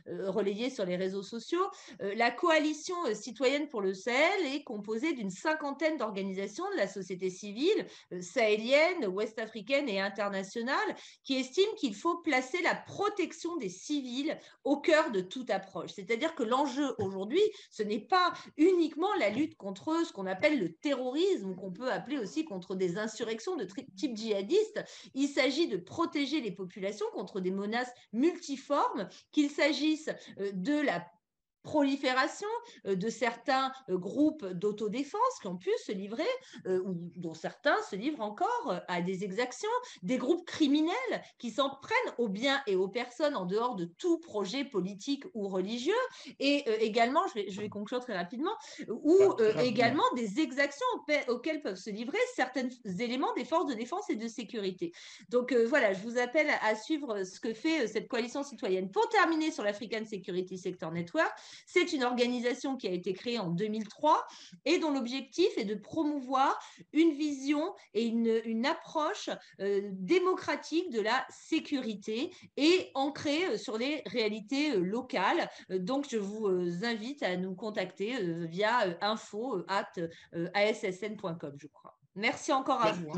relayé sur les réseaux sociaux. La coalition citoyenne pour le Sahel est composée d'une 50aine d'organisations de la société civile sahélienne, ouest-africaine et internationale qui estiment qu'il faut placer la protection des civils au cœur de toute approche. C'est-à-dire que l'enjeu aujourd'hui, ce n'est pas uniquement la lutte contre ce qu'on appelle le terrorisme, qu'on peut appeler aussi contre des insurrections de type djihadiste. Il s'agit de protéger les populations contre des menaces multiformes, qu'il s'agisse de la prolifération de certains groupes d'autodéfense qui ont pu se livrer, ou dont certains se livrent encore à des exactions, des groupes criminels qui s'en prennent aux biens et aux personnes en dehors de tout projet politique ou religieux, et également, je vais conclure très rapidement, ou également des exactions auxquelles peuvent se livrer certains éléments des forces de défense et de sécurité. Donc voilà, je vous appelle à suivre ce que fait cette coalition citoyenne. Pour terminer sur l'African Security Sector Network, c'est une organisation qui a été créée en 2003 et dont l'objectif est de promouvoir une vision et une approche démocratique de la sécurité et ancrée sur les réalités locales. Donc, je vous invite à nous contacter via info@assn.com, je crois. Merci encore à vous.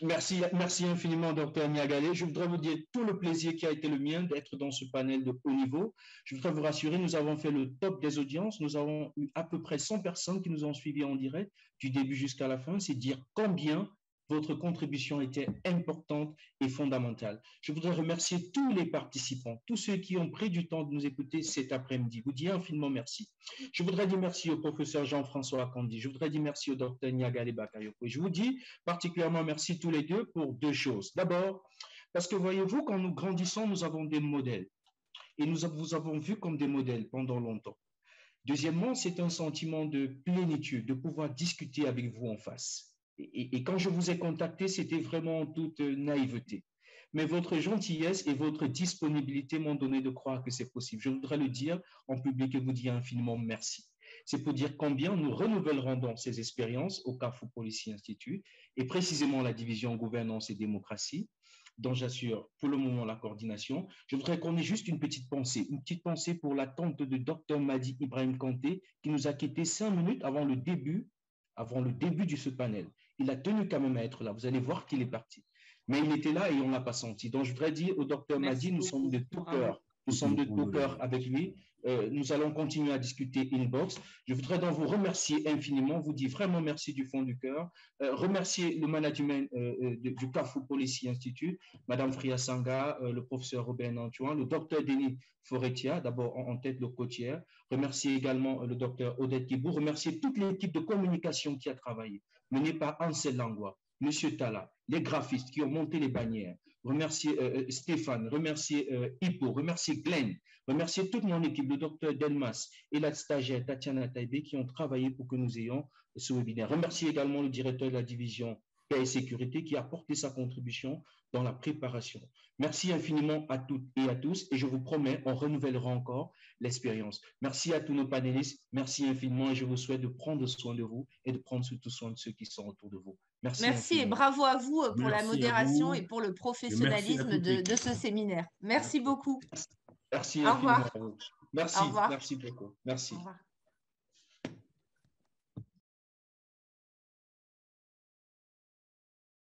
Merci infiniment, Dr Niagalé. Je voudrais vous dire tout le plaisir qui a été le mien d'être dans ce panel de haut niveau. Je voudrais vous rassurer, nous avons fait le top des audiences. Nous avons eu à peu près 100 personnes qui nous ont suivis en direct du début jusqu'à la fin. C'est dire combien votre contribution était importante et fondamentale. Je voudrais remercier tous les participants, tous ceux qui ont pris du temps de nous écouter cet après-midi. Vous dis infiniment merci. Je voudrais dire merci au professeur Jean-François Akandi. Je voudrais dire merci au docteur Niagalé Bakayoko. Je vous dis particulièrement merci tous les deux pour deux choses. D'abord, parce que voyez-vous, quand nous grandissons, nous avons des modèles. Et nous vous avons vu comme des modèles pendant longtemps. Deuxièmement, c'est un sentiment de plénitude, de pouvoir discuter avec vous en face. Et quand je vous ai contacté, c'était vraiment en toute naïveté. Mais votre gentillesse et votre disponibilité m'ont donné de croire que c'est possible. Je voudrais le dire en public et vous dire infiniment merci. C'est pour dire combien nous renouvellerons donc ces expériences au Carrefour Policy Institute et précisément la division gouvernance et démocratie, dont j'assure pour le moment la coordination. Je voudrais qu'on ait juste une petite pensée pour la tante de Dr Madi Ibrahim Kanté qui nous a quittés 5 minutes avant le début de ce panel. Il a tenu quand même à être là. Vous allez voir qu'il est parti. Mais il était là et on ne l'a pas senti. Donc, je voudrais dire au docteur Madi, nous sommes de tout cœur. Nous sommes de tout cœur avec lui. Nous allons continuer à discuter inbox. Je voudrais donc vous remercier infiniment, vous dire vraiment merci du fond du cœur. Remercier le management du Carrefour Policy Institute, Madame Fria Sanga, le professeur Robert Nantuan, le docteur Denis Foretia, d'abord en tête de côtière. Remercier également le docteur Odette Kibou. Remercier toute l'équipe de communication qui a travaillé, menée par Ansel Langlois, Monsieur Tala, les graphistes qui ont monté les bannières. Remercier Stéphane, remercier Hippo, remercier Glenn, remercier toute mon équipe, le docteur Delmas et la stagiaire Tatiana Taibé qui ont travaillé pour que nous ayons ce webinaire. Remercier également le directeur de la division Paix et Sécurité qui a apporté sa contribution dans la préparation. Merci infiniment à toutes et à tous et je vous promets, on renouvellera encore l'expérience. Merci à tous nos panélistes, merci infiniment et je vous souhaite de prendre soin de vous et de prendre surtout soin de ceux qui sont autour de vous. Merci et bravo à vous pour la modération et pour le professionnalisme de ce séminaire. Merci beaucoup. Merci infiniment. Au revoir. Merci beaucoup. Merci. Au revoir.